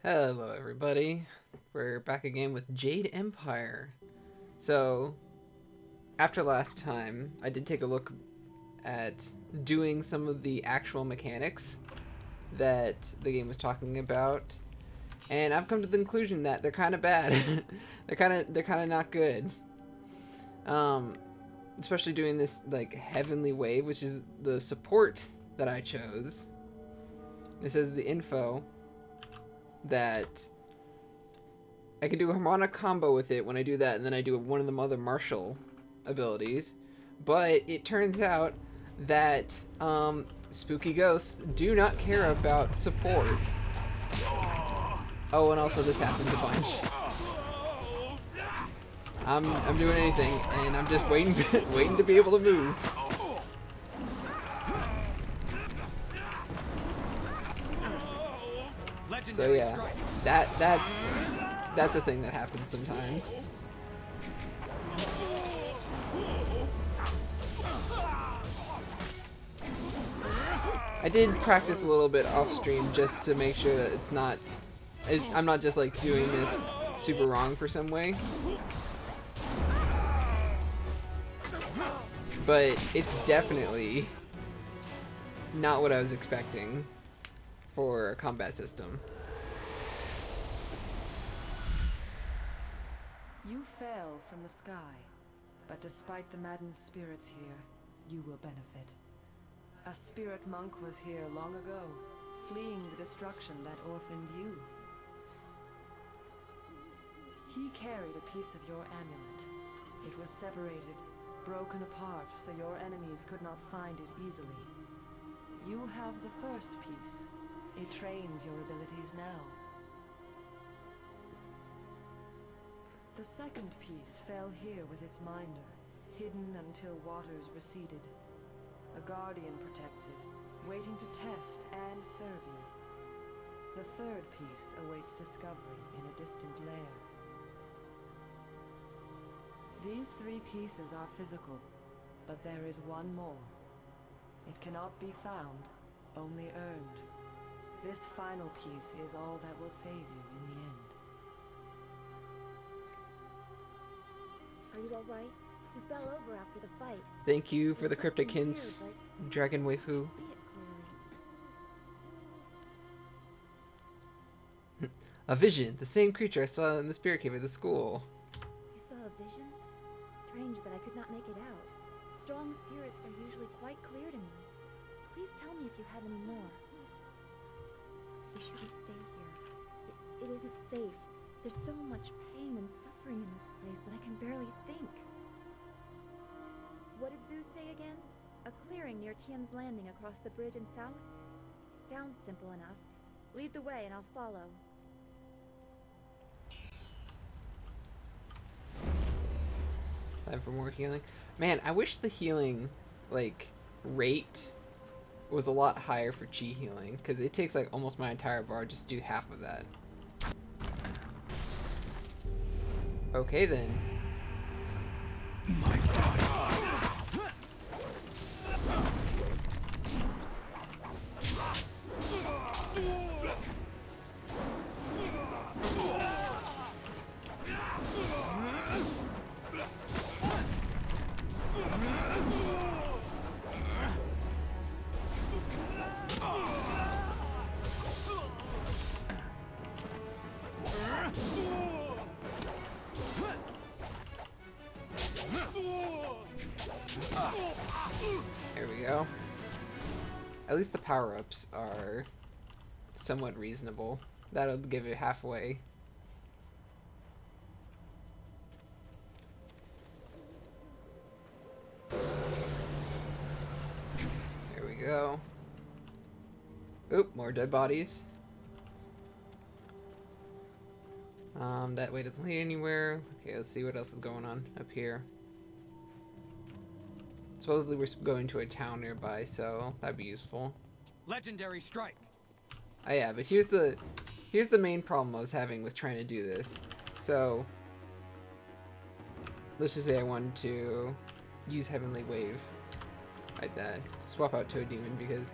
Hello everybody, we're back again with Jade Empire. So, after last time, I did take a look at doing some of the actual mechanics that the game was talking about, and I've come to the conclusion that they're kind of bad. they're kind of not good. Um, Especially doing this like Heavenly Wave, which is the support that I chose. It says the info that I can do a harmonic combo with it when I do that, and then I do one of the other martial abilities. But it turns out that spooky ghosts do not care about support. Oh, and also this happens a bunch. I'm doing anything, and I'm just waiting waiting to be able to move. So yeah, that's a thing that happens sometimes. I did practice a little bit off stream just to make sure that I'm not just like doing this super wrong for some way. But it's definitely not what I was expecting for a combat system. You fell from the sky, but despite the maddened spirits here, you will benefit. A spirit monk was here long ago, fleeing the destruction that orphaned you. He carried a piece of your amulet. It was separated, broken apart, so your enemies could not find it easily. You have the first piece. It trains your abilities now. The second piece fell here with its minder, hidden until waters receded. A guardian protects it, waiting to test and serve you. The third piece awaits discovery in a distant lair. These three pieces are physical, but there is one more. It cannot be found, only earned. This final piece is all that will save you in the end. Are you alright? You fell over after the fight. Thank you for There's the cryptic something hints, here, but Dragon I Waifu. can't see it clearly. A vision, the same creature I saw in the spirit cave at the school. You saw a vision? Strange that I could not make it out. Strong spirits are usually quite clear to me. Please tell me if you have any more. We shouldn't stay here. It isn't safe. There's so much pain and suffering in this place that I can barely think. What did Zeus say again? A clearing near Tian's Landing across the bridge in south? Sounds simple enough. Lead the way and I'll follow. Time for more healing. Man, I wish the healing, like, rate was a lot higher for chi healing, because it takes, like, almost my entire bar just to do half of that. Okay, then. My God. There we go. At least the power-ups are somewhat reasonable. That'll give it halfway. There we go. Oop, more dead bodies. That way doesn't lead anywhere. Okay, let's see what else is going on up here. Supposedly we're going to a town nearby, so that'd be useful. Legendary strike. Oh yeah, but here's the main problem I was having with trying to do this. So let's just say I wanted to use Heavenly Wave. I'd swap out to a demon because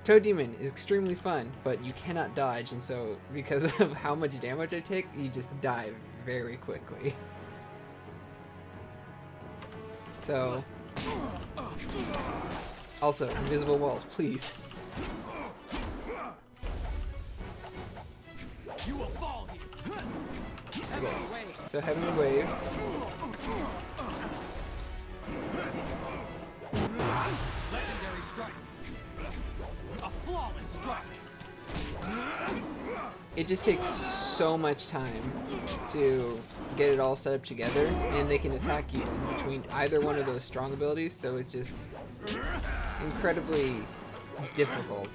Toad Demon is extremely fun, but you cannot dodge, and so because of how much damage I take, you just die very quickly. So, also, invisible walls, please. You will fall here. Okay, so Heavenly Wave. Legendary strike. A flawless strike. It just takes so much time to get it all set up together, and they can attack you in between either one of those strong abilities, so it's just incredibly difficult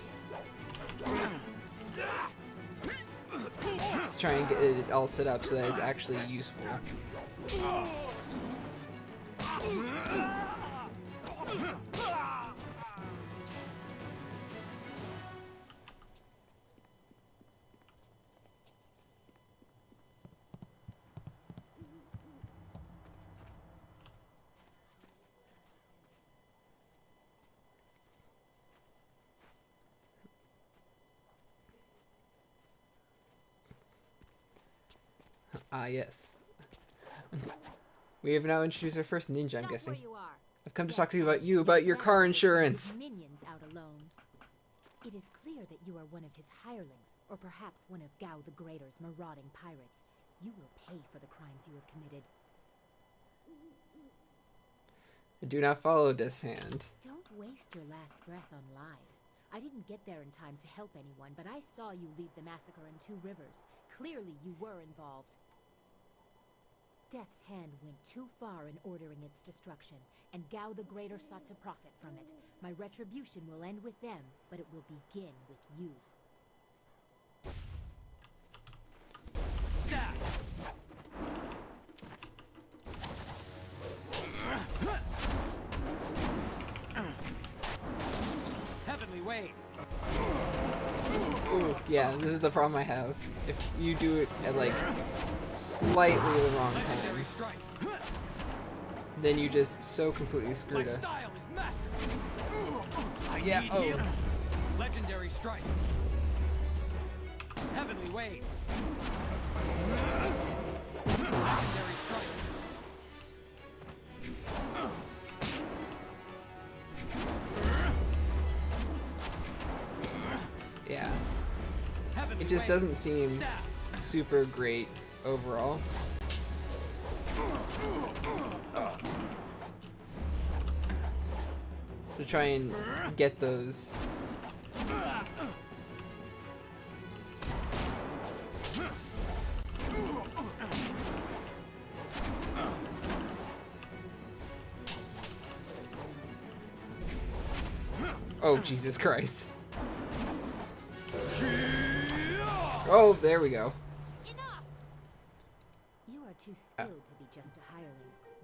to try and get it all set up so that it's actually useful. Ah, yes. We have now introduced our first ninja, I'm Stop guessing. where you are. I've come to Yes, talk to you I about should you, be about your glad car to send insurance. his minions out alone. It is clear that you are one of his hirelings, or perhaps one of Gao the Greater's marauding pirates. You will pay for the crimes you have committed. Do not follow Death's Hand. Don't waste your last breath on lies. I didn't get there in time to help anyone, but I saw you lead the massacre in Two Rivers. Clearly you were involved. Death's Hand went too far in ordering its destruction, and Gao the Greater sought to profit from it. My retribution will end with them, but it will begin with you. Stab. Heavenly wave. Ooh, yeah, this is the problem I have. If you do it at like slightly the wrong time, Legendary strike. then you just so completely My screwed up. style is mastered. I Yeah, need oh. healing. Legendary strike. Heavenly wave. Legendary strike. Yeah, Heavenly it just wave. doesn't seem Stab. super great overall. To try and get those. Oh, Jesus Christ. Oh, there we go. Enough! You are too skilled to be just a hireling.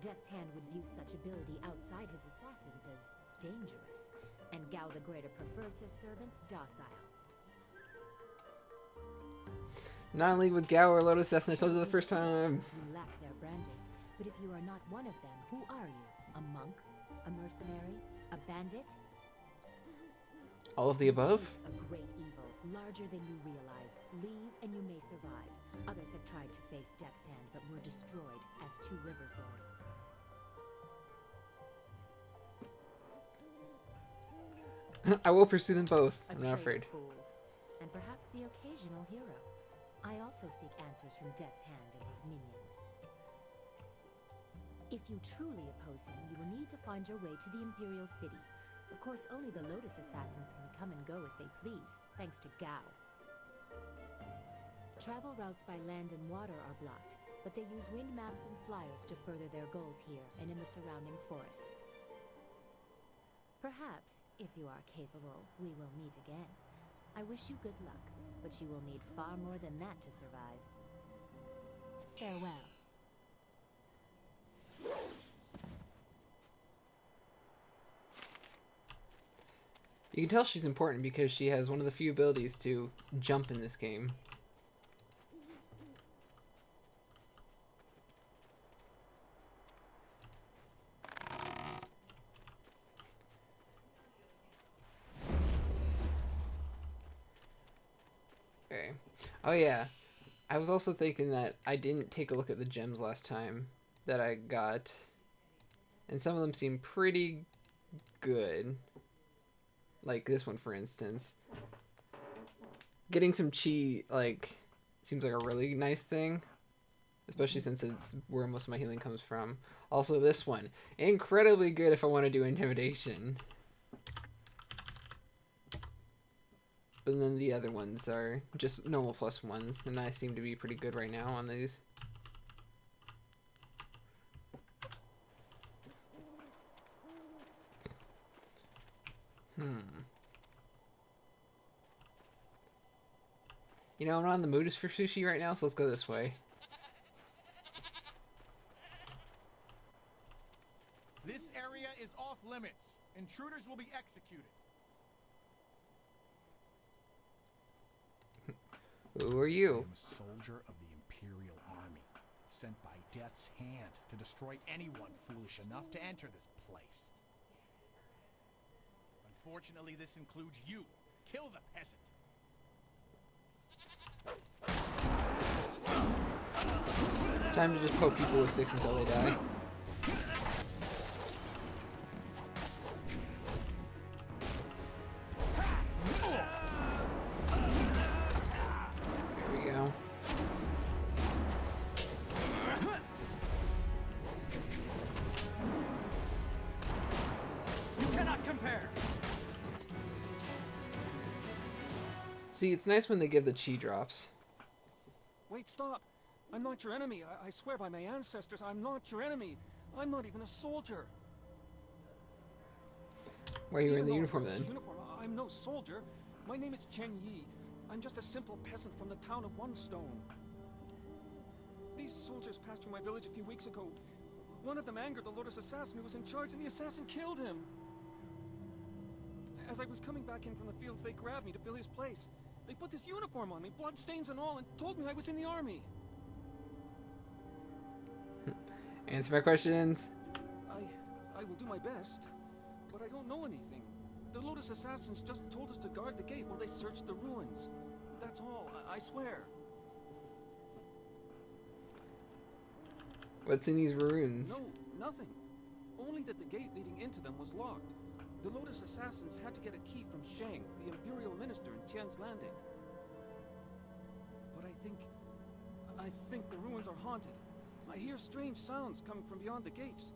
Death's Hand would view such ability outside his assassins as dangerous, and Gao the Greater prefers his servants docile. Not in league with Gao or Lotus Assassin, I told you the first time. You lack their branding, but if you are not one of them, who are you? A monk? A mercenary? A bandit? All of the above? Chase a great evil, larger than you realize. Leave and you may survive. Others have tried to face Death's Hand, but were destroyed, as Two Rivers was. I will pursue them both. A I'm train not of afraid. fools, and perhaps the occasional hero. I also seek answers from Death's Hand and his minions. If you truly oppose him, you will need to find your way to the Imperial City. Of course, only the Lotus Assassins can come and go as they please, thanks to Gao. Travel routes by land and water are blocked, but they use wind maps and flyers to further their goals here and in the surrounding forest. Perhaps, if you are capable, we will meet again. I wish you good luck, but you will need far more than that to survive. Farewell. You can tell she's important because she has one of the few abilities to jump in this game. Okay. Oh yeah. I was also thinking that I didn't take a look at the gems last time that I got. And some of them seem pretty good. Like this one, for instance. Getting some chi, like, seems like a really nice thing. Especially since it's where most of my healing comes from. Also this one. Incredibly good if I want to do intimidation. But then the other ones are just normal +1s. And I seem to be pretty good right now on these. You know, I'm not in the mood for sushi right now, so let's go this way. This area is off limits. Intruders will be executed. Who are I you? am a soldier of the Imperial Army, sent by Death's hand to destroy anyone foolish enough to enter this place. Unfortunately, this includes you. Kill the peasant. Time to just poke people with sticks until they die. There we go. You cannot compare. See, it's nice when they give the chi drops. Wait, stop! I'm not your enemy. I swear by my ancestors, I'm not your enemy. I'm not even a soldier. Why are you wearing Even the though uniform I wear then? this uniform, I'm no soldier. My name is Chen Yi. I'm just a simple peasant from the town of One Stone. These soldiers passed through my village a few weeks ago. One of them angered the Lotus assassin who was in charge, and the assassin killed him. As I was coming back in from the fields, they grabbed me to fill his place. They put this uniform on me, bloodstains and all, and told me I was in the army. Answer my questions. I will do my best, but I don't know anything. The Lotus assassins just told us to guard the gate while they searched the ruins. That's all, I swear. What's in these ruins? No, nothing. Only that the gate leading into them was locked. The Lotus assassins had to get a key from Shang, the Imperial Minister in Tian's Landing. But I think the ruins are haunted. I hear strange sounds coming from beyond the gates.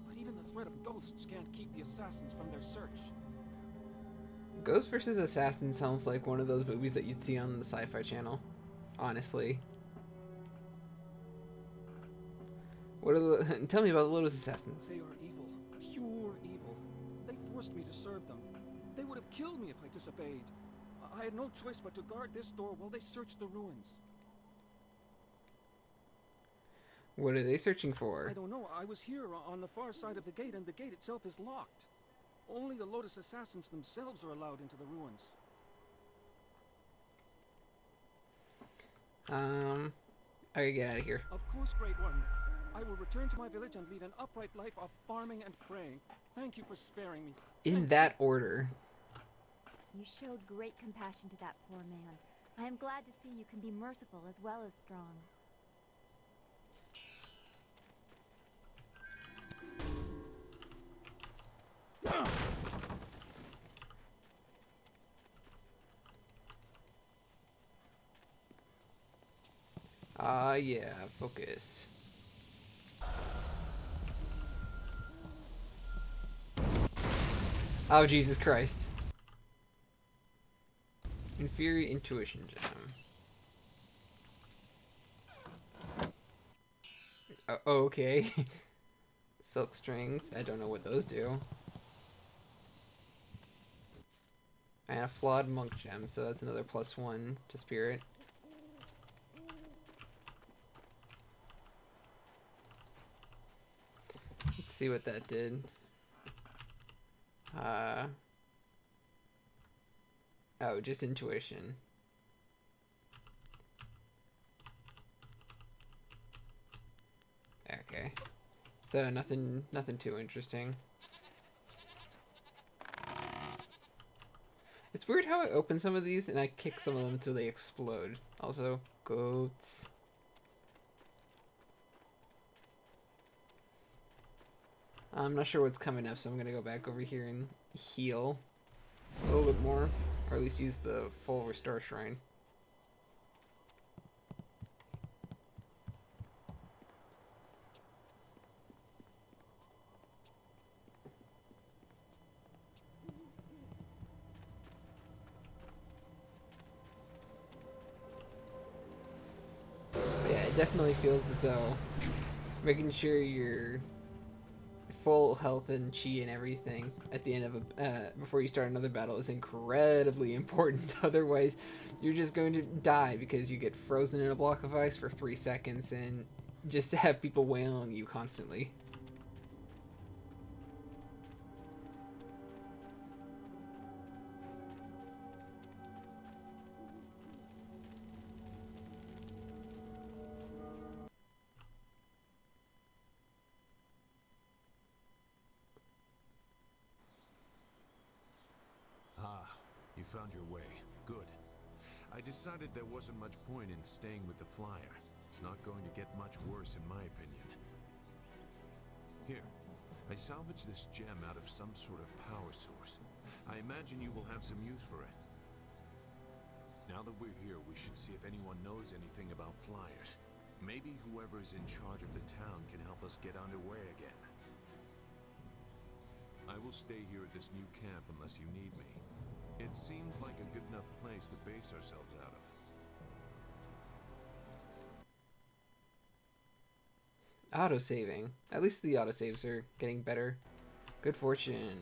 But even the threat of ghosts can't keep the assassins from their search. Ghost vs. Assassin sounds like one of those movies that you'd see on the Sci-Fi Channel. Honestly. What are the... Tell me about the Lotus Assassins. They are evil. Pure evil. They forced me to serve them. They would have killed me if I disobeyed. I had no choice but to guard this door while they searched the ruins. What are they searching for? I don't know. I was here on the far side of the gate, and the gate itself is locked. Only the Lotus assassins themselves are allowed into the ruins. I gotta get out of here. Of course, Great One. I will return to my village and lead an upright life of farming and praying. Thank you for sparing me. In that order. You showed great compassion to that poor man. I am glad to see you can be merciful as well as strong. Ah, yeah, focus. Oh, Jesus Christ. Inferior Intuition Gem. Okay. Silk Strings. I don't know what those do. And a Flawed Monk Gem, so that's another +1 to Spirit. Let's see what that did. Oh, just intuition. Okay. So nothing too interesting. It's weird how I open some of these and I kick some of them until they explode. Also, goats. I'm not sure what's coming up, so I'm gonna go back over here and heal a little bit more, or at least use the full restore shrine. But yeah, it definitely feels as though making sure you're full health and chi and everything at the end of a before you start another battle is incredibly important. Otherwise, you're just going to die because you get frozen in a block of ice for 3 seconds and just have people wail on you constantly. You found your way. Good. I decided there wasn't much point in staying with the flyer. It's not going to get much worse in my opinion. Here, I salvaged this gem out of some sort of power source. I imagine you will have some use for it. Now that we're here, we should see if anyone knows anything about flyers. Maybe whoever's in charge of the town can help us get underway again. I will stay here at this new camp unless you need me. It seems like a good enough place to base ourselves out of. Autosaving. At least the autosaves are getting better. Good fortune.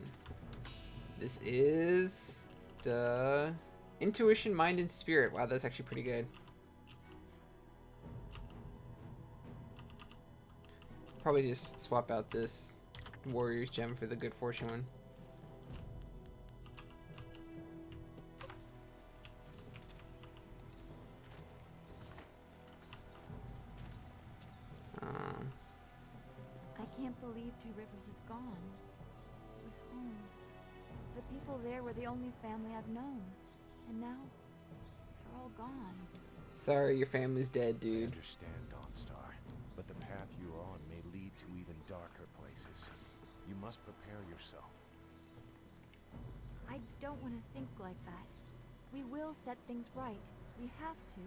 This is the intuition, mind, and spirit. Wow, that's actually pretty good. Probably just swap out this warrior's gem for the good fortune one. I can't believe Two Rivers is gone. It was home. The people there were the only family I've known. And now, they're all gone. Sorry, your family's dead, I dude. understand, Dawnstar, but the path you're on may lead to even darker places. You must prepare yourself. I don't want to think like that. We will set things right. We have to.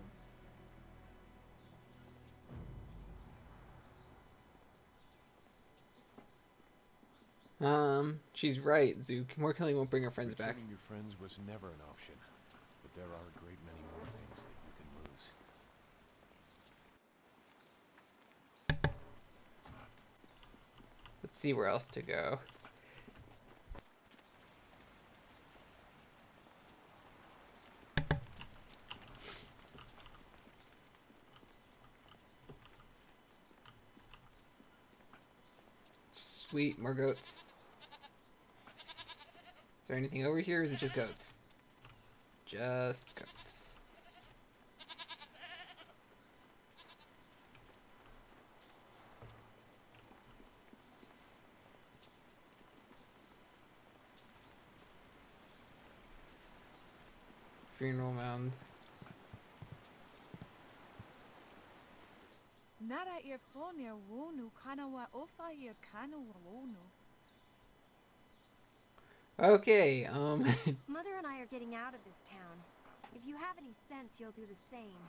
She's right, Zook. More killing won't bring her friends back. Returning your friends was never an option, but there are a great many more things that you can lose. Let's see where else to go. Sweet, more goats. Is there anything over here, or is it just goats? Just goats. Funeral mounds. Nara earphonia wonu kanawa ofa ear kanawa wonu. Okay, Mother and I are getting out of this town. If you have any sense, you'll do the same.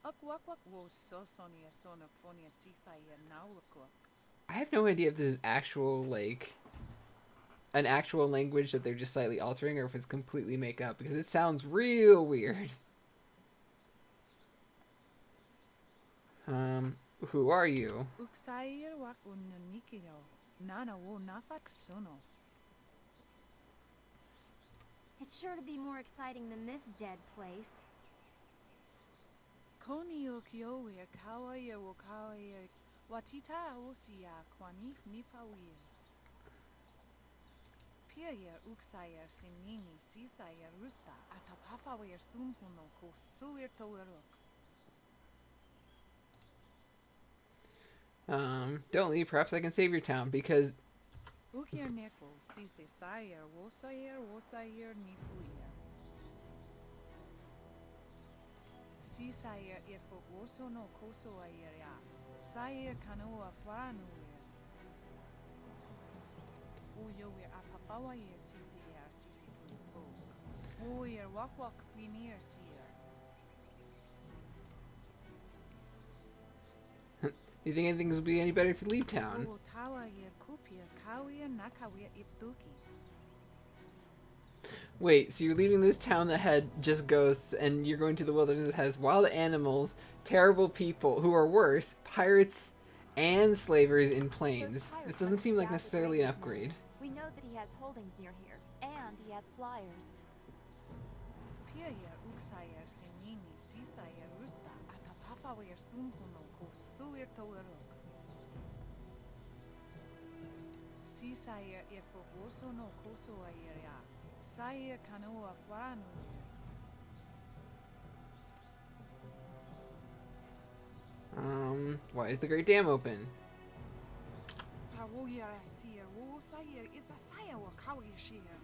Akwak wo sosonia sona phonia sisaya nawakok. I have no idea if this is actual, like, an actual language that they're just slightly altering, or if it's completely make up, because it sounds real weird. Who are you? Uksair wak unanikiro. Nana wo nafak sono. It's sure to be more exciting than this dead place. Koni okiowe kawaya wo kawaya watita osia kwani nipawia. Pia uksaya sinini sisaya rusta atapafawe sumpuno ko suir towerok. Don't leave. Perhaps I can save your town, because Ukir neko, sise sayer, wosayer nifuyer. Si sayer ifo woso no koso ayer ya. Sayer kanoa faranuyer. Uyo we apapawa yer sisi yer sisi to. Uyer wak finir sier. Do you think anything will be any better if you leave town? Uwo tawa yer kupia kawia nakawia iptuki. Wait, so you're leaving this town that had just ghosts, and you're going to the wilderness that has wild animals, terrible people, who are worse, pirates, and slavers in plains. This doesn't seem like necessarily an upgrade. We know that he has holdings near here, and he has flyers. Pia yer uksayer sinini sisayer rusta akapafa yer sumpuno kosuir toerok. Sisayer ifo woso no koso ayer ya. Sayer kanoa faranuyer. Why is the Great Dam open? Pawoyer astier wosayer ifasaya wakawi shir.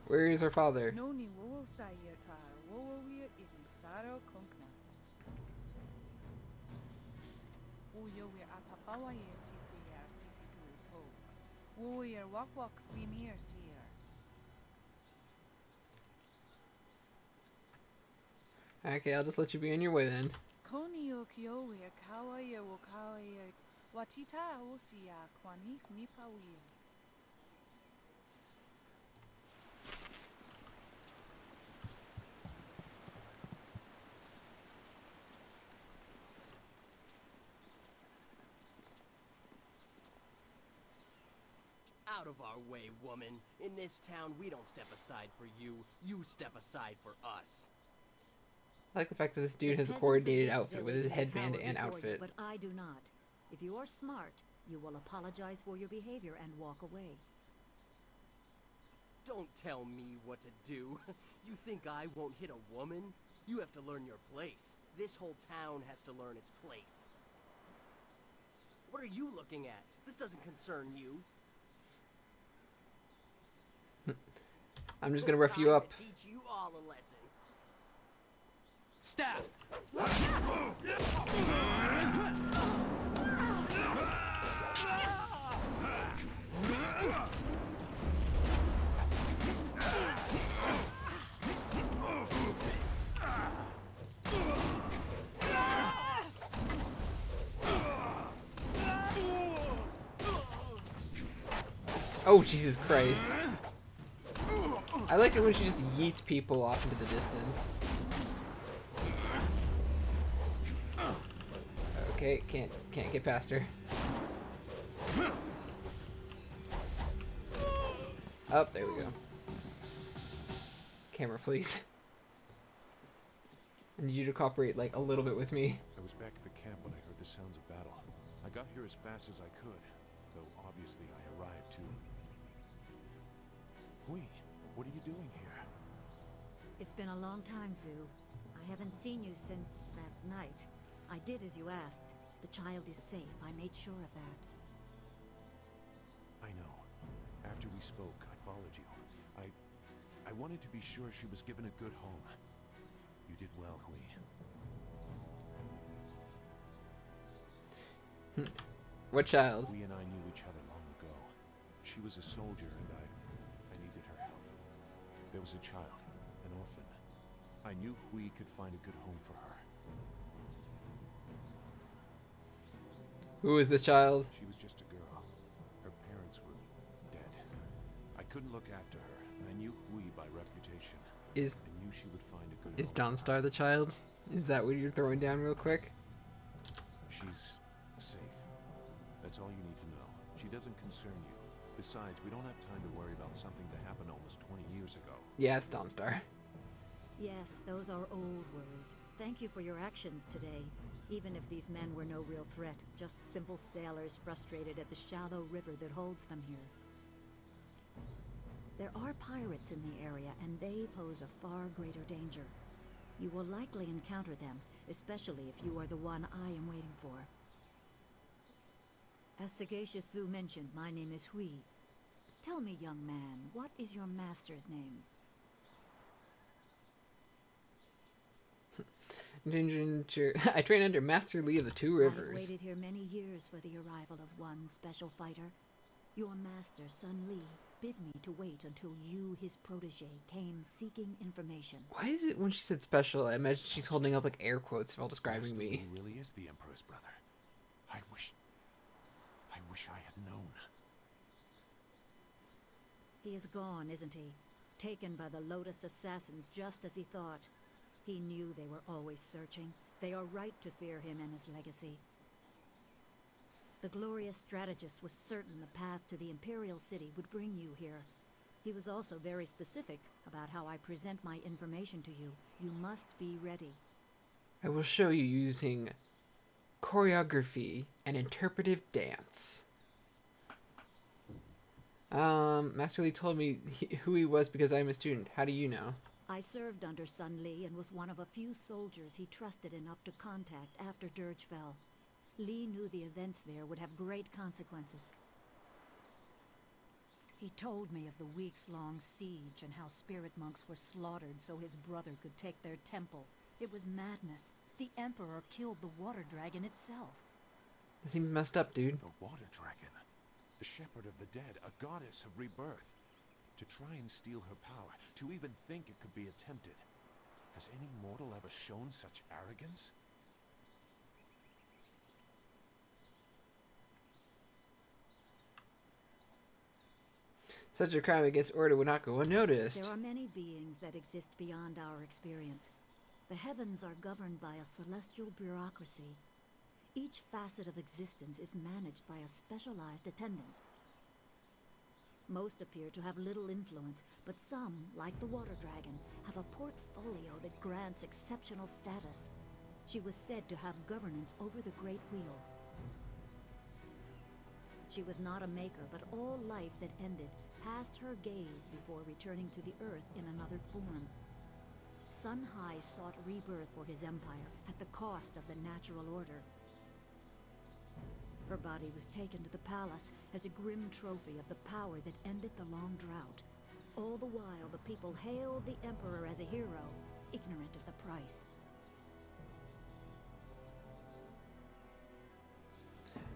Where is our father? Noni wosayer tar wowier ilisaro konkna. Uyo we apapawa yer sisi yer sisi to. Uyer wak finir sier. Okay, I'll just let you be on your way then. Koni o kiowe kawaye wo kawaye watita osia kwanif nipawiye. Out of our way, woman. In this town, we don't step aside for you. You step aside for us. I like the fact that this dude has a Peasants of coordinated this outfit with his village have headband power and before you, outfit. but I do not. If you are smart, you will apologize for your behavior and walk away. Don't tell me what to do. You think I won't hit a woman? You have to learn your place. This whole town has to learn its place. What are you looking at? This doesn't concern you. I'm just gonna It's rough you time up. to teach you all a lesson. Staff! Oh, Jesus Christ. I like it when she just yeets people off into the distance. Okay, can't get past her. Oh, there we go. Camera, please. I need you to cooperate, like, a little bit with me. I was back at the camp when I heard the sounds of battle. I got here as fast as I could, though obviously I arrived too. Hui, what are you doing here? It's been a long time, Zoo. I haven't seen you since that night. I did as you asked. The child is safe. I made sure of that. I know. After we spoke, I followed you. I wanted to be sure she was given a good home. You did well, Hui. What child? Hui and I knew each other long ago. She was a soldier and I needed her help. There was a child, an orphan. I knew Hui could find a good home for her. Who is this child? She was just a girl. Her parents were dead. I couldn't look after her, and I knew Hui by reputation. I knew she would find a good Is home. Dawnstar the child? Is that what you're throwing down real quick? She's safe. That's all you need to know. She doesn't concern you. Besides, we don't have time to worry about something that happened almost 20 years ago. Yeah, it's Dawnstar. Yes, those are old worries. Thank you for your actions today. Even if these men were no real threat, just simple sailors frustrated at the shallow river that holds them here. There are pirates in the area, and they pose a far greater danger. You will likely encounter them, especially if you are the one I am waiting for. As Sagacious Su mentioned, my name is Hui. Tell me, young man, what is your master's name? I train under Master Lee of the Two Rivers. I've waited here many years for the arrival of one special fighter. Your master, Sun Li, bid me to wait until you, his protege, came seeking information. Why is it when she said special, I imagine she's holding up like air quotes while describing Master me? Lee really is the Emperor's brother. I wish I had known. He is gone, isn't he? Taken by the Lotus assassins just as he thought. He knew they were always searching. They are right to fear him and his legacy. The glorious strategist was certain the path to the Imperial City would bring you here. He was also very specific about how I present my information to you. You must be ready. I will show you using choreography and interpretive dance. Master Lee told me who he was because I'm a student. How do you know? I served under Sun Li and was one of a few soldiers he trusted enough to contact after Dirge fell. Li knew the events there would have great consequences. He told me of the weeks-long siege and how spirit monks were slaughtered so his brother could take their temple. It was madness. The Emperor killed the water dragon itself. That seems messed up, dude. The water dragon. The shepherd of the dead, a goddess of rebirth. To try and steal her power, to even think it could be attempted. Has any mortal ever shown such arrogance? Such a crime against order would not go unnoticed. There are many beings that exist beyond our experience. The heavens are governed by a celestial bureaucracy. Each facet of existence is managed by a specialized attendant. Most appear to have little influence, but some, like the water dragon, have a portfolio that grants exceptional status. She was said to have governance over the Great Wheel. She was not a maker, but all life that ended passed her gaze before returning to the earth in another form. Sun Hai sought rebirth for his empire at the cost of the natural order. Her body was taken to the palace as a grim trophy of the power that ended the long drought. All the while, the people hailed the Emperor as a hero, ignorant of the price.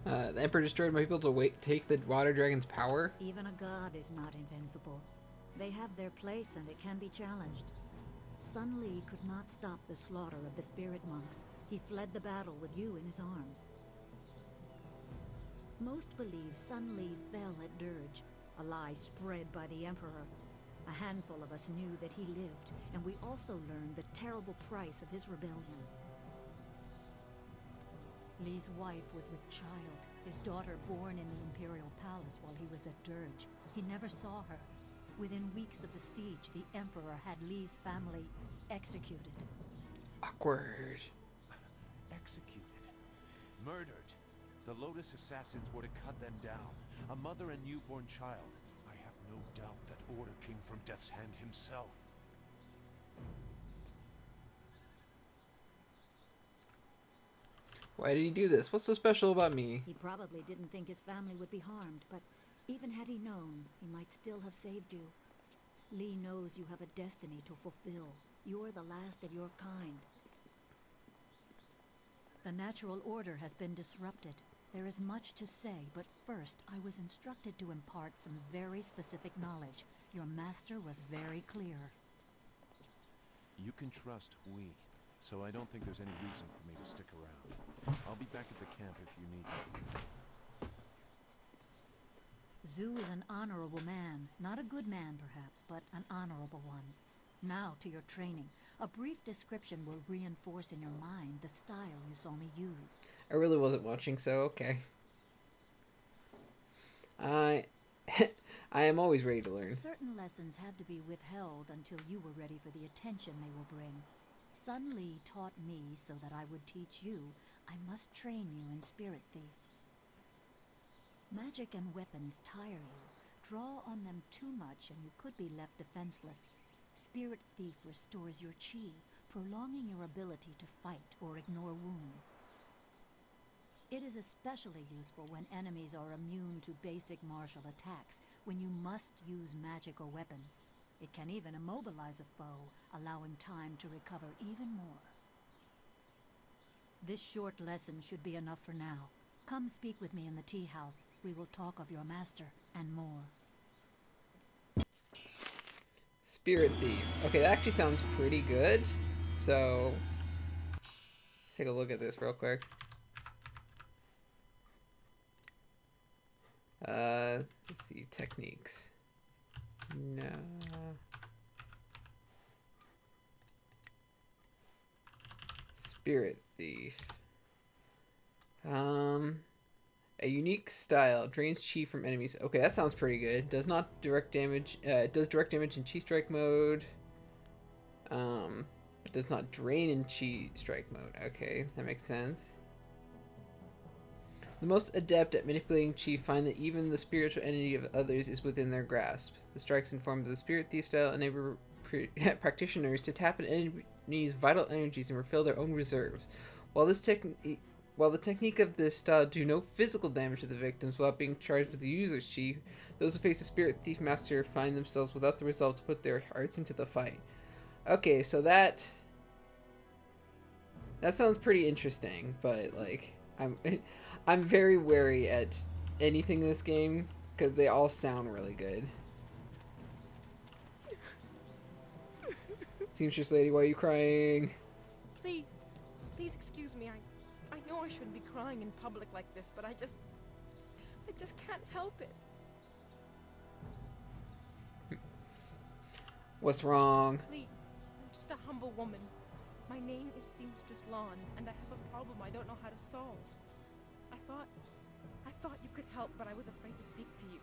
The Emperor destroyed my people to take the water dragon's power? Even a god is not invincible. They have their place and it can be challenged. Sun Li could not stop the slaughter of the spirit monks. He fled the battle with you in his arms. Most believe Sun Li fell at Dirge, a lie spread by the Emperor. A handful of us knew that he lived, and we also learned the terrible price of his rebellion. Li's wife was with child, his daughter born in the Imperial Palace while he was at Dirge. He never saw her. Within weeks of the siege, the Emperor had Li's family executed. Awkward. Executed. Murdered. The Lotus assassins were to cut them down. A mother and newborn child. I have no doubt that order came from Death's Hand himself. Why did he do this? What's so special about me? He probably didn't think his family would be harmed, but even had he known, he might still have saved you. Li knows you have a destiny to fulfill. You're the last of your kind. The natural order has been disrupted. There is much to say, but first I was instructed to impart some very specific knowledge. Your master was very clear. You can trust we, so I don't think there's any reason for me to stick around. I'll be back at the camp if you need me. Zhu is an honorable man. Not a good man, perhaps, but an honorable one. Now to your training. A brief description will reinforce in your mind the style you saw me use. I really wasn't watching, so okay. I am always ready to learn. Certain lessons had to be withheld until you were ready for the attention they will bring. Sun Li taught me so that I would teach you. I must train you in Spirit Thief. Magic and weapons tire you. Draw on them too much and you could be left defenseless. Spirit Thief restores your chi, prolonging your ability to fight or ignore wounds. It is especially useful when enemies are immune to basic martial attacks, when you must use magic or weapons. It can even immobilize a foe, allowing time to recover even more. This short lesson should be enough for now. Come speak with me in the tea house. We will talk of your master and more. Spirit Thief. Okay, that actually sounds pretty good. So, let's take a look at this real quick. Let's see, techniques. No. Spirit Thief. A unique style drains chi from enemies. Okay, that sounds pretty good. Does not direct damage. It does direct damage in chi strike mode. It does not drain in chi strike mode. Okay, that makes sense. The most adept at manipulating chi find that even the spiritual entity of others is within their grasp. The strikes in form of the Spirit Thief style enable practitioners to tap an enemy's vital energies and refill their own reserves. While the technique of this style do no physical damage to the victims while being charged with the user's chi, those who face a Spirit Thief master find themselves without the resolve to put their hearts into the fight. Okay, so that sounds pretty interesting, but like I'm very wary at anything in this game because they all sound really good. Seamstress lady, why are you crying? Please, please excuse me. I know I shouldn't be crying in public like this, but I just can't help it. What's wrong? Please, I'm just a humble woman. My name is Seamstress Lawn, and I have a problem I don't know how to solve. I thought you could help, but I was afraid to speak to you.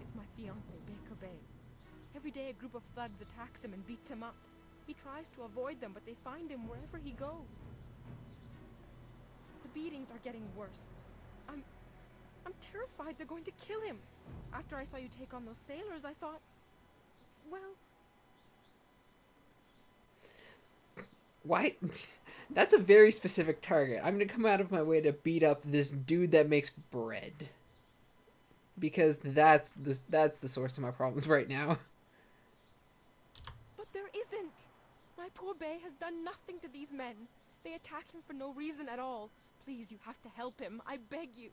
It's my fiancé, Baker Bay. Every day a group of thugs attacks him and beats him up. He tries to avoid them, but they find him wherever he goes. The beatings are getting worse. I'm terrified they're going to kill him. After I saw you take on those sailors, I thought, well... Why? That's a very specific target. I'm gonna come out of my way to beat up this dude that makes bread. Because that's the source of my problems right now. But there isn't. My poor Bay has done nothing to these men. They attack him for no reason at all. Please, you have to help him. I beg you.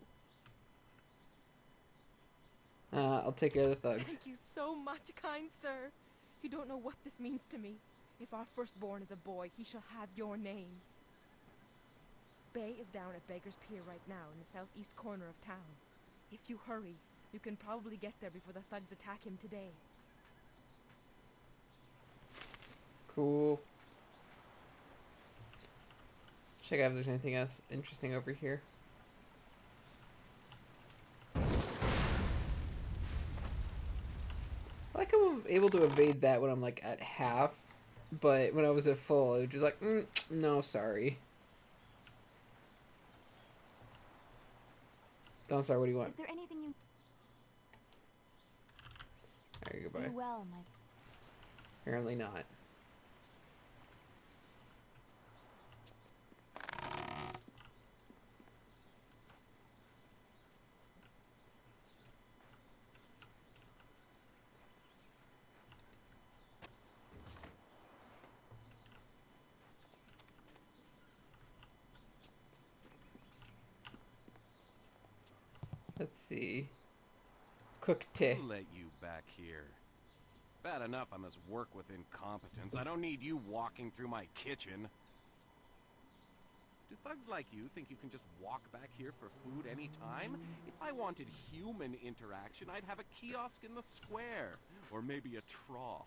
I'll take care of the thugs. Thank you so much, kind sir. You don't know what this means to me. If our firstborn is a boy, he shall have your name. Bay is down at Beggar's Pier right now in the southeast corner of town. If you hurry, you can probably get there before the thugs attack him today. Cool. Check out if there's anything else interesting over here. I like how I'm able to evade that when I'm like at half, but when I was at full, it was just like, no, sorry. Don't sorry, what do you want? Is there anything you... There you go, bye. Do well, my... Apparently not. Let's see. Cook tea. Who let you back here? Bad enough I must work with incompetence. I don't need you walking through my kitchen. Do thugs like you think you can just walk back here for food anytime? If I wanted human interaction, I'd have a kiosk in the square. Or maybe a trough.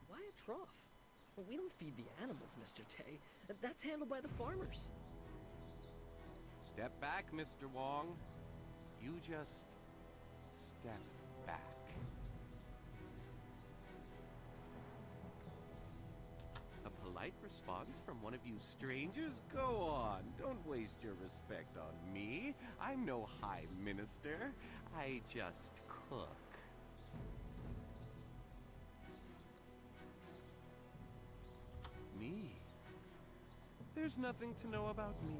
Why a trough? Well, we don't feed the animals, Mr. Tay. That's handled by the farmers. Step back, Mr. Wong. You just step back. A polite response from one of you strangers? Go on, don't waste your respect on me. I'm no high minister. I just cook. Me? There's nothing to know about me.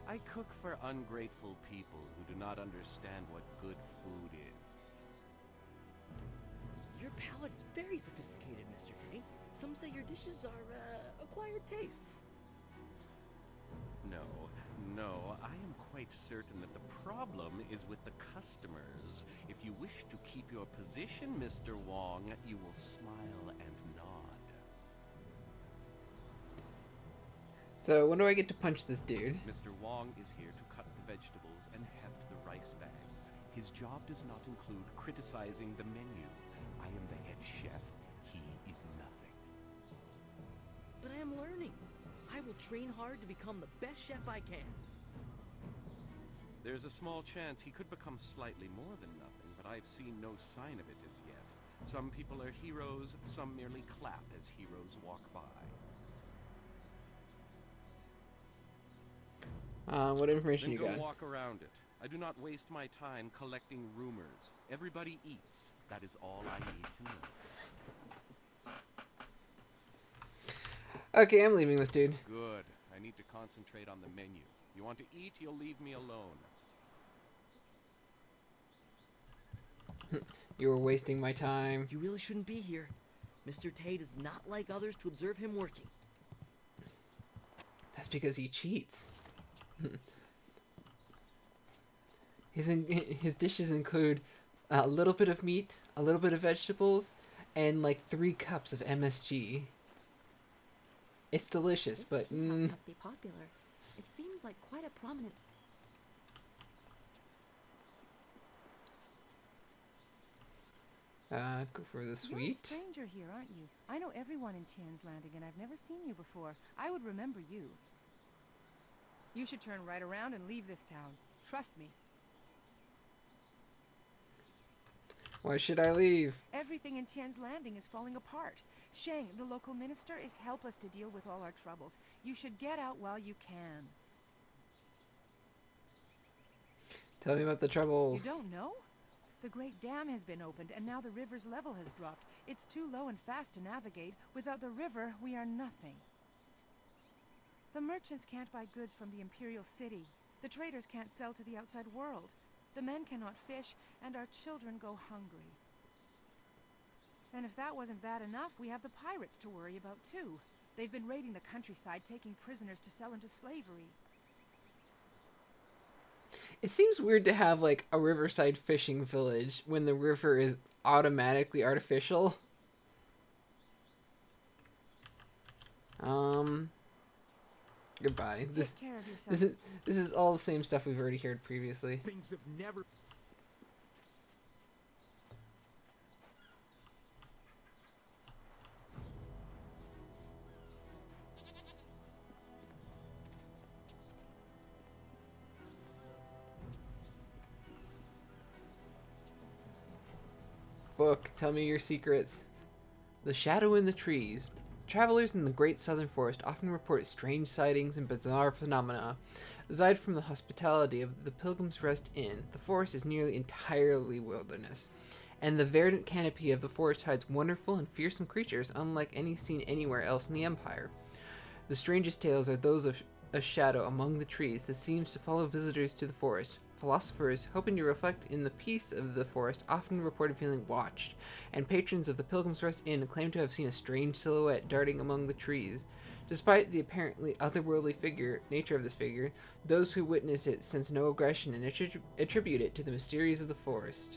I cook for ungrateful people who do not understand what good food is. Your palate is very sophisticated, Mr. Tate. Some say your dishes are acquired tastes. No, I am quite certain that the problem is with the customers. If you wish to keep your position, Mr. Wong, you will smile and nod. So when do I get to punch this dude? Mr. Wong is here to cut the vegetables and heft the rice bags. His job does not include criticizing the menu. I am the head chef. He is nothing. But I am learning. I will train hard to become the best chef I can. There's a small chance he could become slightly more than nothing, but I've seen no sign of it as yet. Some people are heroes, some merely clap as heroes walk by. What information Then you got? go walk around it. I do not waste my time collecting rumors. Everybody eats. That is all I need to know. Okay, I'm leaving this dude. Good. I need to concentrate on the menu. You want to eat, you'll leave me alone. You were wasting my time. You really shouldn't be here. Mr. Tate is not like others to observe him working. That's because he cheats. His dishes include a little bit of meat, a little bit of vegetables, and like 3 cups of MSG. It's delicious, but Must be popular. It seems like quite a prominent. Go for the You're a sweet. stranger here, aren't you? I know everyone in Tian's Landing, and I've never seen you before. I would remember you. You should turn right around and leave this town. Trust me. Why should I leave? Everything in Tian's Landing is falling apart. Sheng, the local minister, is helpless to deal with all our troubles. You should get out while you can. Tell me about the troubles. You don't know? The Great Dam has been opened, and now the river's level has dropped. It's too low and fast to navigate. Without the river, we are nothing. The merchants can't buy goods from the Imperial City. The traders can't sell to the outside world. The men cannot fish, and our children go hungry. And if that wasn't bad enough, we have the pirates to worry about too. They've been raiding the countryside, taking prisoners to sell into slavery. It seems weird to have like a riverside fishing village when the river is automatically artificial. Goodbye. Take care of yourself. This is all the same stuff we've already heard previously. Things have never... Book, tell me your secrets. The shadow in the trees. Travelers in the Great Southern Forest often report strange sightings and bizarre phenomena. Aside from the hospitality of the Pilgrim's Rest Inn, the forest is nearly entirely wilderness, and the verdant canopy of the forest hides wonderful and fearsome creatures unlike any seen anywhere else in the Empire. The strangest tales are those of a shadow among the trees that seems to follow visitors to the forest. Philosophers, hoping to reflect in the peace of the forest, often reported feeling watched, and patrons of the Pilgrim's Rest Inn claim to have seen a strange silhouette darting among the trees. Despite the apparently otherworldly nature of this figure, those who witness it sense no aggression and attribute it to the mysteries of the forest.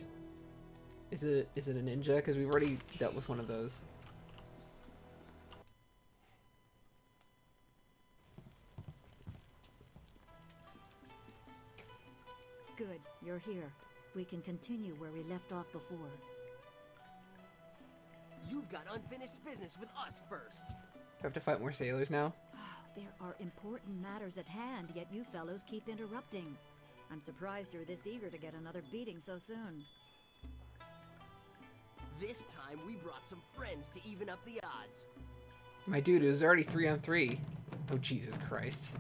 Is it a ninja? Because we've already dealt with one of those. Good, you're here. We can continue where we left off before. You've got unfinished business with us first. Do I have to fight more sailors now? There are important matters at hand, yet you fellows keep interrupting. I'm surprised you're this eager to get another beating so soon. This time we brought some friends to even up the odds. My dude, it was already 3-on-3. Oh, Jesus Christ.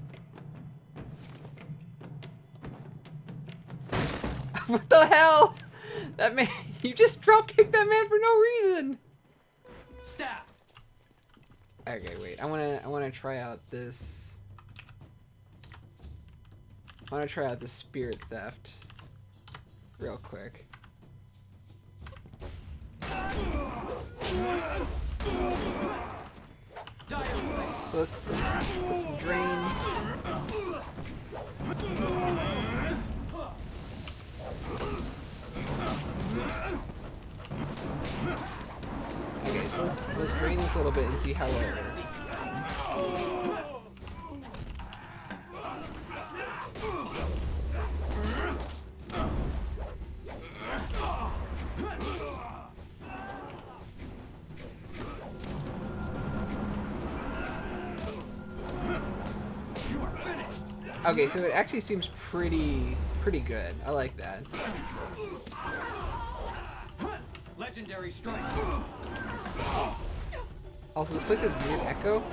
What the hell? That man, you just drop kicked that man for no reason. Staff. Okay, wait. I wanna try out this I want to try out the spirit theft real quick. So let's drain. Okay, so let's drain this a little bit and see how well it works. Okay, so it actually seems pretty good. I like that. Legendary strike. Also, this place has weird echo.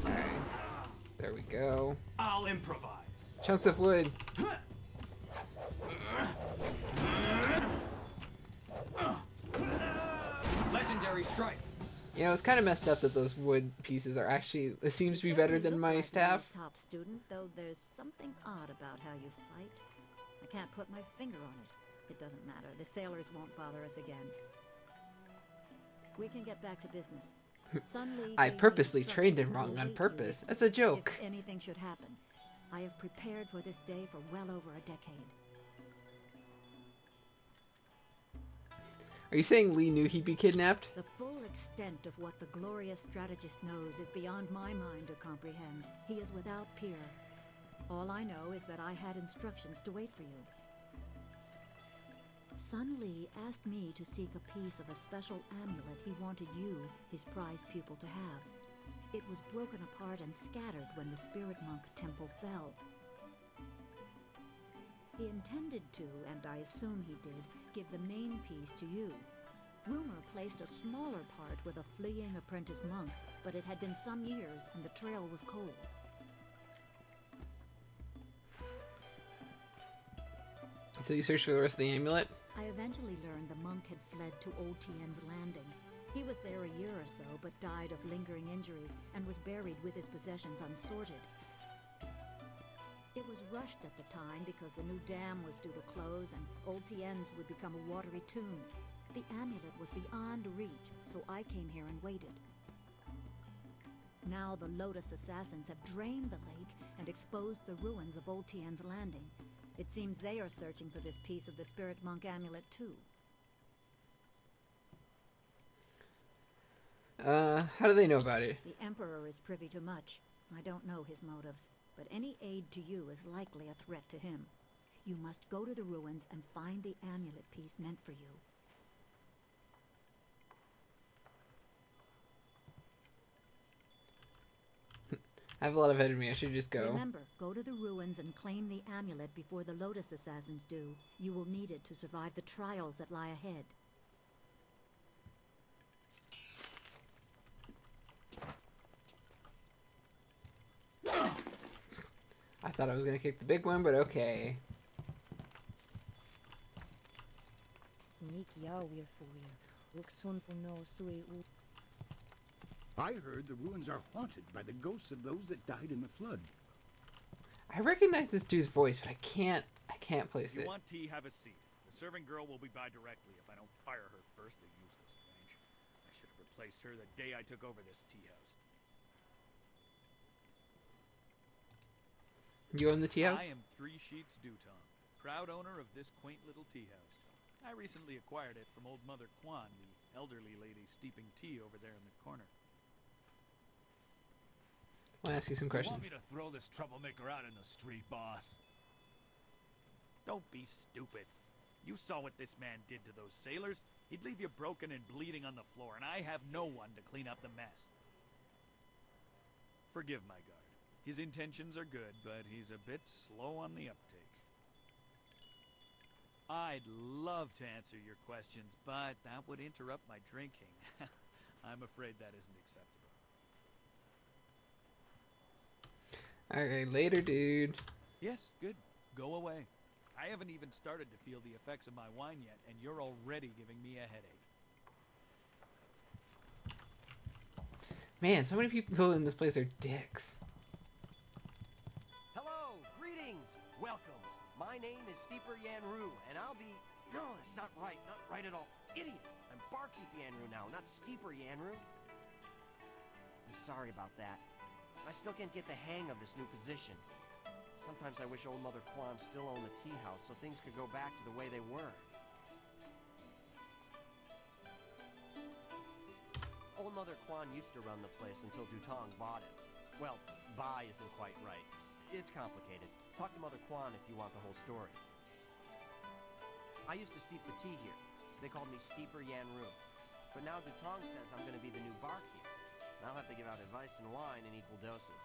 Alright. There we go. I'll improvise. Chunks of wood. Legendary strike. You know, it's kind of messed up that those wood pieces are actually. It seems to be better than my staff. Top student, though there's something odd about how you fight. I can't put my finger on it. It doesn't matter. The sailors won't bother us again. We can get back to business. Sun Li I gave me purposely trained him instructions to wrong on await purpose. you As a joke. If anything should happen, I have prepared for this day for well over a decade. Are you saying Lee knew he'd be kidnapped? The full extent of what the glorious strategist knows is beyond my mind to comprehend. He is without peer. All I know is that I had instructions to wait for you. Sun Li asked me to seek a piece of a special amulet he wanted you, his prize pupil, to have. It was broken apart and scattered when the spirit monk temple fell. He intended to, and I assume he did, give the main piece to you. Rumor placed a smaller part with a fleeing apprentice monk, but it had been some years and the trail was cold. So you searched for the rest of the amulet? I eventually learned the monk had fled to Old Tien's landing. He was there a year or so, but died of lingering injuries and was buried with his possessions unsorted. It was rushed at the time because the new dam was due to close and Old Tien's would become a watery tomb. The amulet was beyond reach, so I came here and waited. Now the Lotus assassins have drained the lake and exposed the ruins of Old Tien's landing. It seems they are searching for this piece of the spirit monk amulet too. How do they know about it? The Emperor is privy to much. I don't know his motives, but any aid to you is likely a threat to him. You must go to the ruins and find the amulet piece meant for you. I have a lot ahead of me. I should just go. Remember, go to the ruins and claim the amulet before the Lotus assassins do. You will need it to survive the trials that lie ahead. I thought I was gonna kick the big one, but okay. I heard the ruins are haunted by the ghosts of those that died in the flood. I recognize this dude's voice, but I can't place If it. you want tea, have a seat. The serving girl will be by directly if I don't fire her first, a useless wench. I should have replaced her the day I took over this tea house. You own the tea house? I am Three Sheets Dutong, proud owner of this quaint little tea house. I recently acquired it from old Mother Kwan, the elderly lady steeping tea over there in the corner. I'll ask you some You questions. want me to throw this troublemaker out in the street, boss? Don't be stupid. You saw what this man did to those sailors. He'd leave you broken and bleeding on the floor, and I have no one to clean up the mess. Forgive my guard. His intentions are good, but he's a bit slow on the uptake. I'd love to answer your questions, but that would interrupt my drinking. I'm afraid that isn't acceptable. Alright, later, dude. Yes, good. Go away. I haven't even started to feel the effects of my wine yet, and you're already giving me a headache. Man, so many people in this place are dicks. Hello, greetings, welcome. My name is Steeper Yanru, and I'll be... No, that's not right at all. Idiot! I'm Barkeep Yanru now, not Steeper Yanru. I'm sorry about that. I still can't get the hang of this new position. Sometimes I wish old Mother Kwan still owned the tea house so things could go back to the way they were. Old Mother Kwan used to run the place until Dutong bought it. Well, buy isn't quite right. It's complicated. Talk to Mother Kwan if you want the whole story. I used to steep the tea here. They called me Steeper Yanru. But now Dutong says I'm going to be the new barkeep. And I'll have to give out advice and wine in equal doses.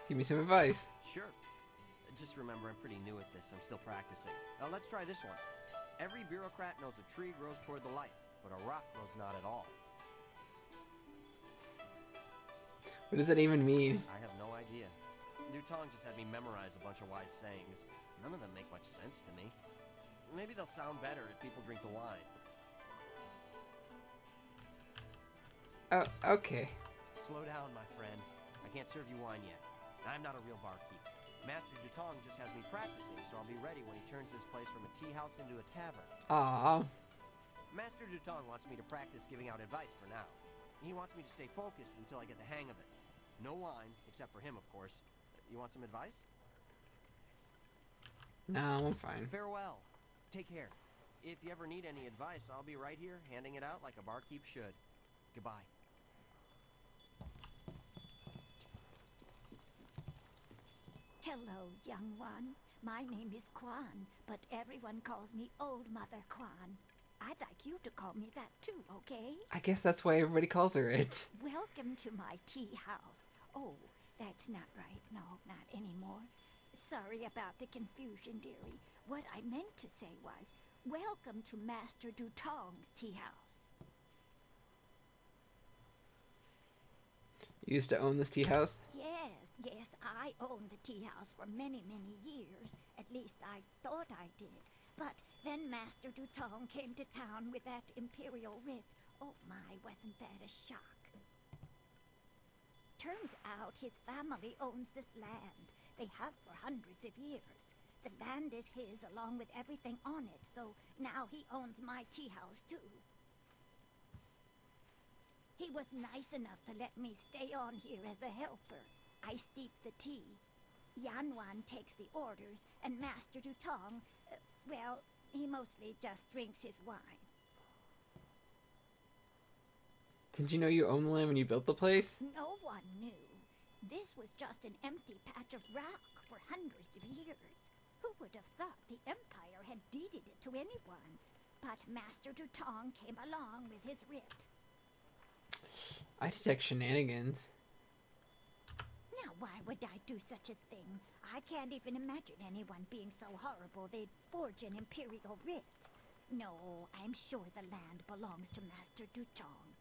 Give me some advice. Sure. Just remember, I'm pretty new at this. I'm still practicing. Now let's try this one. Every bureaucrat knows a tree grows toward the light, but a rock grows not at all. What does that even mean? I have no idea. Dutong just had me memorize a bunch of wise sayings. None of them make much sense to me. Maybe they'll sound better if people drink the wine. Oh, okay. Slow down, my friend. I can't serve you wine yet. I'm not a real barkeep. Master Dutong just has me practicing, so I'll be ready when he turns this place from a tea house into a tavern. Aww. Master Dutong wants me to practice giving out advice for now. He wants me to stay focused until I get the hang of it. No wine, except for him, of course. You want some advice? No, I'm fine. Farewell. Take care. If you ever need any advice, I'll be right here, handing it out like a barkeep should. Goodbye. Hello, young one. My name is Kwan, but everyone calls me Old Mother Kwan. I'd like you to call me that too, okay? I guess that's why everybody calls her it. Welcome to my tea house. Oh, that's not right. No, not anymore. Sorry about the confusion, dearie. What I meant to say was, welcome to Master Dutong's tea house. You used to own this tea house? Yes, I owned the tea house for many, many years. At least I thought I did. But then Master Dutong came to town with that imperial writ. Oh my, wasn't that a shock? Turns out his family owns this land. They have for hundreds of years. The land is his along with everything on it, so now he owns my tea house too. He was nice enough to let me stay on here as a helper. I steep the tea. Yanwan takes the orders, and Master Dutong, well, he mostly just drinks his wine. Did you know you owned the land when you built the place? No one knew. This was just an empty patch of rock for hundreds of years. Who would have thought the Empire had deeded it to anyone? But Master Dutong came along with his writ. I detect shenanigans. Now, why would I do such a thing? I can't even imagine anyone being so horrible they'd forge an imperial writ. No, I'm sure the land belongs to Master Dutong.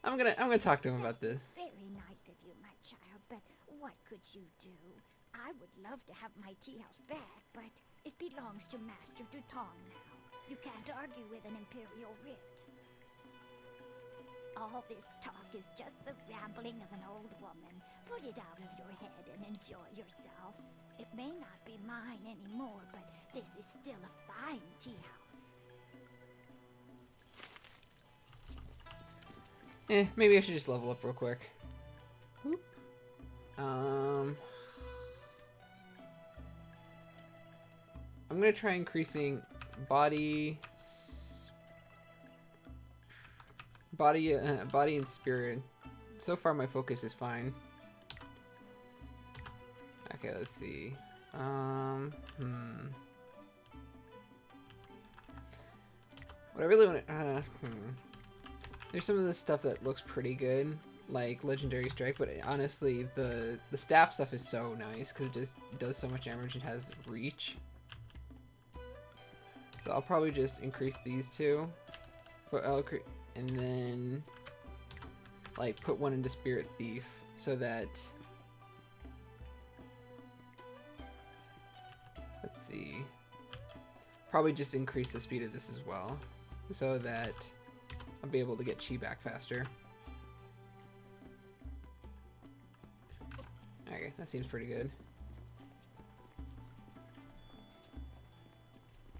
I'm gonna talk to him about this. Very nice of you, my child, but what could you do? I would love to have my tea house back, but it belongs to Master Dutong now. You can't argue with an imperial writ. All this talk is just the rambling of an old woman. Put it out of your head and enjoy yourself. It may not be mine anymore, but this is still a fine tea house. Maybe I should just level up real quick. Whoop. I'm gonna try increasing body and spirit. So far my focus is fine. Okay, let's see. What I really want to there's some of this stuff that looks pretty good, like Legendary Strike, but honestly the staff stuff is so nice because it just does so much damage and has reach. So I'll probably just increase these two, and then like put one into Spirit Thief so that, let's see, probably just increase the speed of this as well so that I'll be able to get chi back faster. Okay, that seems pretty good.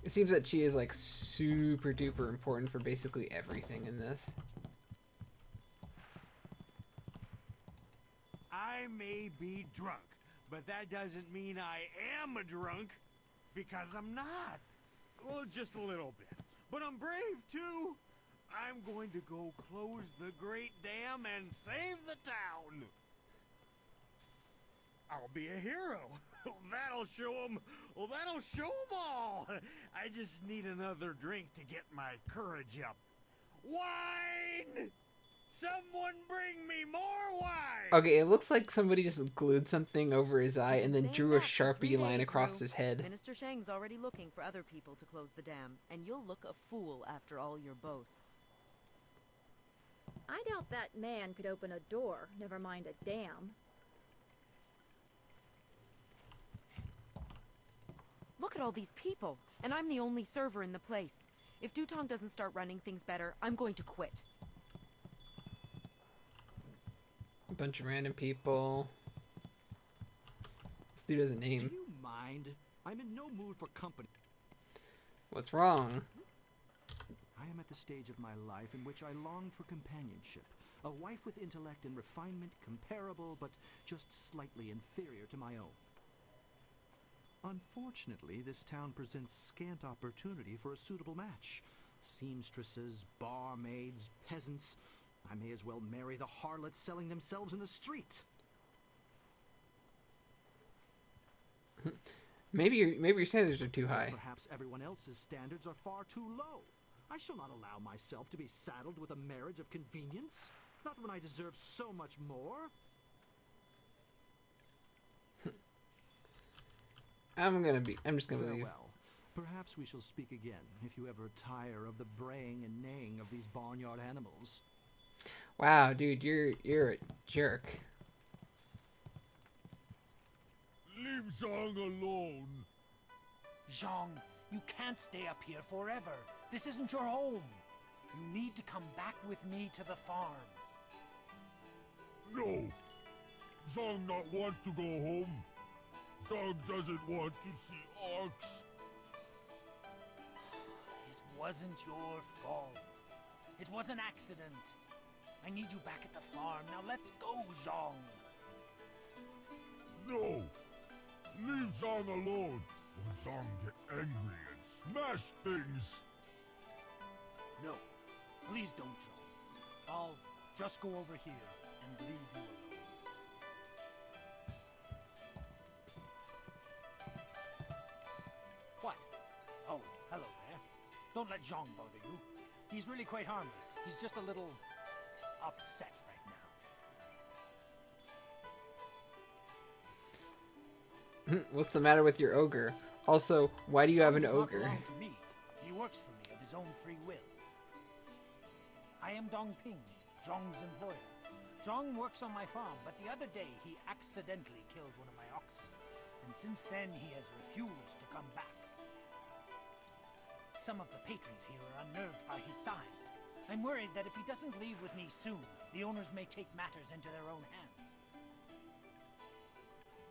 It seems that chi is like super duper important for basically everything in this. I may be drunk, but that doesn't mean I am a drunk, because I'm not. Well, just a little bit. But I'm brave, too. I'm going to go close the Great Dam and save the town. I'll be a hero. That'll show them. Well, that'll show them all. I just need another drink to get my courage up. Wine! Someone bring me more wine! Okay, it looks like somebody just glued something over his eye and then drew a Sharpie line across his head. Minister Shang's already looking for other people to close the dam, and you'll look a fool after all your boasts. I doubt that man could open a door, never mind a dam. Look at all these people, and I'm the only server in the place. If Dutong doesn't start running things better, I'm going to quit. A bunch of random people. This dude has a name. Do you mind? I'm in no mood for company. What's wrong? I am at the stage of my life in which I long for companionship. A wife with intellect and refinement comparable, but just slightly inferior to my own. Unfortunately, this town presents scant opportunity for a suitable match. Seamstresses, barmaids, peasants. I may as well marry the harlots selling themselves in the street. Maybe your standards are too high. Perhaps everyone else's standards are far too low. I shall not allow myself to be saddled with a marriage of convenience. Not when I deserve so much more. I'm just gonna leave. Farewell. Perhaps we shall speak again if you ever tire of the braying and neighing of these barnyard animals. Wow, dude, you're a jerk. Leave Zhang alone. Zhang, you can't stay up here forever. This isn't your home. You need to come back with me to the farm. No. Zhang not want to go home. Zhang doesn't want to see orcs. It wasn't your fault. It was an accident. I need you back at the farm. Now let's go, Zhang. No. Leave Zhang alone, or Zhang get angry and smash things. No. Please don't, Zhang. I'll just go over here and leave you alone. What? Oh, hello there. Don't let Zhang bother you. He's really quite harmless. He's just a little upset right now. What's the matter with your ogre? Also, why do you have an Zhang does not ogre? belong to me. He works for me of his own free will. I am Dongping, Zhang's employer. Zhang works on my farm, but the other day he accidentally killed one of my oxen. And since then he has refused to come back. Some of the patrons here are unnerved by his size. I'm worried that if he doesn't leave with me soon, the owners may take matters into their own hands.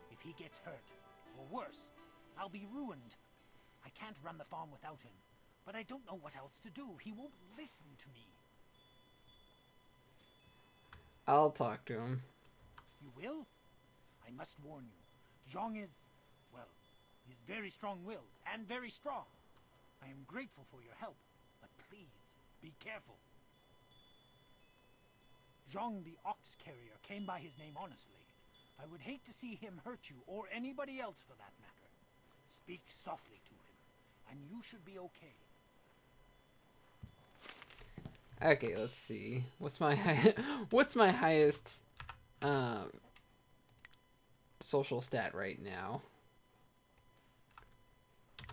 If he gets hurt, or worse, I'll be ruined. I can't run the farm without him, but I don't know what else to do. He won't listen to me. I'll talk to him. You will? I must warn you. Zhang is, well, he's very strong-willed and very strong. I am grateful for your help, but please, be careful. Zhang the ox carrier came by his name honestly. I would hate to see him hurt you, or anybody else for that matter. Speak softly to him, and you should be okay. Okay, let's see. What's my highest social stat right now?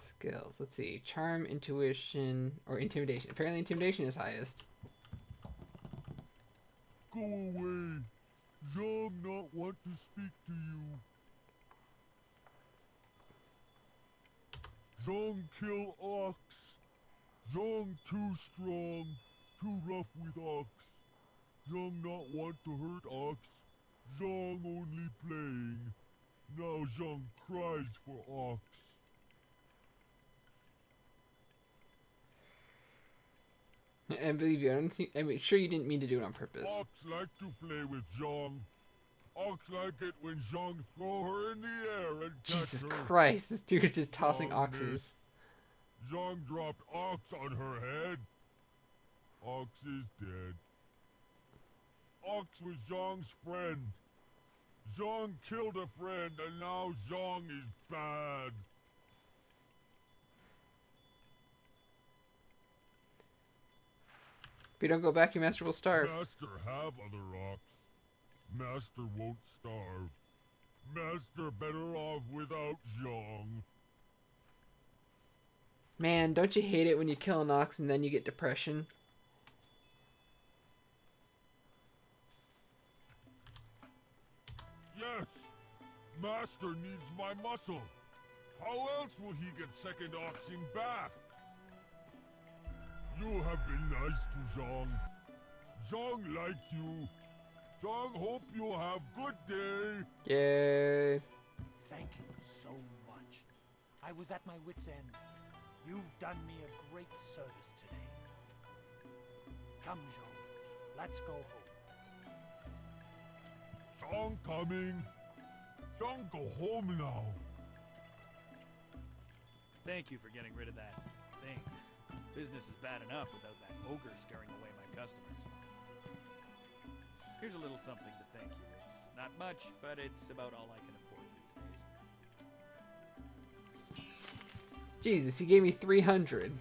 Skills. Let's see. Charm, intuition, or intimidation. Apparently intimidation is highest. go away. Zhang not want to speak to you. Zhang kill ox. Zhang too strong, too rough with ox. Zhang not want to hurt ox. Zhang only playing. Now Zhang cries for ox. I believe you. I mean, sure you didn't mean to do it on purpose. Ox like to play with Zhang. Ox like it when Zhang throw her in the air and Jesus catch her. Christ, this dude is just tossing Zhang oxes. missed. Zhang dropped ox on her head. Ox is dead. Ox was Zhang's friend. Zhang killed a friend and now Zhang is bad. If you don't go back, your master will starve. Master have other ox. Master won't starve. Master better off without Zhang. Man, don't you hate it when you kill an ox and then you get depression? Yes, Master needs my muscle. How else will he get second ox in bath? You have been nice to Zhang. Zhang like you. Zhang hope you have good day. Yay. Thank you so much. I was at my wit's end. You've done me a great service today. Come, Zhang. Let's go home. Zhang coming. Zhang go home now. Thank you for getting rid of that thing. Business is bad enough without that ogre scaring away my customers. Here's a little something to thank you. It's not much, but it's about all I can afford these days. Jesus, he gave me 300.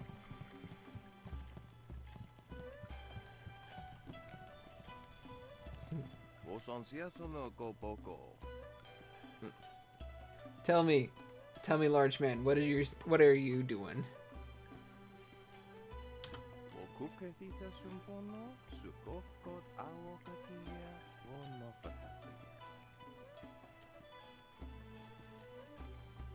Tell me, large man, what are you doing?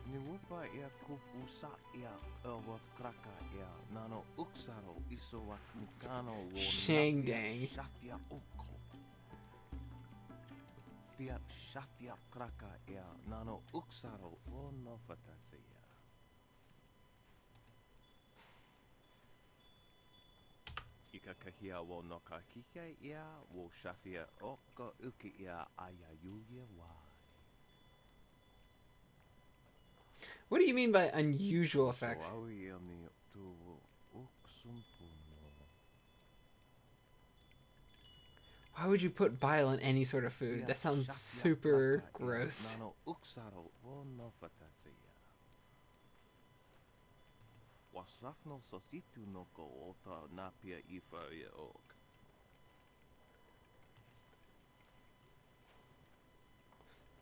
Niwupa ia kupusa ia ewath kraka ia nano uksaro isowak mikano wo Shangdang. shathia ukko. Pia shathia kraka ia nano uksaro wo nofatasiya. Ika kahia wo nokakika ia wo shathia okko uki ia ayayuya wa. What do you mean by unusual effects? Why would you put bile in any sort of food? That sounds super gross.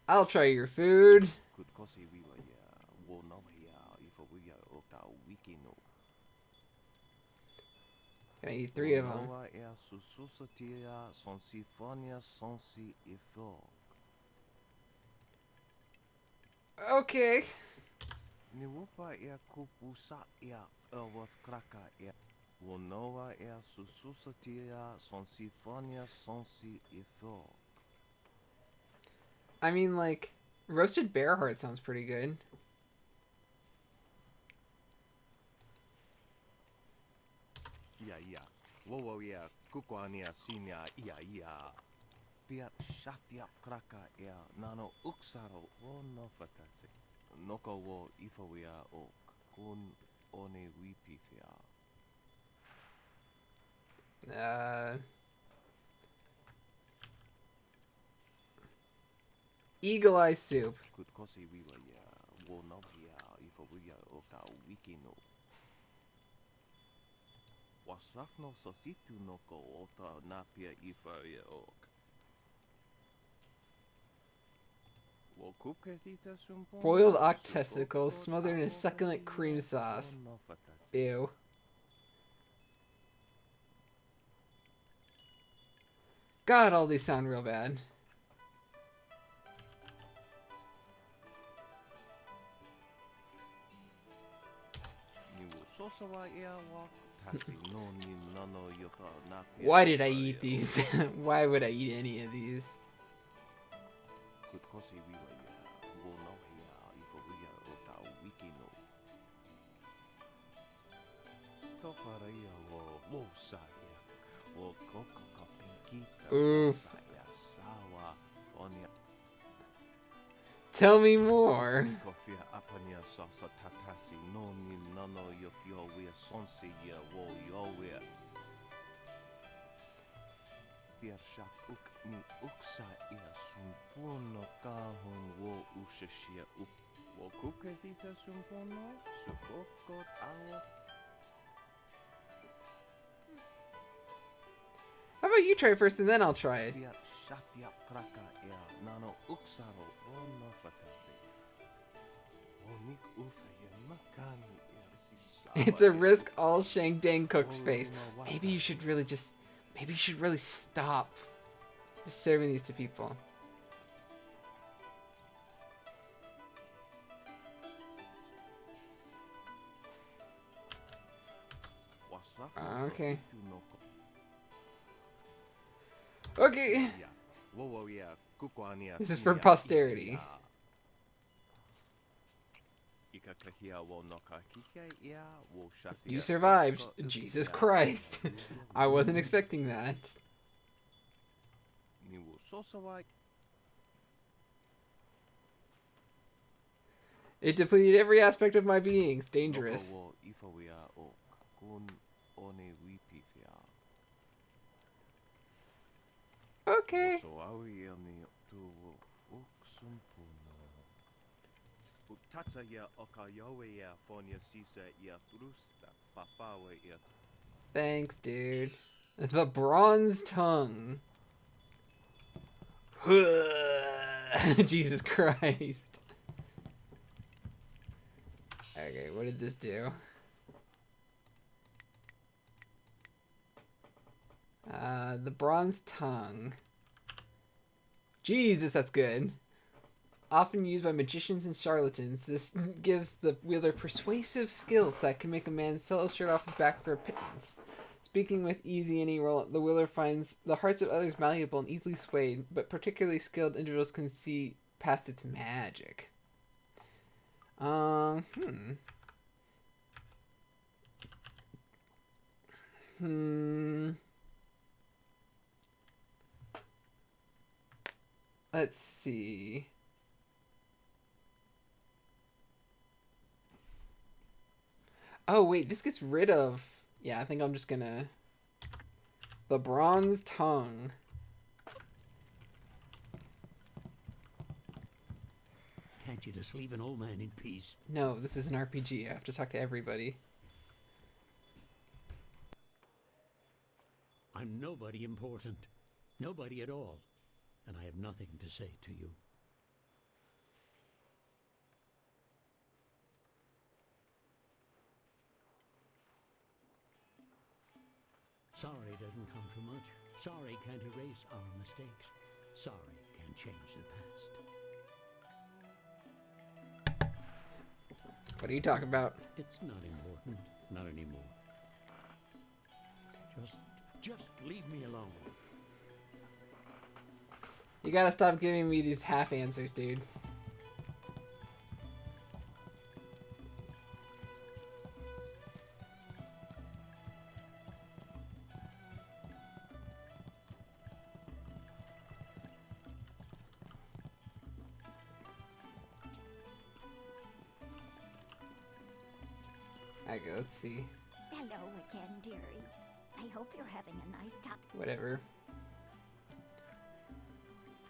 I'll try your food. Can I eat 3 of them? Okay. I mean, like, roasted bear heart sounds pretty good. Yeah. Whoa, yeah. Kukwania sinia, yeah. Pia shathia kraka, yeah. Nano uksaro, wo no fatasi. Noko wo ifawia ok. Kun one wipifia. Eagle eye soup. Could kosi wiwa, yeah. Wo no ya, ifawia oka wikino. Wasrafno sositu noko ota napia ifaria ok. Boiled ox testicles smothered in a succulent cream sauce. Ew. God, all these sound real bad. Why did I eat these? Why would I eat any of these? Oof. Tell me more. How about you try first and then I'll try it? It's a risk all Shang Dang cooks face. Maybe you should really stop just serving these to people. Okay. Okay. This is for posterity. You survived. Jesus Christ. I wasn't expecting that. It depleted every aspect of my being. It's dangerous. Okay. Thanks, dude. The bronze tongue. Jesus Christ. Okay, what did this do? The bronze tongue. Jesus, that's good. Often used by magicians and charlatans, this gives the wielder persuasive skills that can make a man sell his shirt off his back for a pittance. Speaking with easy any roll, the wielder finds the hearts of others malleable and easily swayed, but particularly skilled individuals can see past its magic. Let's see. Oh, wait, this gets rid of... Yeah, I think I'm just gonna... The bronze tongue. Can't you just leave an old man in peace? No, this is an RPG. I have to talk to everybody. I'm nobody important. Nobody at all. And I have nothing to say to you. Sorry doesn't come to much. Sorry can't erase our mistakes. Sorry can't change the past. What are you talking about? It's not important. Not anymore. Just leave me alone. You gotta stop giving me these half answers, dude. Okay, let's see. Hello again, dearie. I hope you're having a nice time. Whatever.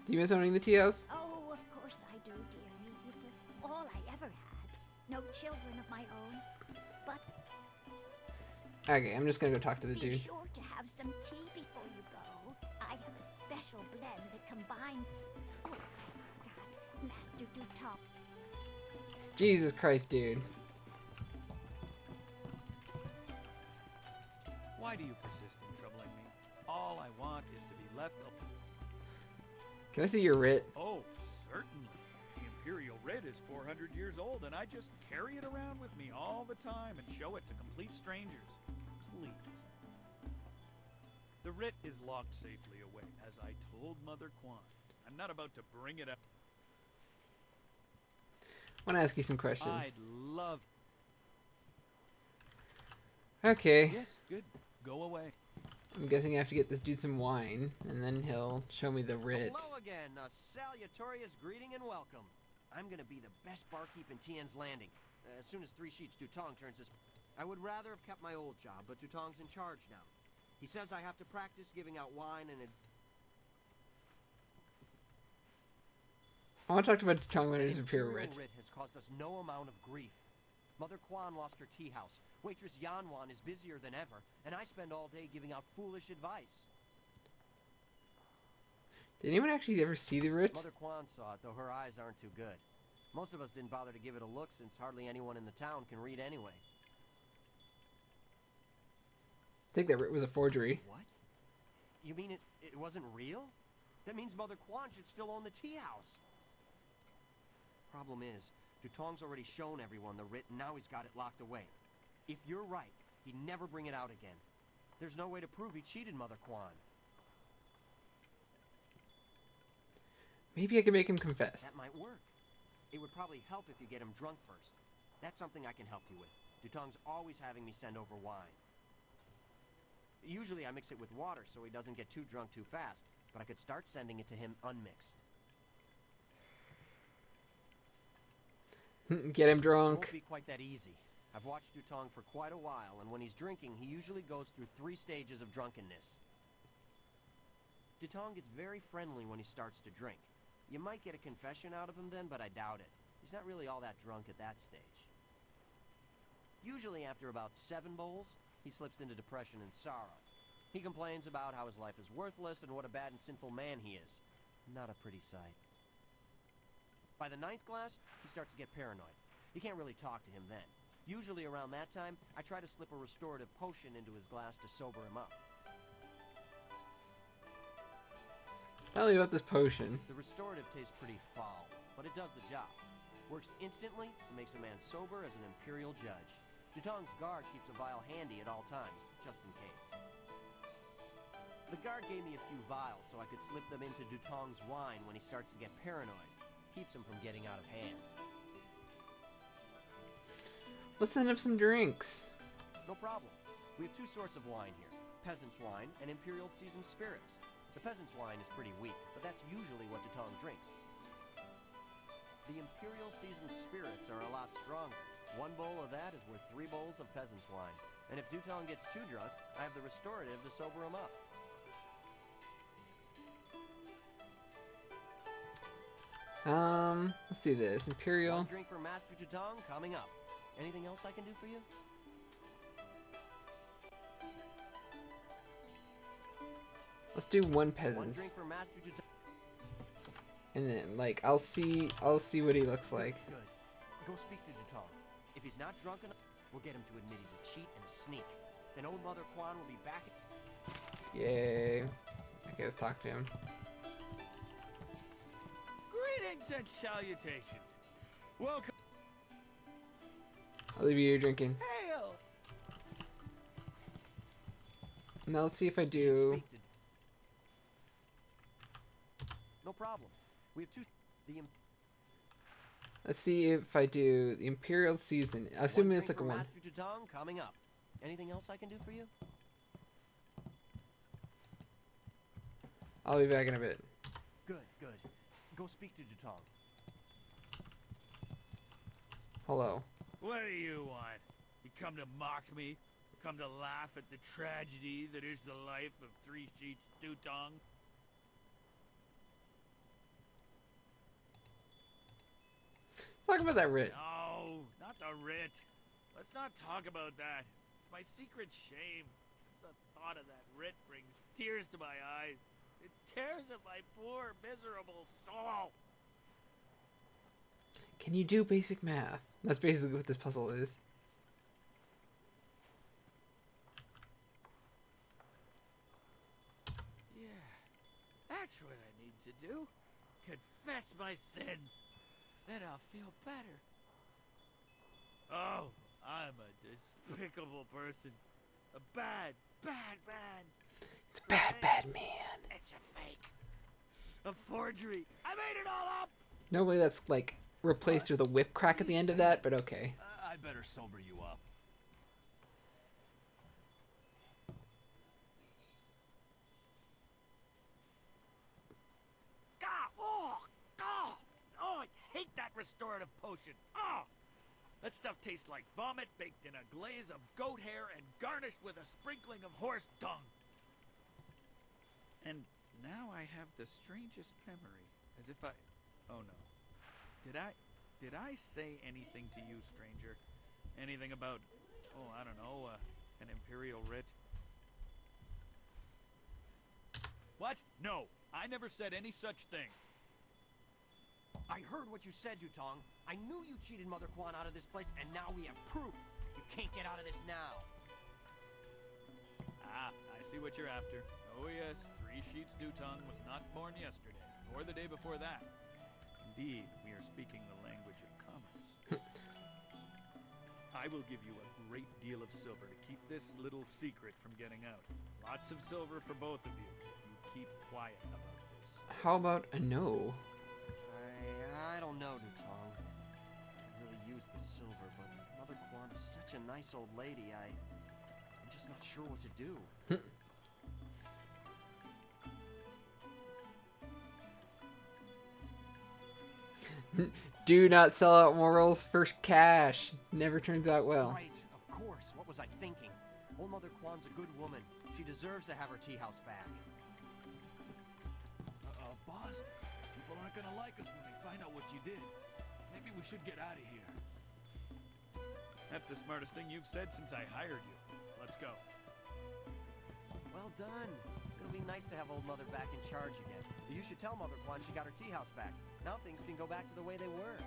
Do you miss owning the TOs? Oh, of course I do, dearie. It was all I ever had. No children of my own. But Okay, I'm just gonna go talk to the be dude. sure to have some tea before you go. I have a special blend that combines... Oh, I forgot. Master Pt2. Jesus Christ, dude. Why do you persist in troubling me? All I want is to be left alone. Can I see your writ? Oh, certainly. The Imperial writ is 400 years old, and I just carry it around with me all the time and show it to complete strangers. Please. The writ is locked safely away, as I told Mother Quan. I'm not about to bring it up. I want to ask you some questions. I'd love... Okay. Yes, good. Go away. I'm guessing I have to get this dude some wine, and then he'll show me the writ. Hello again. A salutatorious greeting and welcome. I'm gonna be the best barkeep in Tien's Landing. As soon as Three Sheets Dutong turns this... I would rather have kept my old job, but Dutong's in charge now. He says I have to practice giving out wine and... I want to talk about Dutong when his Imperial writ. writ has caused us no amount of grief. Mother Quan lost her tea house. Waitress Yanwan is busier than ever, and I spend all day giving out foolish advice. Did anyone actually ever see the writ? Mother Quan saw it, though her eyes aren't too good. Most of us didn't bother to give it a look since hardly anyone in the town can read anyway. I think that writ was a forgery. What? You mean it wasn't real? That means Mother Quan should still own the tea house. Problem is, Dutong's already shown everyone the writ, and now he's got it locked away. If you're right, he'd never bring it out again. There's no way to prove he cheated Mother Quan. Maybe I can make him confess. That might work. It would probably help if you get him drunk first. That's something I can help you with. Dutong's always having me send over wine. Usually I mix it with water so he doesn't get too drunk too fast, but I could start sending it to him unmixed. Get him It drunk. won't be quite that easy. I've watched Dutong for quite a while, and when he's drinking, he usually goes through 3 stages of drunkenness. Dutong gets very friendly when he starts to drink. You might get a confession out of him then, but I doubt it. He's not really all that drunk at that stage. Usually after about 7 bowls, he slips into depression and sorrow. He complains about how his life is worthless and what a bad and sinful man he is. Not a pretty sight. By the 9th glass, he starts to get paranoid. You can't really talk to him then. Usually around that time, I try to slip a restorative potion into his glass to sober him up. Tell me about this potion. The restorative tastes pretty foul, but it does the job. Works instantly and makes a man sober as an imperial judge. Dutong's guard keeps a vial handy at all times, just in case. The guard gave me a few vials so I could slip them into Dutong's wine when he starts to get paranoid. Keeps him from getting out of hand. Let's send up some drinks. No problem. We have 2 sorts of wine here. Peasant's wine and Imperial seasoned spirits. The peasant's wine is pretty weak, but that's usually what Dutong drinks. The Imperial seasoned spirits are a lot stronger. 1 bowl of that is worth 3 bowls of peasant's wine. And if Dutong gets too drunk, I have the restorative to sober him up. Let's do this. Imperial. 1 drink for Master Dutong coming up. Anything else I can do for you? Let's do 1 1 peasants. drink for Master Dutong. And then, like, I'll see what he looks like. Good. Go speak to Dutong. If he's not drunk enough, we'll get him to admit he's a cheat and a sneak. Then old Mother Quan will be back. Yay. Okay, let's talk to him. Greetings and salutations. Welcome. I'll leave you here drinking. Hail! Now let's see if I do. No problem. We have 2. Let's see if I do the Imperial season. Assuming it's like a 1. Master Dutong coming up. Anything else I can do for you? I'll be back in a bit. Good, good. Go speak to Dutong. Hello. What do you want? You come to mock me? Come to laugh at the tragedy that is the life of Three Sheets Dutong? Talk about that writ. No, not the writ. Let's not talk about that. It's my secret shame. The thought of that writ brings tears to my eyes. It tears at my poor, miserable soul. Can you do basic math? That's basically what this puzzle is. That's what I need to do. Confess my sins. Then I'll feel better. Oh, I'm a despicable person. A bad, bad man. It's bad man. It's a fake. A forgery. I made it all up. No way that's like replaced with a whip crack at the end of that, but okay. I better sober you up. Oh, I hate that restorative potion. Oh, that stuff tastes like vomit baked in a glaze of goat hair and garnished with a sprinkling of horse dung. And now I have the strangest memory, as if I... Oh no. Did I say anything to you, stranger? Anything about, oh, I don't know, an imperial writ? What? No, I never said any such thing. I heard what you said, Dutong. I knew you cheated Mother Quan out of this place, and now we have proof. You can't get out of this now. Ah, I see what you're after. Oh yes, Three Sheets Dutong was not born yesterday, or the day before that. Indeed, we are speaking the language of commerce. I will give you a great deal of silver to keep this little secret from getting out. Lots of silver for both of you. You keep quiet about this. How about a no? I don't know, Dutong. I really use the silver, but Mother Quan is such a nice old lady, I'm just not sure what to do. Do not sell out morals for cash. Never turns out well. Right, of course. What was I thinking? Old Mother Quan's a good woman. She deserves to have her tea house back. Boss, people aren't gonna like us when they find out what you did. Maybe we should get out of here. That's the smartest thing you've said since I hired you. Let's go. Well done. It'll be nice to have old Mother back in charge again. You should tell Mother Quan she got her tea house back. Now things can go back to the way they were.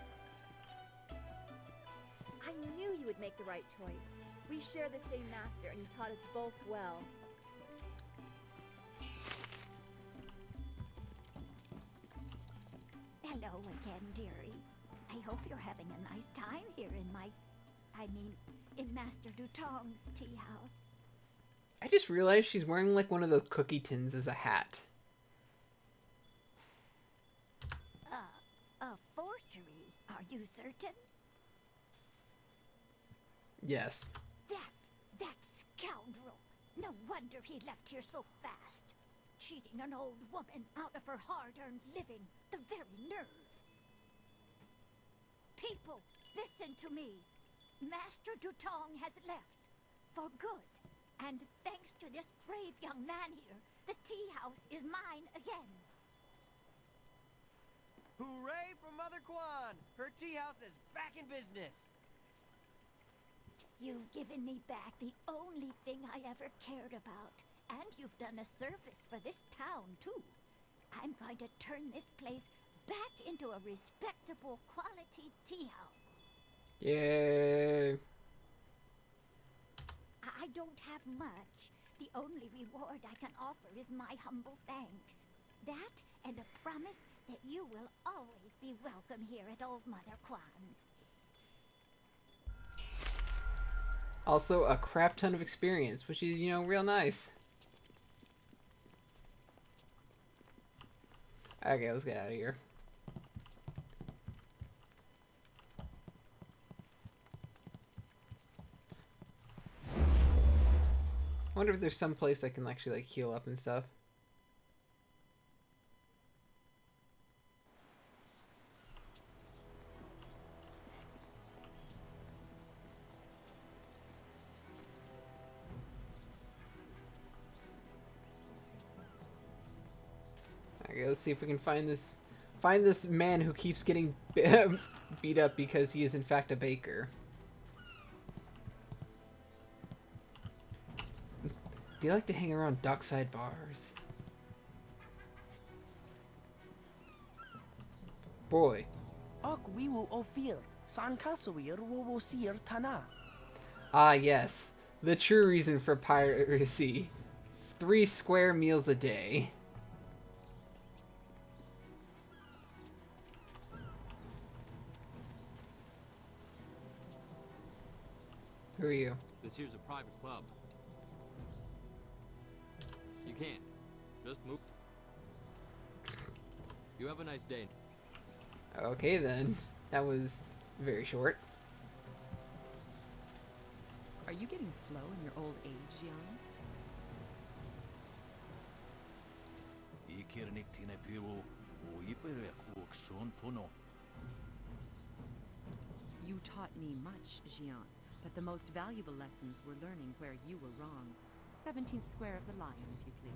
I knew you would make the right choice. We share the same master, and he taught us both well. Hello again, dearie. I hope you're having a nice time here in Master Dutong's tea house. I just realized she's wearing like one of those cookie tins as a hat. A forgery, are you certain? Yes. That scoundrel. No wonder he left here so fast. Cheating an old woman out of her hard-earned living. The very nerve. People, listen to me. Master Dutong has left. For good. And thanks to this brave young man here, the tea house is mine again. Hooray for Mother Quan! Her tea house is back in business. You've given me back the only thing I ever cared about. And you've done a service for this town, too. I'm going to turn this place back into a respectable quality tea house. Yay. I don't have much. The only reward I can offer is my humble thanks. That and a promise that you will always be welcome here at Old Mother Quan's. Also a crap ton of experience, which is, you know, real nice. Okay, let's get out of here. I wonder if there's some place I can actually like heal up and stuff. Okay, let's see if we can find this man who keeps getting beat up because he is in fact a baker. Do you like to hang around dockside bars? Boy. Ah yes, the true reason for piracy. 3 square meals a day. Who are you? This here's a private club. You can't. Just move. You have a nice day. Okay then. That was very short. Are you getting slow in your old age, Jian? You taught me much, Jian, but the most valuable lessons were learning where you were wrong. 17th square of the lion, if you please.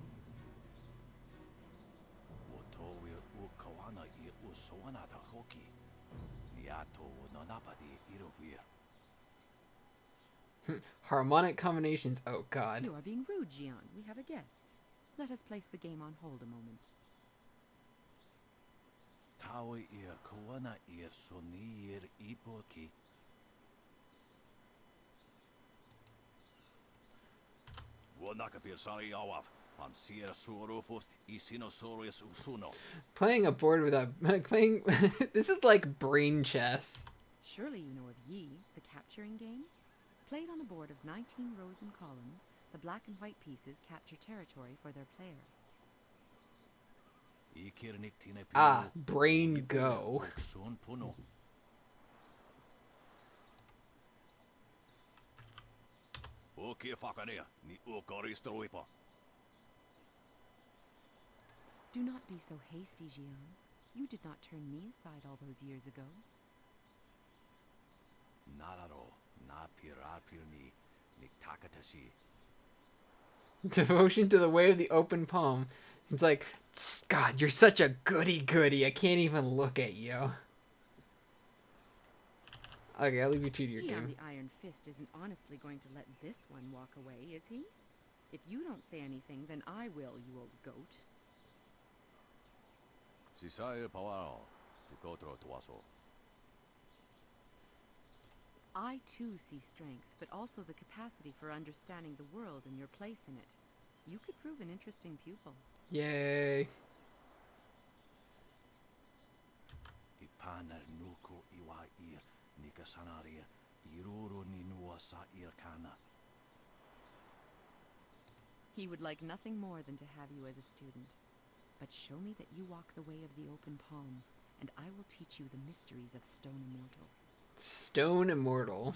Harmonic combinations. Oh god. You are being rude, Jian. We have a guest. Let us place the game on hold a moment. Playing a board without playing. This is like brain chess. Surely you know of Yi, the capturing game? Played on a board of 19 rows and columns, the black and white pieces capture territory for their player. Ah, brain go. Do not be so hasty, Jian. You did not turn me aside all those years ago. Devotion to the way of the open palm. It's like, God, you're such a goody-goody. I can't even look at you. Okay, I'll leave you two to your Jian, game. the Iron Fist isn't honestly going to let this one walk away, is he? If you don't say anything, then I will, you old goat. I too see strength, but also the capacity for understanding the world and your place in it. You could prove an interesting pupil. Yay. He would like nothing more than to have you as a student. But show me that you walk the way of the open palm, and I will teach you the mysteries of Stone Immortal. Stone Immortal.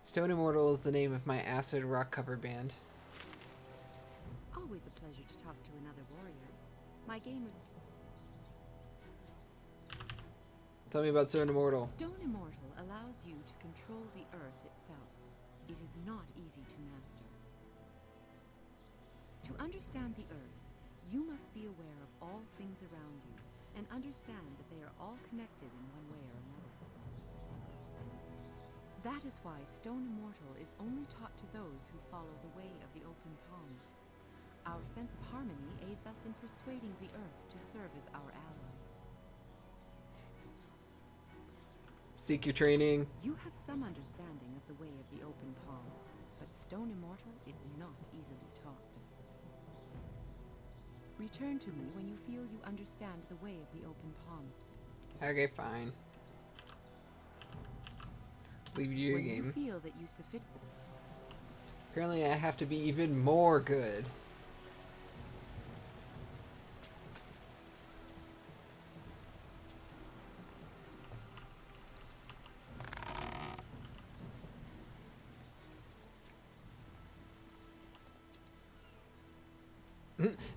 Stone Immortal is the name of my acid rock cover band. Always a pleasure to talk to another warrior. My game of... Tell me about Stone Immortal. Stone Immortal allows you to control the earth itself. It is not easy to master. To understand the earth, you must be aware of all things around you and understand that they are all connected in one way or another. That is why Stone Immortal is only taught to those who follow the way of the open palm. Our sense of harmony aids us in persuading the earth to serve as our ally. Seek your training. You have some understanding of the way of the open palm, but Stone Immortal is not easily taught. Return to me when you feel you understand the way of the open palm. Okay, fine. Leave you your When game. you feel that you sufficient. Apparently I have to be even more good.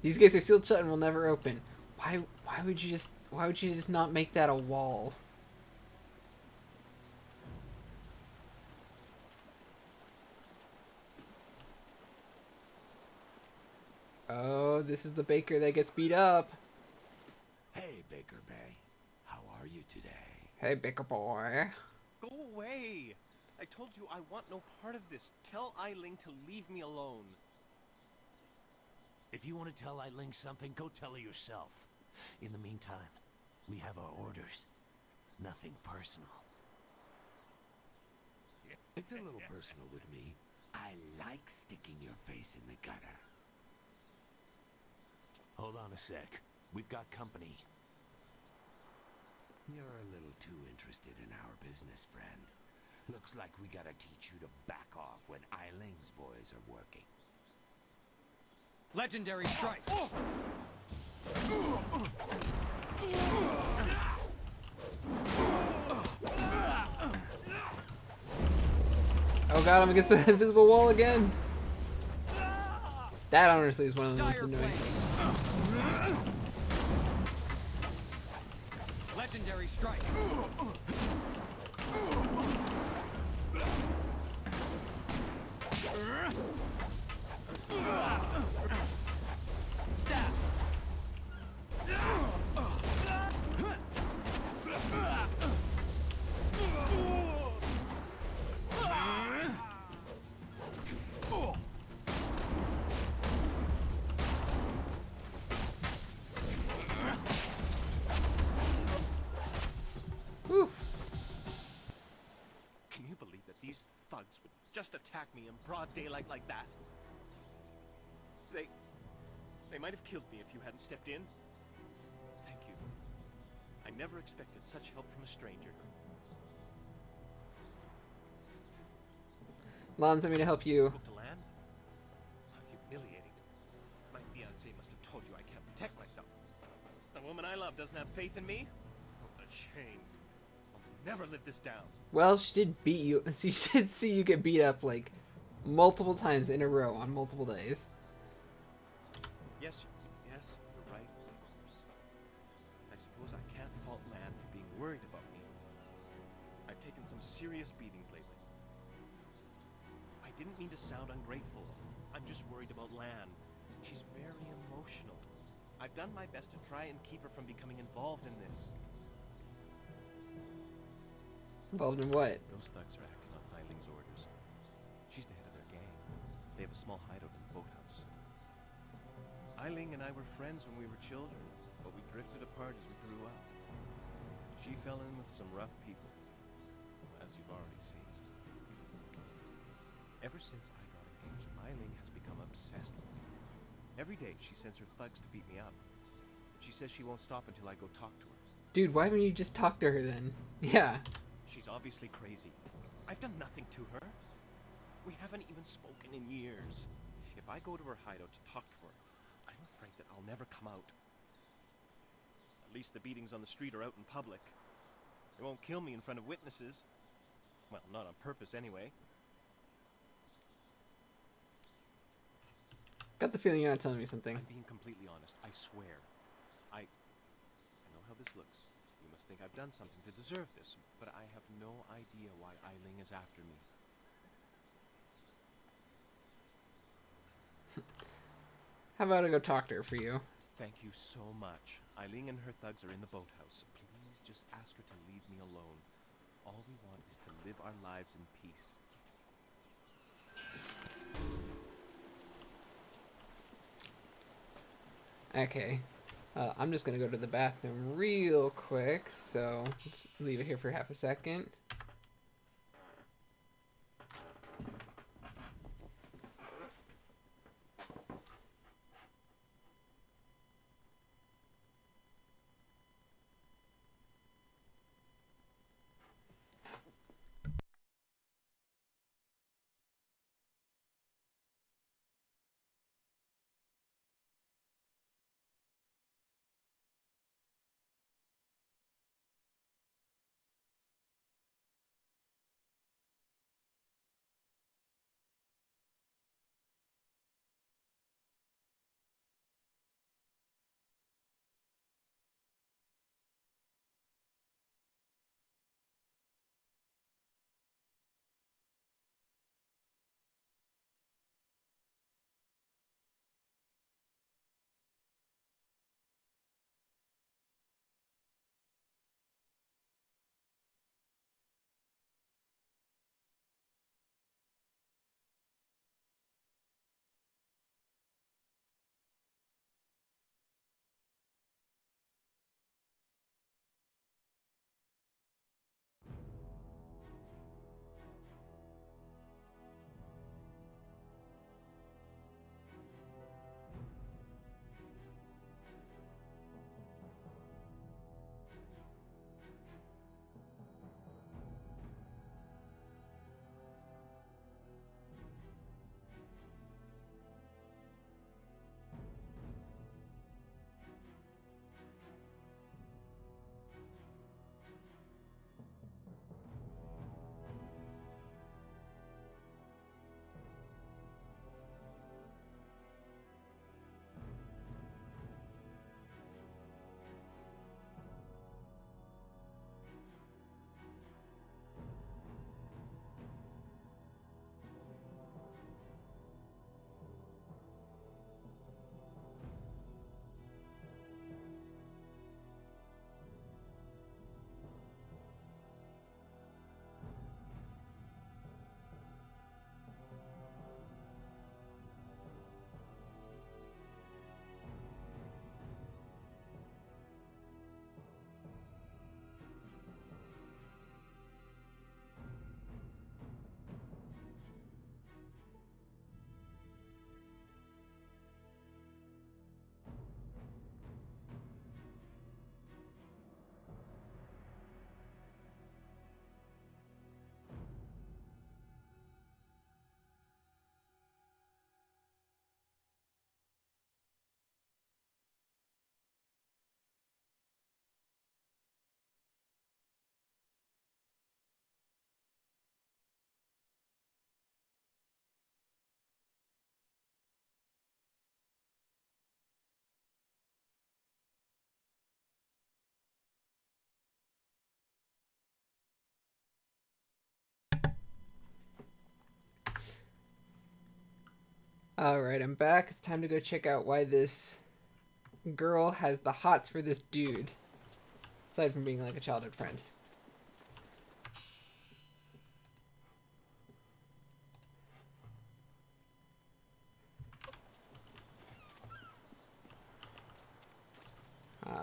These gates are sealed shut and will never open. Why would you just not make that a wall? Oh, this is the baker that gets beat up. Hey, Baker Bay. How are you today? Hey, baker boy. Go away! I told you I want no part of this. Tell Eiling to leave me alone. If you want to tell Eiling something, go tell her yourself. In the meantime, we have our orders. Nothing personal. It's a little personal with me. I like sticking your face in the gutter. Hold on a sec. We've got company. You're a little too interested in our business, friend. Looks like we gotta teach you to back off when Eiling's boys are working. Legendary strike! Oh god, I'm against the invisible wall again. That honestly is one of the most annoying. Legendary strike! Stab! Whew. Can you believe that these thugs would just attack me in broad daylight like that? They might have killed me if you hadn't stepped in. Thank you. I never expected such help from a stranger. Lons, I'm going to help you. Spoke to Lan? How humiliating. My fiancé must have told you I can't protect myself. The woman I love doesn't have faith in me? What a shame. I'll never live this down. Well, she did beat you. She did see you get beat up like multiple times in a row on multiple days. Yes, you're right, of course. I suppose I can't fault Lan for being worried about me. I've taken some serious beatings lately. I didn't mean to sound ungrateful. I'm just worried about Lan. She's very emotional. I've done my best to try and keep her from becoming involved in this. Involved in what? Those thugs are acting on Eiling's orders. She's the head of their gang. They have a small hideout in the boathouse. Eiling and I were friends when we were children, but we drifted apart as we grew up. She fell in with some rough people, as you've already seen. Ever since I got engaged, Eiling has become obsessed with me. Every day she sends her thugs to beat me up. She says she won't stop until I go talk to her. Dude, why haven't you just talked to her then? Yeah. She's obviously crazy. I've done nothing to her. We haven't even spoken in years. If I go to her hideout to talk to her, I'm afraid that I'll never come out. At least the beatings on the street are out in public. They won't kill me in front of witnesses. Well, not on purpose anyway. Got the feeling you're not telling me something. I'm being completely honest, I swear. I know how this looks. You must think I've done something to deserve this, but I have no idea why Eiling is after me. How about I go talk to her for you? Thank you so much. Eiling and her thugs are in the boathouse. Please just ask her to leave me alone. All we want is to live our lives in peace. Okay. I'm just going to go to the bathroom real quick, so just leave it here for half a second. Alright, I'm back. It's time to go check out why this girl has the hots for this dude. Aside from being like a childhood friend.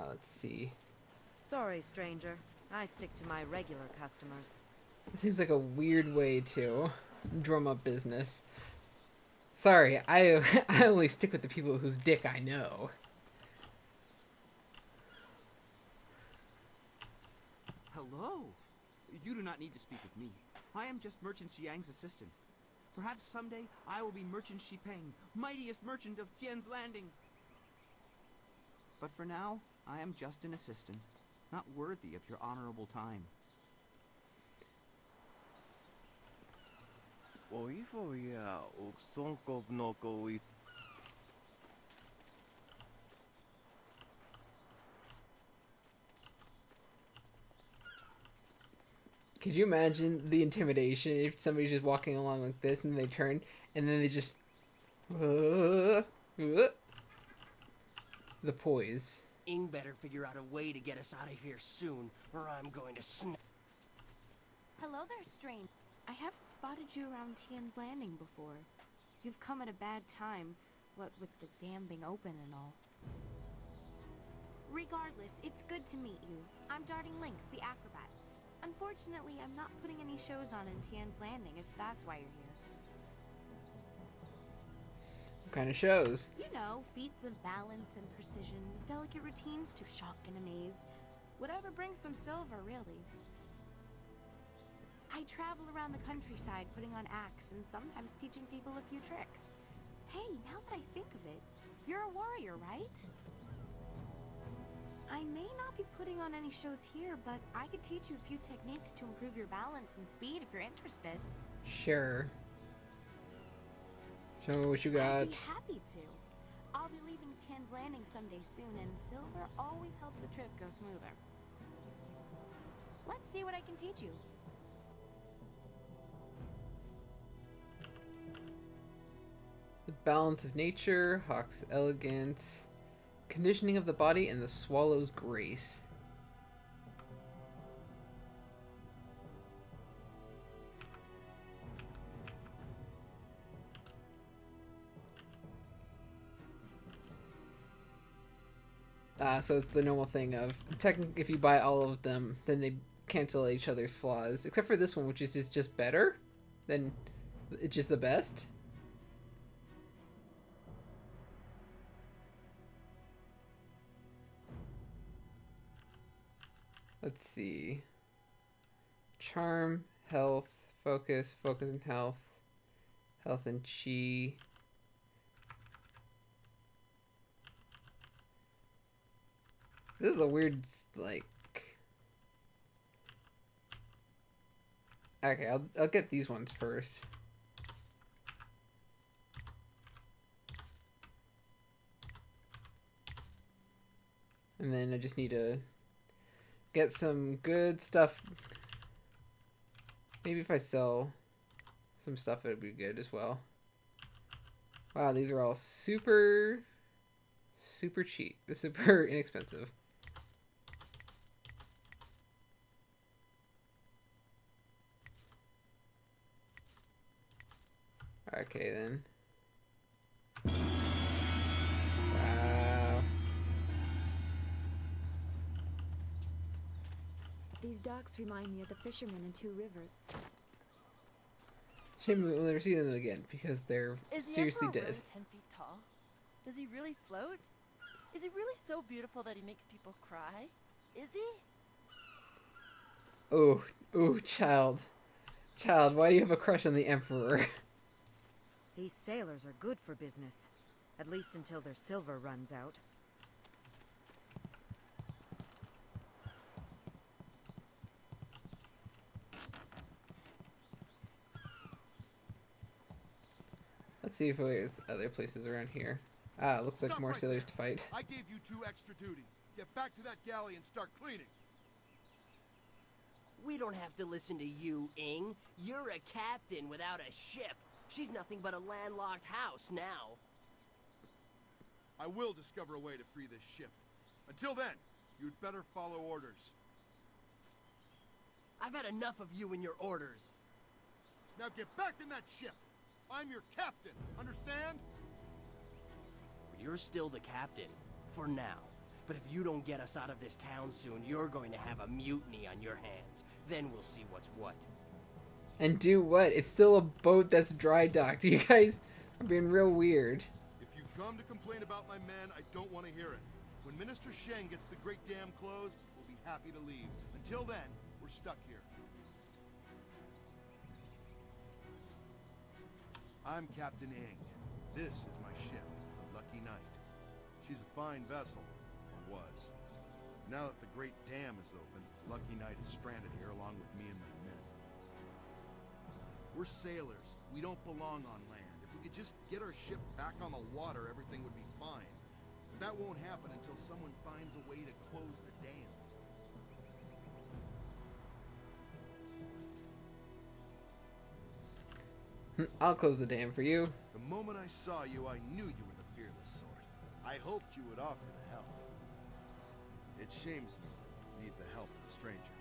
Let's see. Sorry, stranger. I stick to my regular customers. It seems like a weird way to drum up business. Sorry, I only stick with the people whose dick I know. Hello. You do not need to speak with me. I am just Merchant Xiang's assistant. Perhaps someday I will be Merchant Xipeng, mightiest merchant of Tian's Landing. But for now, I am just an assistant, not worthy of your honorable time. Could you imagine the intimidation if somebody's just walking along like this and they turn and then they just... the poise. Ing better figure out a way to get us out of here soon, or I'm going to snap. Hello there, strange. I haven't spotted you around Tian's Landing before. You've come at a bad time, what with the dam being open and all. Regardless, it's good to meet you. I'm Darting Lynx, the acrobat. Unfortunately, I'm not putting any shows on in Tian's Landing, if that's why you're here. What kind of shows? You know, feats of balance and precision, delicate routines to shock and amaze. Whatever brings some silver, really. I travel around the countryside putting on acts and sometimes teaching people a few tricks. Hey, now that I think of it, you're a warrior, right? I may not be putting on any shows here, but I could teach you a few techniques to improve your balance and speed if you're interested. Sure. Show me what you got. I'd be happy to. I'll be leaving Tian's Landing someday soon, and silver always helps the trip go smoother. Let's see what I can teach you. The balance of nature, Hawk's elegance, conditioning of the body, and the swallow's grace. So it's the normal thing of, if you buy all of them, then they cancel each other's flaws. Except for this one, which is just better. Then it's just the best. Let's see. Charm, health, focus and health. Health and chi. This is a weird, like... Okay, I'll get these ones first. And then I just need to get some good stuff. Maybe if I sell some stuff, it would be good as well. Wow, these are all super cheap. Super inexpensive. Okay, then. Wow. These docks remind me of the fishermen in Two Rivers. Shame we'll never see them again because they're seriously dead. Really 10 feet tall? Does he really float? Is he really so beautiful that he makes people cry? Is he? Oh, child. Child, why do you have a crush on the Emperor? These sailors are good for business. At least until their silver runs out. Let's see if there's other places around here. Ah, looks like more sailors to fight. I gave you 2 extra duty. Get back to that galley and start cleaning. We don't have to listen to you, Ing. You're a captain without a ship. She's nothing but a landlocked house now. I will discover a way to free this ship. Until then, you'd better follow orders. I've had enough of you and your orders. Now get back in that ship! I'm your captain, understand? You're still the captain, for now. But if you don't get us out of this town soon, you're going to have a mutiny on your hands. Then we'll see what's what. And do what? It's still a boat that's dry docked. You guys are being real weird. If you've come to complain about my men, I don't want to hear it. When Minister Sheng gets the Great Dam closed, we'll be happy to leave. Until then, we're stuck here. I'm Captain Ing. This is my ship, the Lucky Knight. She's a fine vessel, or was. Now that the Great Dam is open, Lucky Knight is stranded here along with me and my men. We're sailors. We don't belong on land. If we could just get our ship back on the water, everything would be fine. But that won't happen until someone finds a way to close the dam. I'll close the dam for you. The moment I saw you, I knew you were the fearless sort. I hoped you would offer to help. It shames me to need the help of a stranger.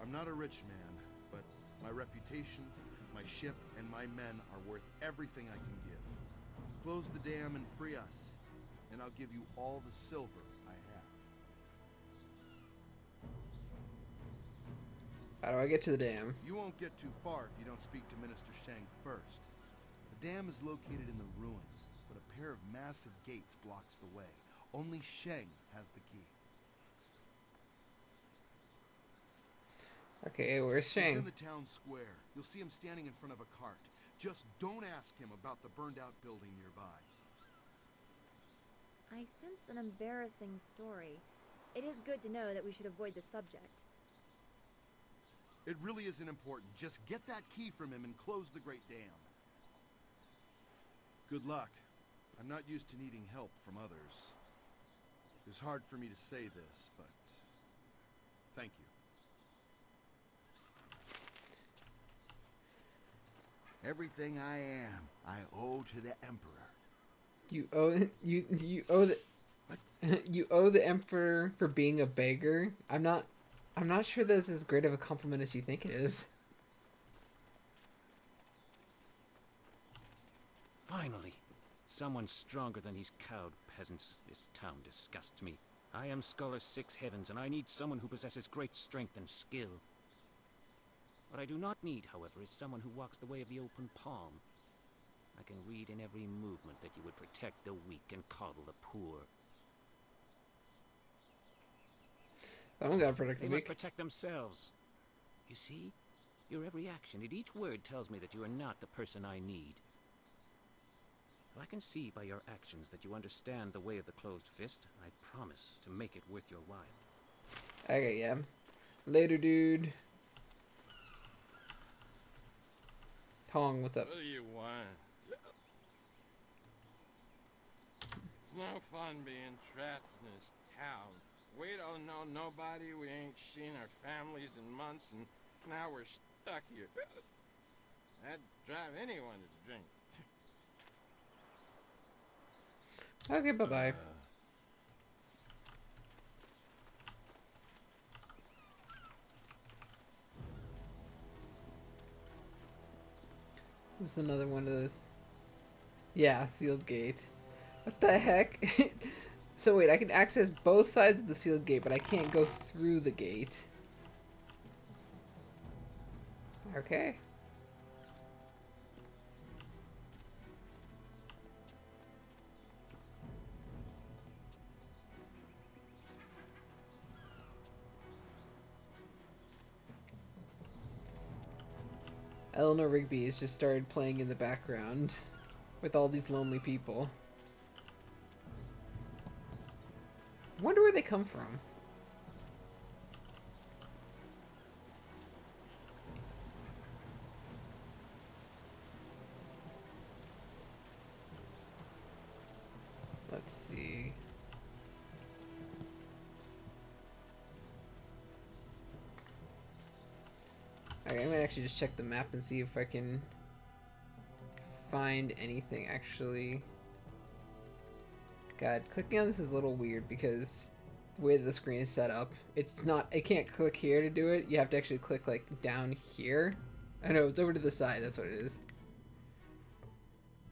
I'm not a rich man, but my reputation, my ship, and my men are worth everything I can give. Close the dam and free us, and I'll give you all the silver I have. How do I get to the dam? You won't get too far if you don't speak to Minister Sheng first. The dam is located in the ruins, but a pair of massive gates blocks the way. Only Sheng has the key. Okay, where's He's Sheng? in the town square. You'll see him standing in front of a cart. Just don't ask him about the burned-out building nearby. I sense an embarrassing story. It is good to know that we should avoid the subject. It really isn't important. Just get that key from him and close the Great Dam. Good luck. I'm not used to needing help from others. It's hard for me to say this, but thank you. Everything I am, I owe to the Emperor. You owe the you owe the Emperor for being a beggar. I'm not sure that's as great of a compliment as you think it is. Finally, someone stronger than these cowed peasants. This town disgusts me. I am Scholar Six Heavens, and I need someone who possesses great strength and skill. What I do not need, however, is someone who walks the way of the open palm. I can read in every movement that you would protect the weak and coddle the poor. Someone gotta protect They the must weak. protect themselves. You see? Your every action and each word tells me that you are not the person I need. If I can see by your actions that you understand the way of the closed fist, I promise to make it worth your while. Okay, yeah. Later, dude. Tong, what's up? What do you want? It's no fun being trapped in this town. We don't know nobody, we ain't seen our families in months, and now we're stuck here. That'd drive anyone to drink. Okay, bye-bye. This is another one of those. Yeah, sealed gate. What the heck? So wait, I can access both sides of the sealed gate, but I can't go through the gate. Okay. Eleanor Rigby has just started playing in the background with all these lonely people. Wonder where they come from. Let's see. Okay, I'm gonna actually just check the map and see if I can find anything actually. God, clicking on this is a little weird because the way that the screen is set up, it's not, I can't click here to do it. You have to actually click like down here. I know, it's over to the side, that's what it is.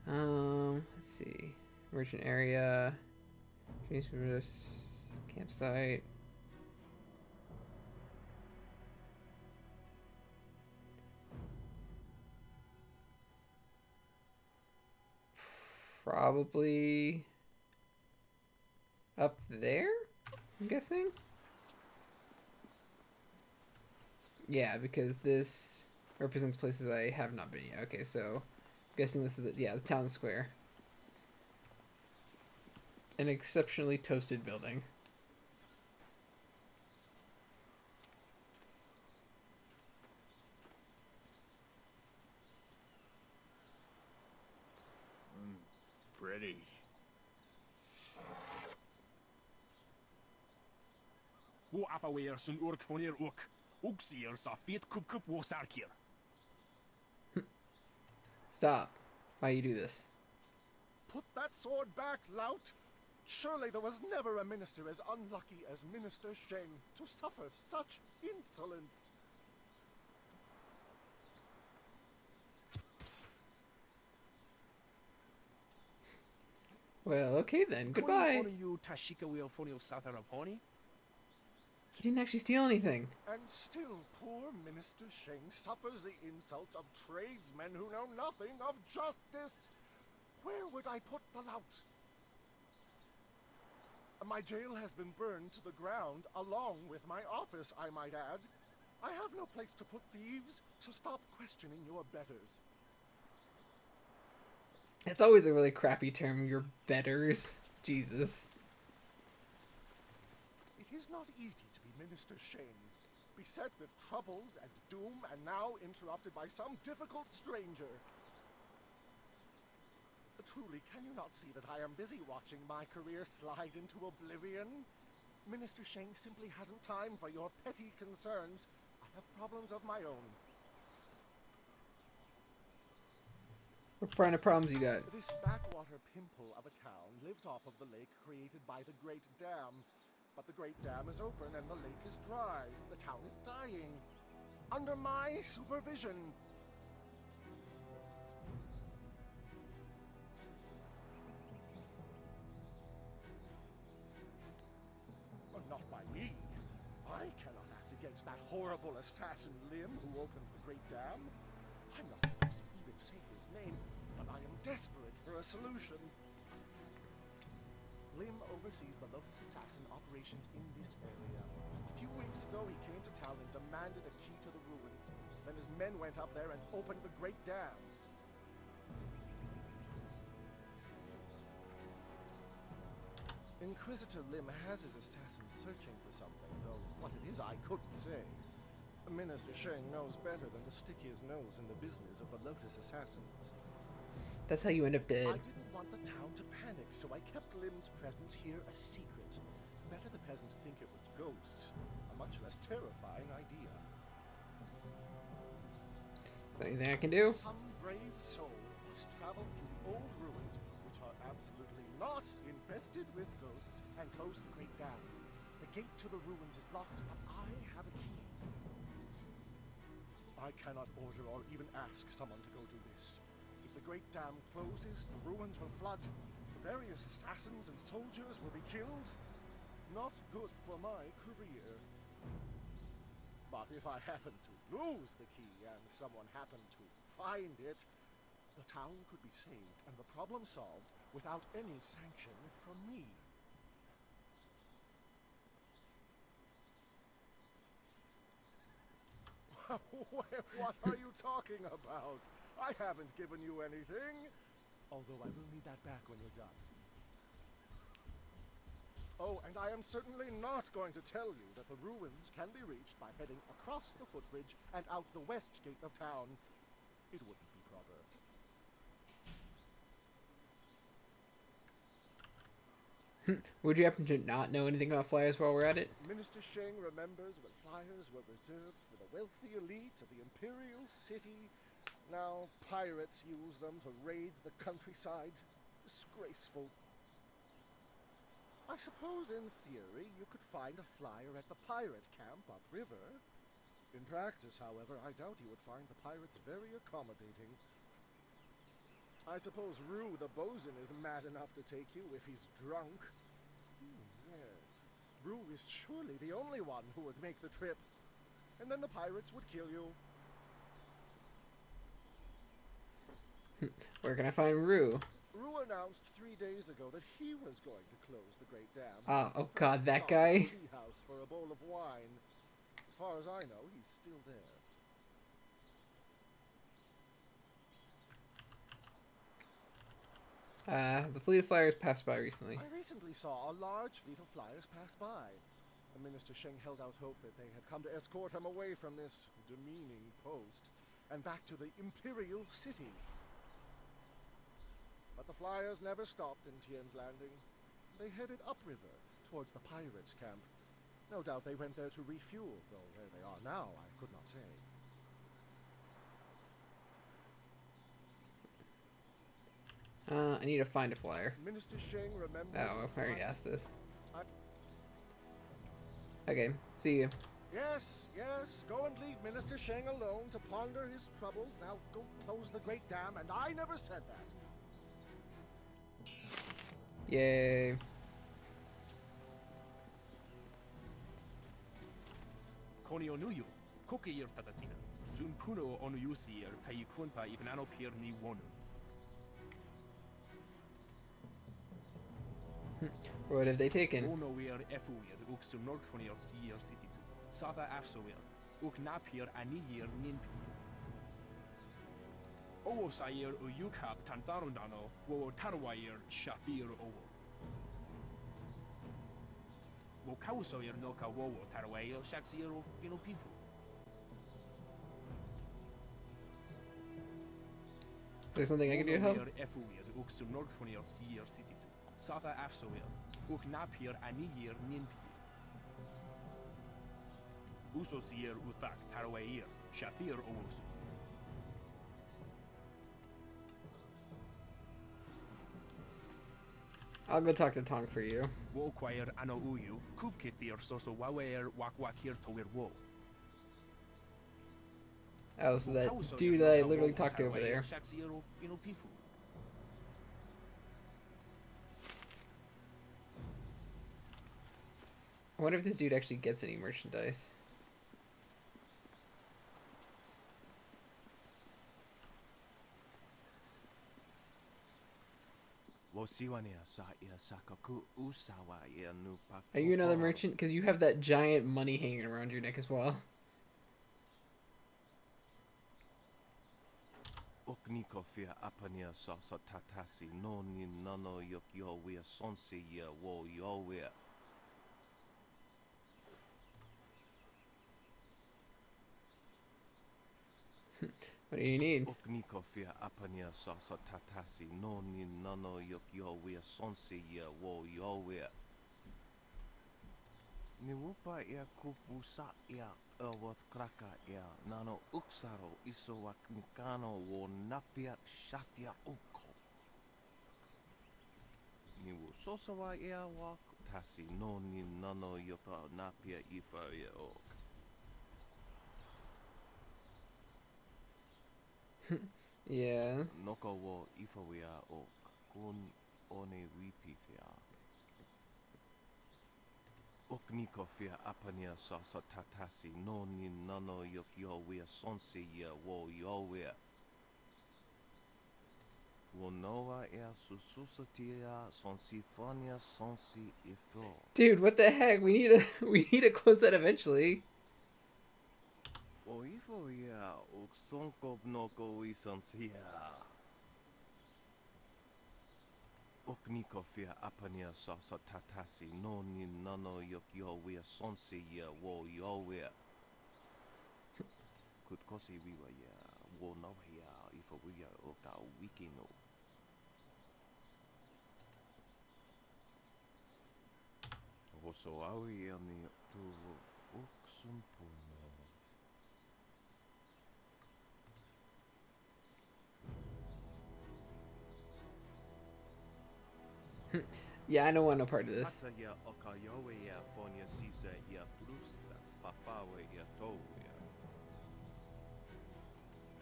Let's see. Merchant area. Campsite. Probably up there, I'm guessing. Yeah, because this represents places I have not been yet. Okay, so I'm guessing this is the town square. An exceptionally toasted building. Pretty. Wo affaweer sun ork vonneer ook. Ook zeer sa feet kup kup wo sarkier. Stop. Why you do this? Put that sword back, lout! Surely there was never a minister as unlucky as Minister Sheng to suffer such insolence. Well, okay then. Goodbye. You Tashika will fonil Sataraponi? He didn't actually steal anything. And still poor Minister Sheng suffers the insults of tradesmen who know nothing of justice. Where would I put the lout? My jail has been burned to the ground, along with my office, I might add. I have no place to put thieves, so stop questioning your betters. It's always a really crappy term, your betters. Jesus. It is not easy to be Minister Sheng, beset with troubles and doom, and now interrupted by some difficult stranger. Truly, can you not see that I am busy watching my career slide into oblivion? Minister Sheng simply hasn't time for your petty concerns. I have problems of my own. What kind of problems you got? This backwater pimple of a town lives off of the lake created by the Great Dam. But the Great Dam is open and the lake is dry. The town is dying. Under my supervision. Not by me. I cannot act against that horrible assassin Lim who opened the Great Dam. I'm not supposed to even say his name, but I am desperate for a solution. Lim oversees the Lotus Assassin operations in this area. A few weeks ago, he came to town and demanded a key to the ruins. Then his men went up there and opened the Great Dam. Inquisitor Lim has his assassins searching for something, though what it is I couldn't say. Minister Sheng knows better than to stick his nose in the business of the Lotus Assassins. That's how you end up dead. I didn't want the town to panic, so I kept Lim's presence here a secret. Better the peasants think it was ghosts. A much less terrifying idea. Is there anything I can do? Some brave soul must travel through the old ruins, which are absolutely not infested with ghosts, and close the Great Dam. The gate to the ruins is locked, but I have a key. I cannot order or even ask someone to go do this. If the Great Dam closes, the ruins will flood. Various assassins and soldiers will be killed. Not good for my career. But if I happen to lose the key and someone happened to find it, the town could be saved and the problem solved without any sanction from me. What are you talking about? I haven't given you anything. Although I will need that back when you're done. Oh, and I am certainly not going to tell you that the ruins can be reached by heading across the footbridge and out the west gate of town. It wouldn't be proper. Would you happen to not know anything about flyers while we're at it? Minister Sheng remembers when flyers were reserved for the wealthy elite of the Imperial City. Now pirates use them to raid the countryside. Disgraceful. I suppose in theory you could find a flyer at the pirate camp upriver. In practice, however, I doubt you would find the pirates very accommodating. I suppose Rue the bosun is mad enough to take you if he's drunk. Yes. Rue is surely the only one who would make the trip. And then the pirates would kill you. Where can I find Rue? Rue announced 3 days ago that he was going to close the Great Dam. Oh god, that guy? Tea house for a bowl of wine. As far as I know, he's still there. The fleet of flyers passed by recently. I recently saw a large fleet of flyers pass by. The Minister Sheng held out hope that they had come to escort him away from this demeaning post and back to the Imperial City. But the flyers never stopped in Tien's Landing. They headed upriver towards the pirates' camp. No doubt they went there to refuel, though where they are now I could not say. I need to find a flyer. Minister Sheng remembers... Oh, I already asked this. Okay, see you. Yes, go and leave Minister Sheng alone to ponder his troubles. Now go close the Great Dam, and I never said that. Yay. Konio nuyu, koke yer tatasina. Zun puno onu yusi yer tayi kunpa ibnano pier ni wonu. What have they taken? Ono wer efu yer uk su nordfonir sier sisitu. Sata afso yer, uk napier anir ninpier. Owo sayer u yukap tantarundano, wo tarwayer shafir owo. Wo kauso yer noka wowo tarwayer shaxier o finopifu. There's something I can do to help? Efu yer uk su nordfonir sier sisitu. Sata afso yer, uk napier anir ninpier. Uso sier utak tarwayer shafir owosu. I'll go talk to Tong for you. Wo choir ano uyu, kubkithir soso wawer wakwakir tower wo. Oh, so that dude that I literally talked to over there. I wonder if this dude actually gets any merchandise. Are you another merchant? Because you have that giant money hanging around your neck as well. Oknikofia apania sasa tatasi no ni nano yok yo wea sonse ye wo yo wea. What do you need? Oknikofia apania sasa tatasi no ni nano yok yo wea sonse ye wo yo wea. Ni wupa ia kupu sa ia Elworth kraka ia nano uksaro iso wak mikano wo napia shatia uko. Ni wu sosawa ia wak tasi no ni nano yopa napia ifa ia ok. Yeah. Noko wo ifa wia ok. Kun one wipifia. Oknikofia apania sasa tatasi no ni nano yok yo wea sonse ye wo yo wea. Wonoa ea sususatia sonsifonia sonsi ifo. Dude, what the heck? We need to close that eventually. O ifo ia oksonko noko isonsia. Oknikofia apania sasa tatasi no ni nano yok yo wea sonse ye wo yo wea. Kutkosi wiwa ya wo no ya ifo wea oka wikino. hoso awi ami tu uksumpuno. Yeah, I don't want no part of this. Tatsa ya okayowe ya fonya sisa ya prusta pafawe ya toya.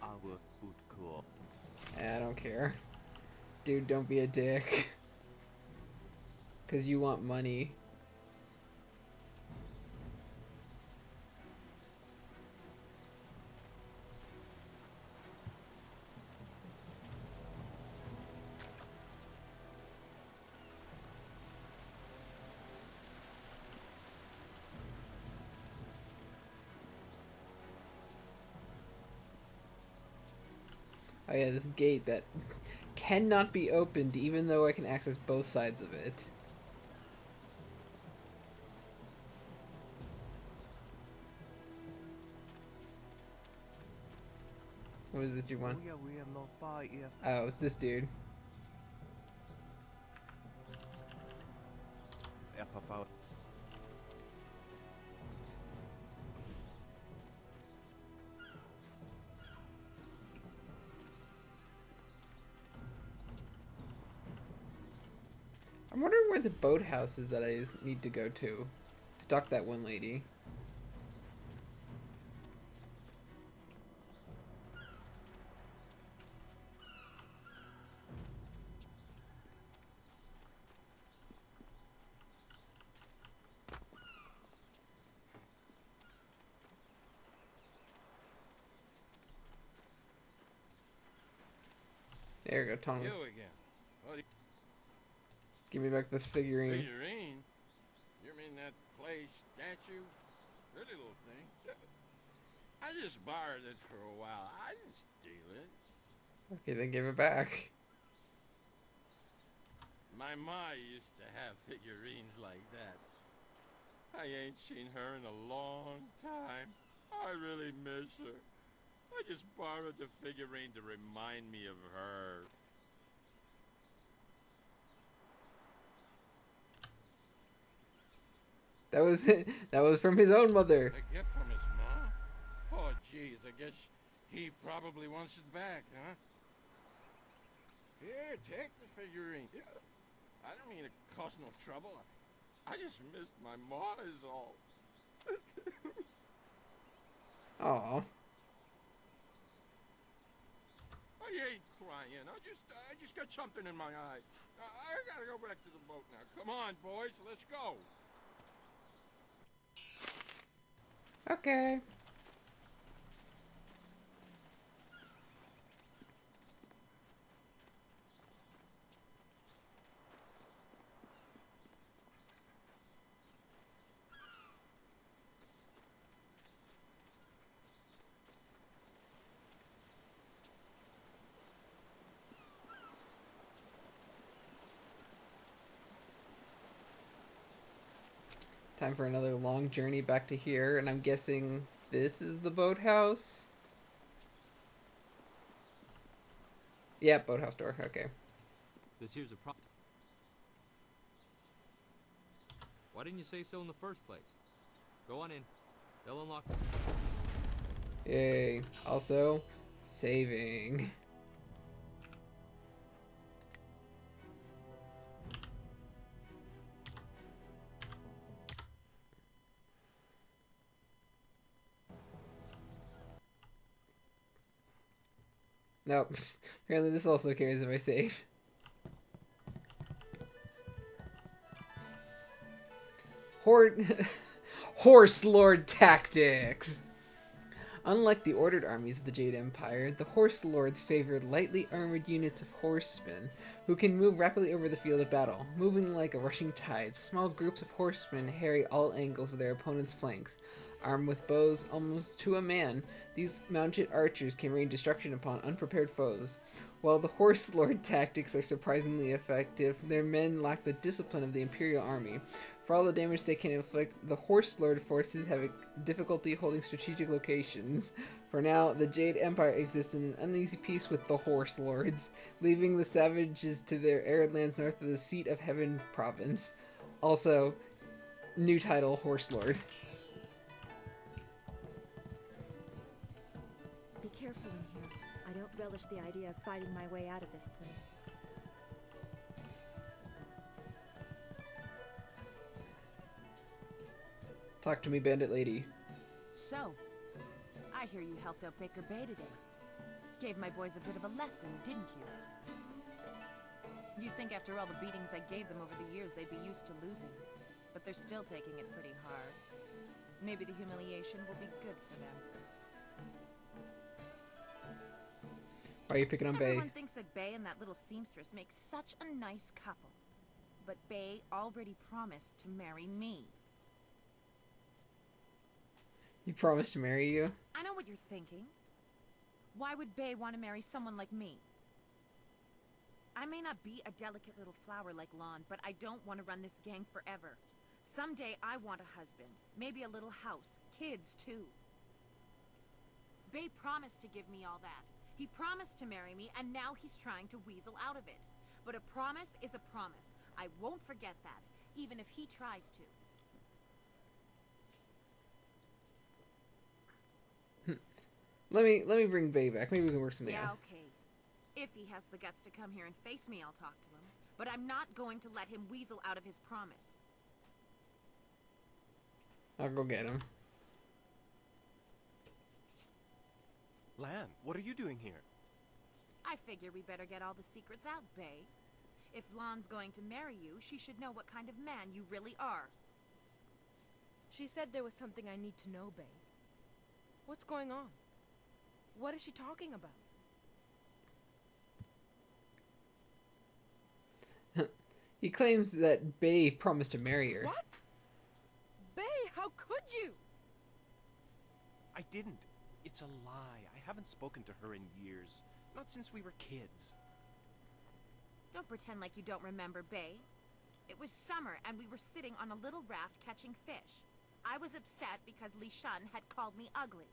Awa utko. I don't care. Dude, don't be a dick. Because you want money. Oh yeah, this gate that cannot be opened even though I can access both sides of it. What is this you want? Oh, it's this dude. I'm wondering where the boathouse is that I need to go to talk to that one lady. There you go, Tom. You again. What do you... Give me back this figurine. Figurine? You mean that clay statue? Pretty little thing. I just borrowed it for a while. I didn't steal it. Okay, then give it back. My ma used to have figurines like that. I ain't seen her in a long time. I really miss her. I just borrowed the figurine to remind me of her. That was from his own mother. A gift from his mom? Oh, jeez, I guess he probably wants it back, huh? Here, take the figurine. Yeah. I don't mean to cause no trouble. I just missed my ma is all. Aw. I ain't crying. I just got something in my eye. I gotta go back to the boat now. Come on, boys, let's go. Okay. Time for another long journey back to here, and I'm guessing this is the boathouse? Yeah, boathouse door, okay. This here's a problem. Why didn't you say so in the first place? Go on in. They'll unlock it. Yay. Also, saving. Nope. Apparently this also cares if I save. Horse Lord tactics! Unlike the ordered armies of the Jade Empire, the Horse Lords favored lightly armored units of horsemen who can move rapidly over the field of battle. Moving like a rushing tide, small groups of horsemen harry all angles of their opponent's flanks. Armed with bows almost to a man, these mounted archers can rain destruction upon unprepared foes. While the Horse Lord tactics are surprisingly effective, their men lack the discipline of the Imperial Army. For all the damage they can inflict, the Horse Lord forces have difficulty holding strategic locations. For now, the Jade Empire exists in an uneasy peace with the Horse Lords, leaving the savages to their arid lands north of the Seat of Heaven province. Also, New title, Horse Lord. Be careful in here. I don't relish the idea of fighting my way out of this place. Talk to me, bandit lady. So, I hear you helped out Baker Bay today. Gave my boys a bit of a lesson, didn't you? You'd think after all the beatings I gave them over the years they'd be used to losing. But they're still taking it pretty hard. Maybe the humiliation will be good for them. Why are you picking on Bay? Everyone thinks that Bay and that little seamstress make such a nice couple. But Bay already promised to marry me. He promised to marry you? I know what you're thinking. Why would Bay want to marry someone like me? I may not be a delicate little flower like Lon, but I don't want to run this gang forever. Someday I want a husband, maybe a little house, kids too. Bay promised to give me all that. He promised to marry me, and now he's trying to weasel out of it. But a promise is a promise. I won't forget that, even if he tries to. Let me bring Bay back. Maybe we can work something Yeah, out. okay. If he has the guts to come here and face me, I'll talk to him. But I'm not going to let him weasel out of his promise. I'll go get him. Lan, what are you doing here? I figure we better get all the secrets out, Bay. If Lon's going to marry you, she should know what kind of man you really are. She said there was something I need to know, Bay. What's going on? What is she talking about? He claims that Bay promised to marry her. What? Bay, how could you? I didn't. It's a lie. I haven't spoken to her in years. Not since we were kids. Don't pretend like you don't remember, Bay. It was summer and we were sitting on a little raft catching fish. I was upset because Li Shan had called me ugly.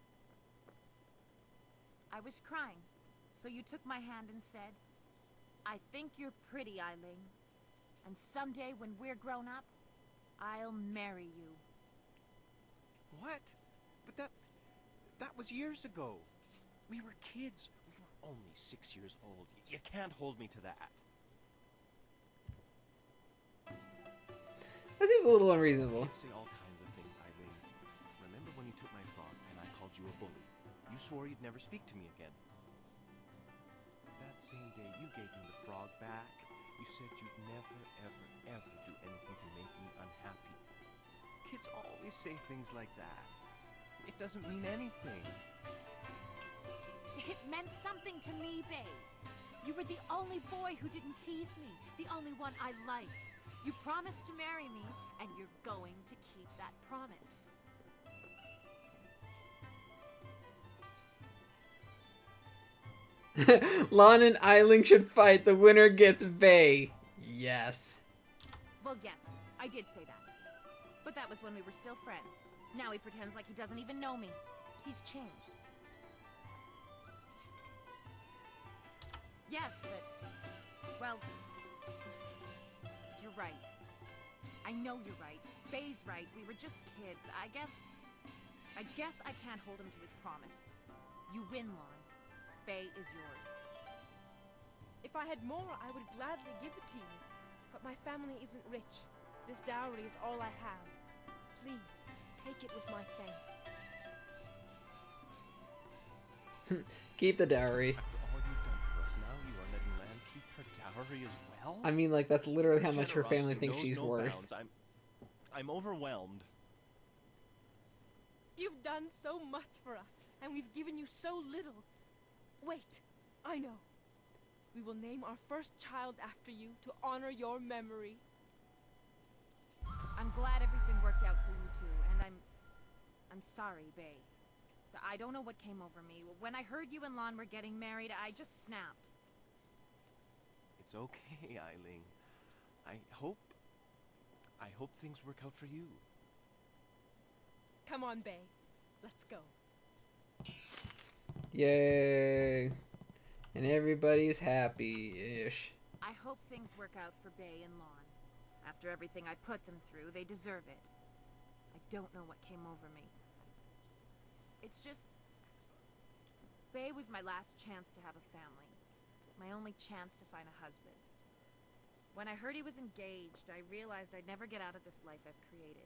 I was crying, so you took my hand and said, "I think you're pretty, Eiling. And someday when we're grown up, I'll marry you." What? But that was years ago. We were kids. We were only 6 years old. You can't hold me to that. That seems a little unreasonable. You say all kinds of things, Eileen. Remember when you took my frog and I called you a bully? You swore you'd never speak to me again. That same day you gave me the frog back. You said you'd never, ever, ever do anything to make me unhappy. Kids always say things like that. It doesn't mean anything. It meant something to me, Bay. You were the only boy who didn't tease me, the only one I liked. You promised to marry me, and you're going to keep that promise. Lon and Eiling should fight. The winner gets Bay. Yes. Well, yes, I did say that. But that was when we were still friends. Now he pretends like he doesn't even know me. He's changed. Yes, but... well... you're right. I know you're right. Bay's right. We were just kids. I guess I can't hold him to his promise. You win, Lon. Bay is yours. If I had more, I would gladly give it to you. But my family isn't rich. This dowry is all I have. Please, take it with my thanks. Keep the dowry. After all you've done for us, now you are letting Lan keep her dowry as well? I mean, like, that's literally how Your much her family generosity thinks knows she's no worth. bounds. I'm overwhelmed. You've done so much for us, and we've given you so little. Wait, I know. We will name our first child after you to honor your memory. I'm glad everything worked out for you two, and I'm sorry, Bay. I don't know what came over me. When I heard you and Lon were getting married, I just snapped. It's okay, Eiling. I hope things work out for you. Come on, Bay. Let's go. Yay. And everybody's happy-ish. I hope things work out for Bay and Lon. After everything I put them through, they deserve it. don't know what came over me. It's just... Bay was my last chance to have a family. My only chance to find a husband. When I heard he was engaged, I realized I'd never get out of this life I've created.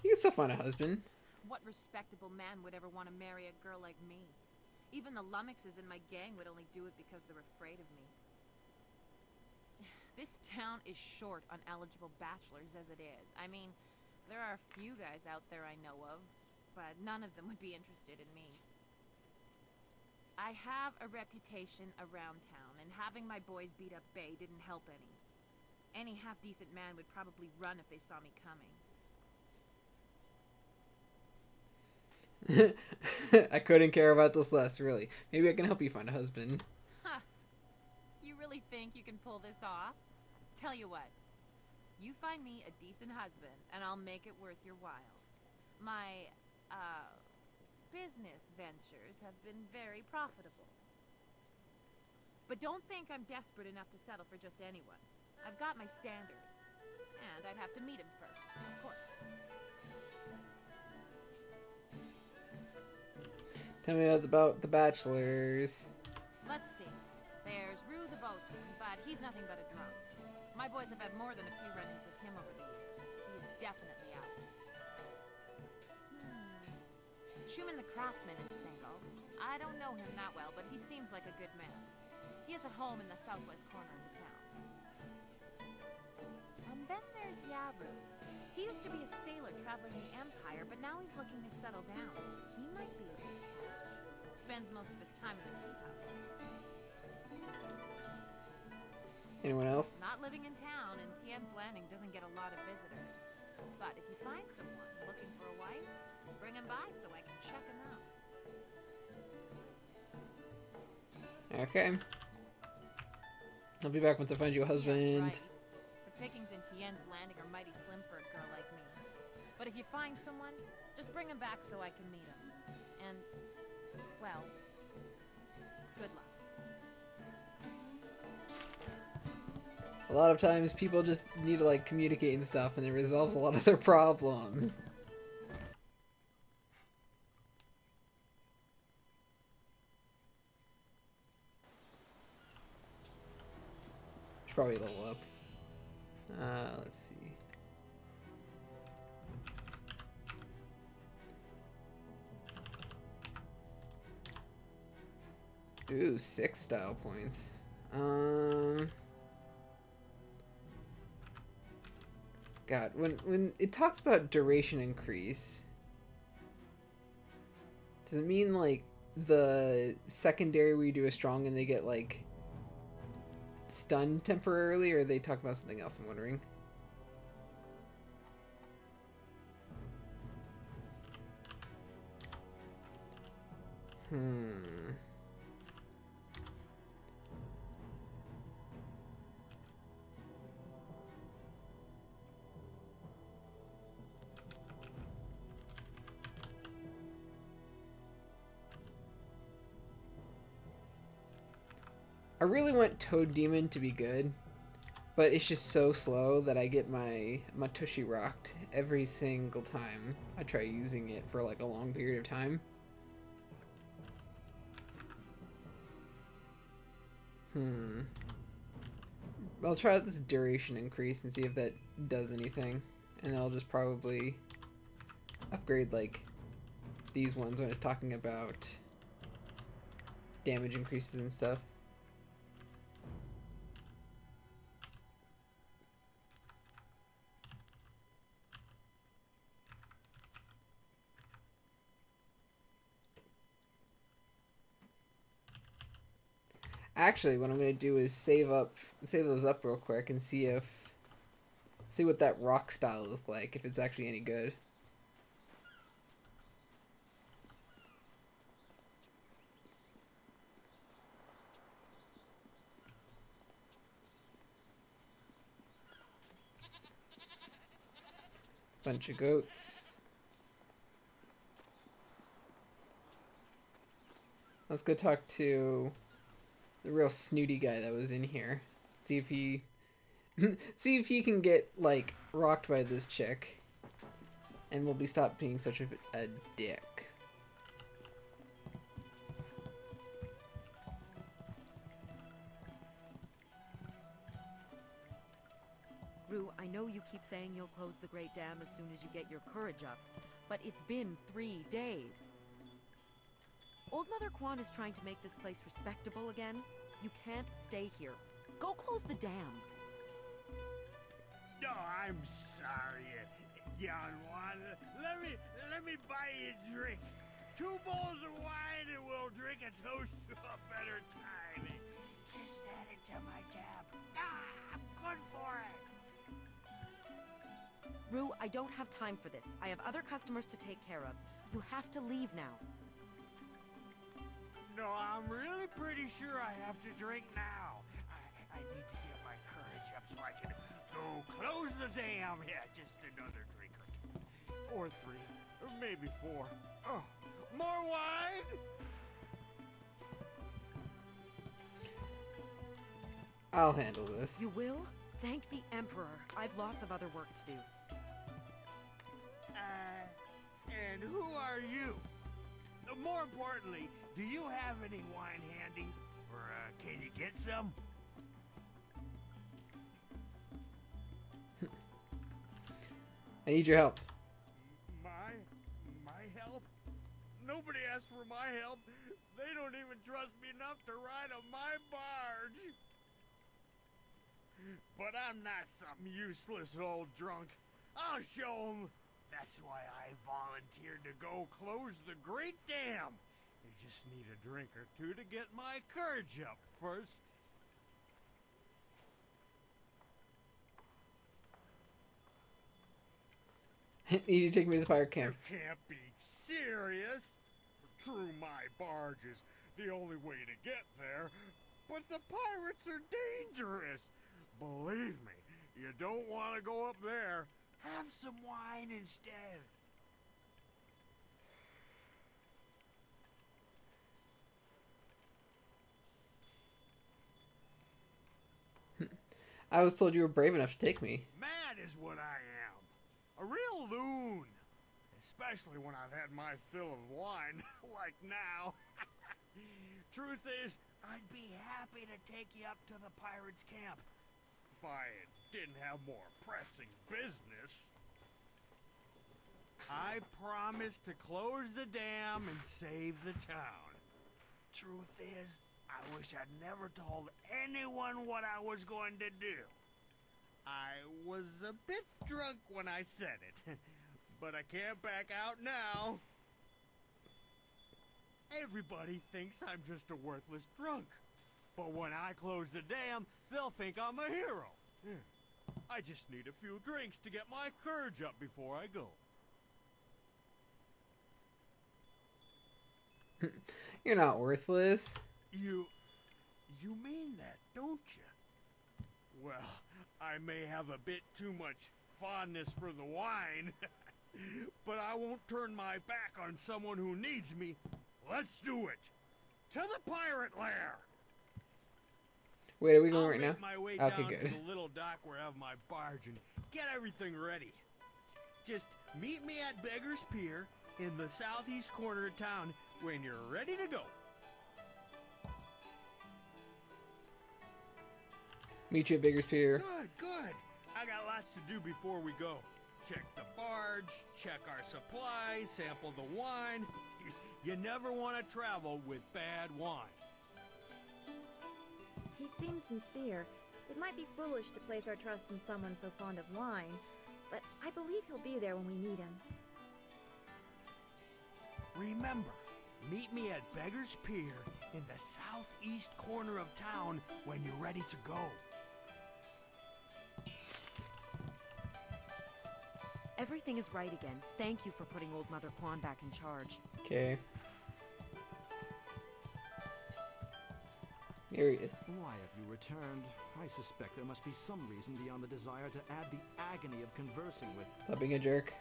You can still find a husband. What respectable man would ever want to marry a girl like me? Even the lummoxes in my gang would only do it because they're afraid of me. This town is short on eligible bachelors as it is. I mean, there are a few guys out there I know of, but none of them would be interested in me. I have a reputation around town, and having my boys beat up Bay didn't help any. Any half-decent man would probably run if they saw me coming. I couldn't care about this less, really. Maybe I can help you find a husband. Huh. You really think you can pull this off? Tell you what. You find me a decent husband, and I'll make it worth your while. My, business ventures have been very profitable. But don't think I'm desperate enough to settle for just anyone. I've got my standards. And I'd have to meet him first, of course. Tell me about the bachelors. Let's see. There's Rue the bosun, but he's nothing but a drunk. My boys have had more than a few run-ins with him over the years. He's definitely out. Schumann the craftsman is single. I don't know him that well, but he seems like a good man. He has a home in the southwest corner of the town. And then there's Yaru. He used to be a sailor traveling the Empire, but now he's looking to settle down. He might be a good catch. Spends most of his time in the tea house. Anyone else? Not living in town, and Tien's Landing doesn't get a lot of visitors. But if you find someone looking for a wife, bring him by so I can check him out. Okay. I'll be back once I find you a husband. Yeah, right. The pickings in Tien's Landing are mighty slim for a girl like me. But if you find someone, just bring him back so I can meet him. And, well, good luck. A lot of times people just need to like communicate and stuff, and it resolves a lot of their problems. Should probably level up. Let's see. Ooh, 6 style points. God, when it talks about duration increase, does it mean like the secondary where you do a strong and they get like stunned temporarily, or are they talking about something else? I'm wondering. I really want Toad Demon to be good, but it's just so slow that I get my tushy rocked every single time I try using it for like a long period of time. I'll try out this duration increase and see if that does anything, and then I'll just probably upgrade like these ones when it's talking about damage increases and stuff. Actually, what I'm gonna do is save those up real quick and see what that rock style is like, if it's actually any good. Bunch of goats. Let's go talk to the real snooty guy that was in here. See if he See if he can get, like, rocked by this chick. And we'll be stopped being such a dick. Rue, I know you keep saying you'll close the Great Dam as soon as you get your courage up, but it's been 3 days. Old Mother Quan is trying to make this place respectable again. You can't stay here. Go close the dam. No, I'm sorry, young one. Let me buy you a drink. 2 bowls of wine and we'll drink a toast to a better time. Just add it to my tab. I'm good for it. Rue, I don't have time for this. I have other customers to take care of. You have to leave now. No, I'm really pretty sure I have to drink now. I need to get my courage up so I can go close the dam. Yeah, just another drink or 2. Or 3. Or maybe 4. Oh, more wine? I'll handle this. You will? Thank the Emperor. I've lots of other work to do. And who are you? More importantly, do you have any wine handy? Or, can you get some? I need your help. My help? Nobody asked for my help. They don't even trust me enough to ride on my barge. But I'm not some useless old drunk. I'll show them. That's why I volunteered to go close the Great Dam. You just need a drink or 2 to get my courage up first. Need you to take me to the pirate camp. You can't be serious. True, my barge is the only way to get there, but the pirates are dangerous. Believe me, you don't want to go up there. Have some wine instead. I was told you were brave enough to take me. Mad is what I am. A real loon. Especially when I've had my fill of wine, like now. Truth is, I'd be happy to take you up to the pirates' camp. If I didn't have more pressing business. I promised to close the dam and save the town. Truth is, I wish I'd never told anyone what I was going to do. I was a bit drunk when I said it, but I can't back out now. Everybody thinks I'm just a worthless drunk. But when I close the dam, they'll think I'm a hero. I just need a few drinks to get my courage up before I go. You're not worthless. You mean that, don't you? Well, I may have a bit too much fondness for the wine, but I won't turn my back on someone who needs me. Let's do it. To the pirate lair. Wait, are we going right now? I'll make my way Okay, down good. to the little dock where I have my barge and get everything ready. Just meet me at Beggar's Pier in the southeast corner of town when you're ready to go. Meet you at Beggar's Pier. Good. I got lots to do before we go. Check the barge, check our supplies, sample the wine. You never want to travel with bad wine. He seems sincere. It might be foolish to place our trust in someone so fond of wine, but I believe he'll be there when we need him. Remember, meet me at Beggar's Pier in the southeast corner of town when you're ready to go. Everything is right again. Thank you for putting Old Mother Quan back in charge. Okay. Here he is. Why have you returned? I suspect there must be some reason beyond the desire to add the agony of conversing with... Stop being a jerk.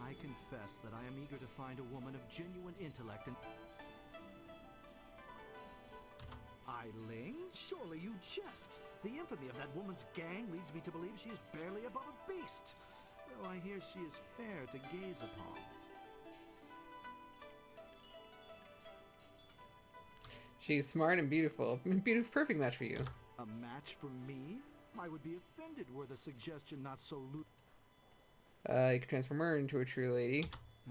I confess that I am eager to find a woman of genuine intellect and... I Ling, surely you jest. The infamy of that woman's gang leads me to believe she is barely above a beast, though I hear she is fair to gaze upon. She's smart and beautiful. Beautiful, perfect match for you. A match for me? I would be offended were the suggestion not so lewd. You can transform her into a true lady.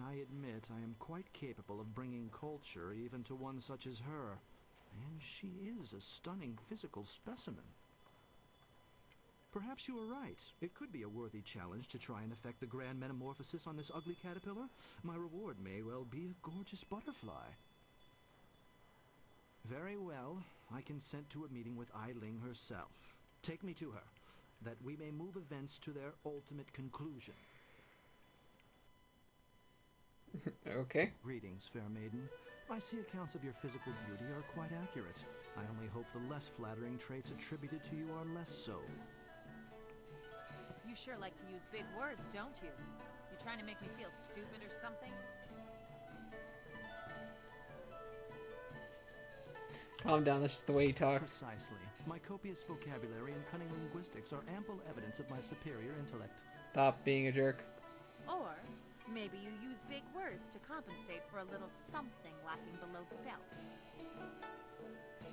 I admit I am quite capable of bringing culture even to one such as her. And she is a stunning physical specimen. Perhaps you are right. It could be a worthy challenge to try and effect the grand metamorphosis on this ugly caterpillar. My reward may well be a gorgeous butterfly. Very well. I consent to a meeting with Ai Ling herself. Take me to her, that we may move events to their ultimate conclusion. Okay. Greetings, fair maiden. I see accounts of your physical beauty are quite accurate. I only hope the less flattering traits attributed to you are less so. You sure like to use big words, don't you? You trying to make me feel stupid or something? Calm down, that's just the way he talks. Precisely. My copious vocabulary and cunning linguistics are ample evidence of my superior intellect. Stop being a jerk. Or maybe you use big words to compensate for a little something lacking below the belt.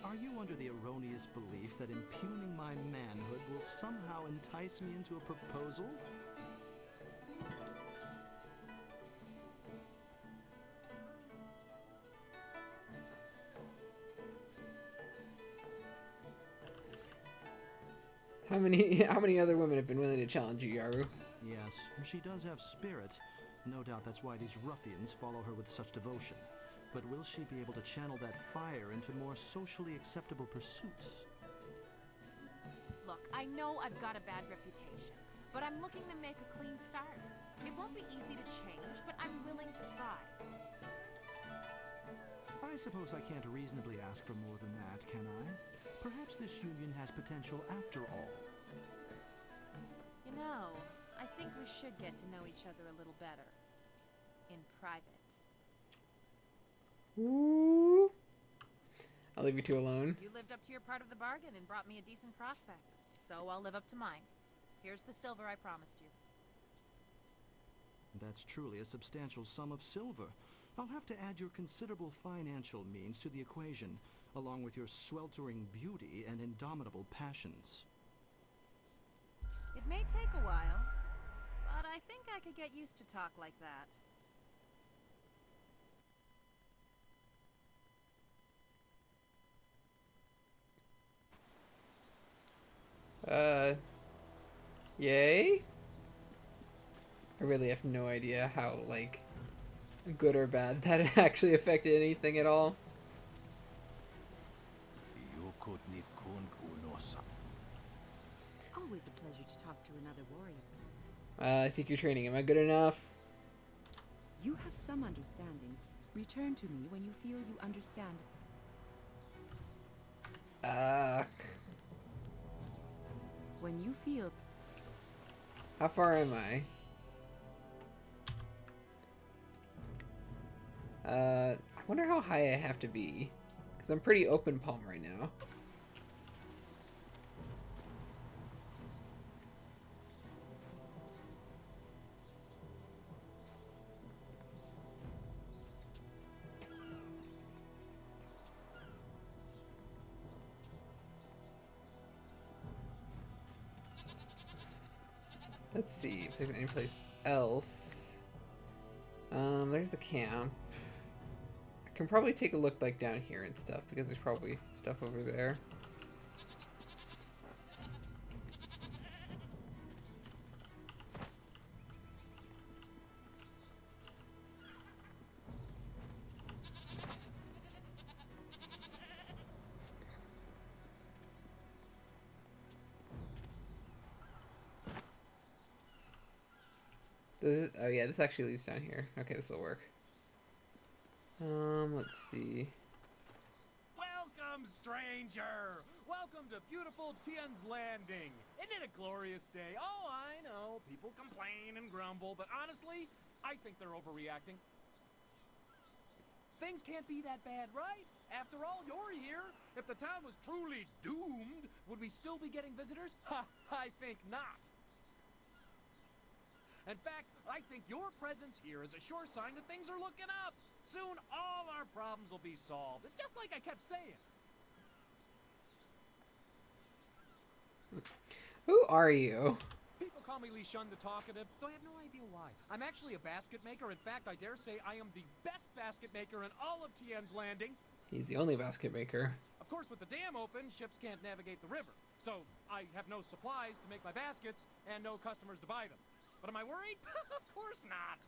Are you under the erroneous belief that impugning my manhood will somehow entice me into a proposal? How many other women have been willing to challenge you, Yaru? Yes, she does have spirit. No doubt that's why these ruffians follow her with such devotion. But will she be able to channel that fire into more socially acceptable pursuits? Look, I know I've got a bad reputation, but I'm looking to make a clean start. It won't be easy to change, but I'm willing to try. I suppose I can't reasonably ask for more than that, can I? Perhaps this union has potential after all. You know, I think we should get to know each other a little better. In private. Ooh. I'll leave you two alone. You lived up to your part of the bargain and brought me a decent prospect. So I'll live up to mine. Here's the silver I promised you. That's truly a substantial sum of silver. I'll have to add your considerable financial means to the equation, along with your sweltering beauty and indomitable passions. It may take a while, but I think I could get used to talk like that. Yay? I really have no idea how, like, good or bad that it actually affected anything at all. Always a pleasure to talk to another warrior. I seek your training. Am I good enough? You have some understanding. Return to me when you feel you understand. When you feel... How far am I? I wonder how high I have to be. Because I'm pretty open palm right now. Let's see if there's any place else. There's the camp. I can probably take a look like down here and stuff because there's probably stuff over there. Does it, oh yeah, this actually leads down here. Okay, this will work. Let's see. Welcome, stranger! Welcome to beautiful Tian's Landing. Isn't it a glorious day? Oh, I know. People complain and grumble, but honestly, I think they're overreacting. things can't be that bad, right? After all, you're here. If the town was truly doomed, would we still be getting visitors? Ha, I think not. In fact, I think your presence here is a sure sign that things are looking up. Soon, all our problems will be solved. It's just like I kept saying. Who are you? People call me Li Shun the Talkative, though I have no idea why. I'm actually a basket maker. In fact, I dare say I am the best basket maker in all of Tien's Landing. He's the only basket maker. Of course, with the dam open, ships can't navigate the river. So, I have no supplies to make my baskets and no customers to buy them. But am I worried? Of course not.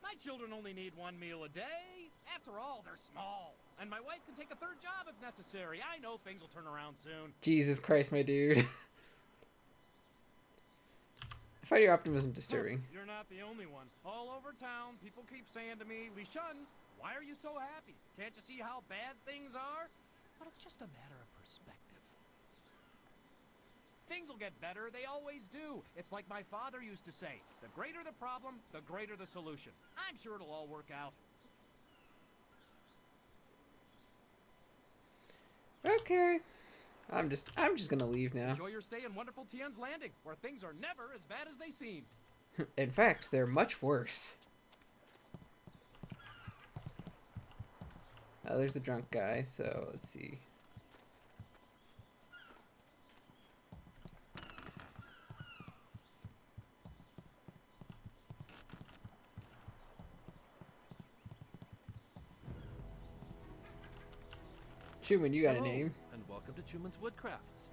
My children only need one meal a day. After all, they're small. And my wife can take a third job if necessary. I know things will turn around soon. Jesus Christ, my dude. I find your optimism disturbing. You're not the only one. All over town, people keep saying to me, Li Shun, why are you so happy? Can't you see how bad things are? But it's just a matter of perspective. Things will get better, they always do. It's like my father used to say, the greater the problem, the greater the solution. I'm sure it'll all work out. Okay. I'm just gonna leave now. Enjoy your stay in wonderful Tien's Landing, where things are never as bad as they seem. In fact, they're much worse. There's the drunk guy, so let's see. Chuman, you got Hello, a name? and welcome to Chuman's Woodcrafts.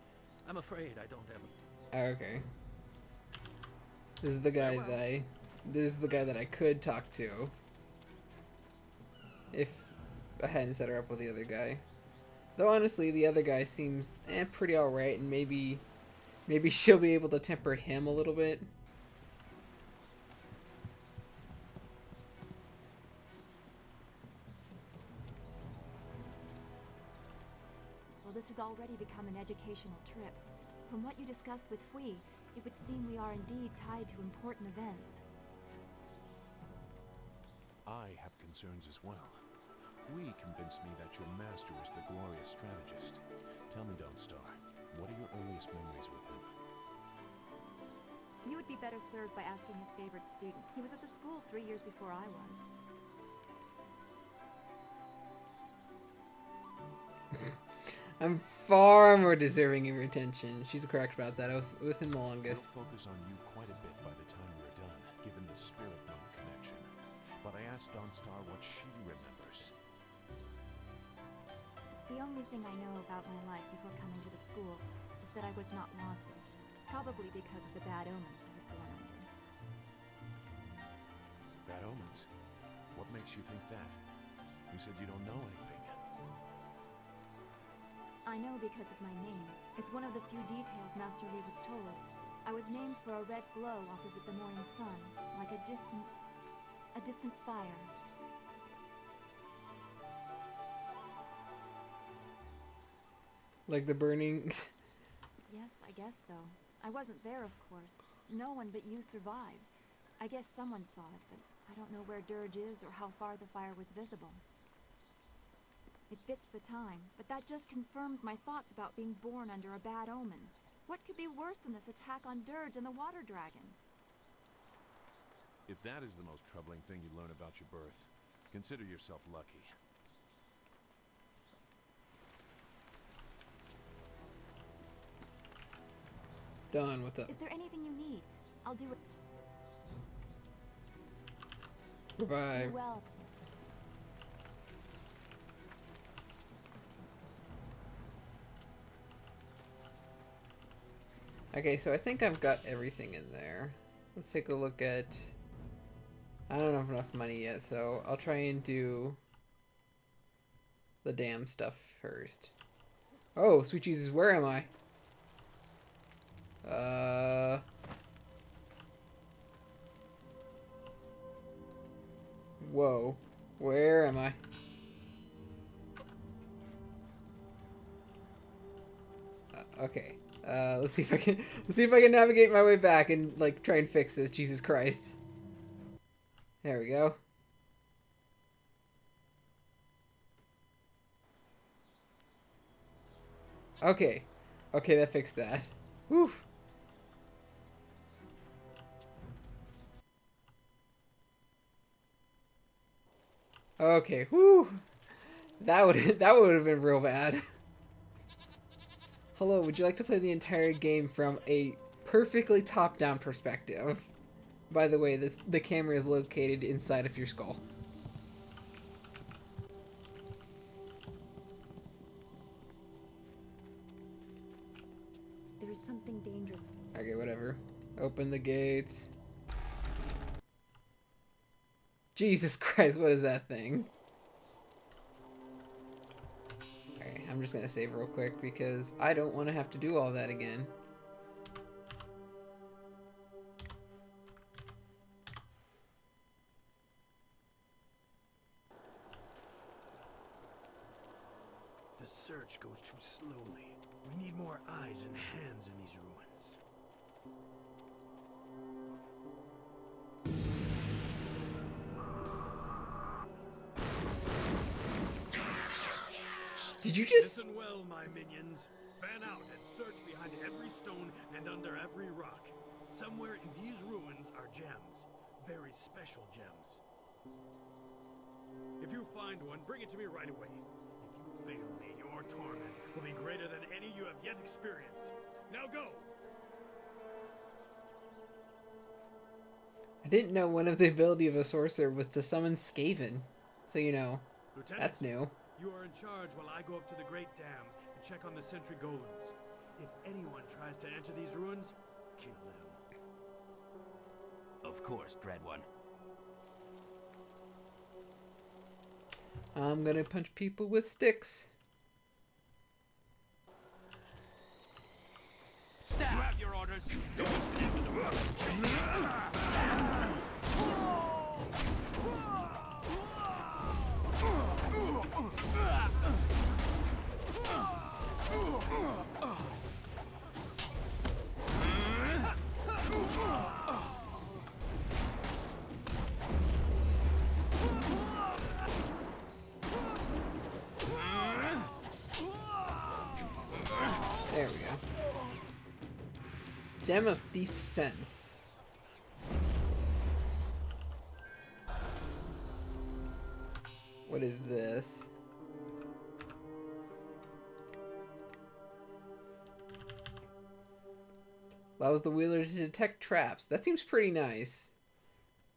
I'm afraid I don't have a... Oh, okay. This is the guy that I could talk to. If I hadn't set her up with the other guy. Though honestly, the other guy seems pretty alright, and maybe she'll be able to temper him a little bit. Well, this has already become an educational trip. From what you discussed with Hui, it would seem we are indeed tied to important events. I have concerns as well. Hui convinced me that your master is the glorious strategist. Tell me, Dawnstar, what are your earliest memories with him? You would be better served by asking his favorite student. He was at the school 3 years before I was. I'm far more deserving of your attention. She's correct about that. I was with him the longest. We'll focus on you quite a bit by the time we're done, given the spirit moon connection. But I asked Dawnstar what she remembers. The only thing I know about my life before coming to the school is that I was not wanted. Probably because of the bad omens I was born under. Bad omens? What makes you think that? You said you don't know anything. I know because of my name. It's one of the few details Master Li was told. I was named for a red glow opposite the morning sun, like a distant fire. Like the burning... Yes, I guess so. I wasn't there, of course. No one but you survived. I guess someone saw it, but I don't know where Dirge is or how far the fire was visible. It fits the time, but that just confirms my thoughts about being born under a bad omen. What could be worse than this attack on Dirge and the Water Dragon? If that is the most troubling thing you learn about your birth, consider yourself lucky. Done. What's up? Is there anything you need? I'll do it. Goodbye. Well. Okay, so I think I've got everything in there. Let's take a look at... I don't have enough money yet, so I'll try and do the damn stuff first. Oh, sweet Jesus, where am I? Whoa. Where am I? Okay. Let's see if I can navigate my way back and like try and fix this. Jesus Christ. There we go. Okay. Okay, that fixed that. Woof. Okay, whoo. That would have been real bad. Hello, would you like to play the entire game from a perfectly top-down perspective? By the way, the camera is located inside of your skull. There's something dangerous. Okay, whatever. Open the gates. Jesus Christ, what is that thing? Alright, I'm just gonna save real quick because I don't want to have to do all that again. The search goes too slowly. We need more eyes and hands in these ruins. Did you just... Listen well, my minions. Fan out and search behind every stone and under every rock. Somewhere in these ruins are gems. Very special gems. If you find one, bring it to me right away. If you fail me, your torment will be greater than any you have yet experienced. Now go! I didn't know one of the ability of a sorcerer was to summon Skaven. So, you know, Lieutenant, that's new. You are in charge while I go up to the Great Dam and check on the sentry golems. If anyone tries to enter these ruins, kill them. Of course, Dread One. I'm gonna punch people with sticks. Stop! You have your orders. There we go. Gem of Thief Sense. What is this? Allows the wheeler to detect traps. That seems pretty nice.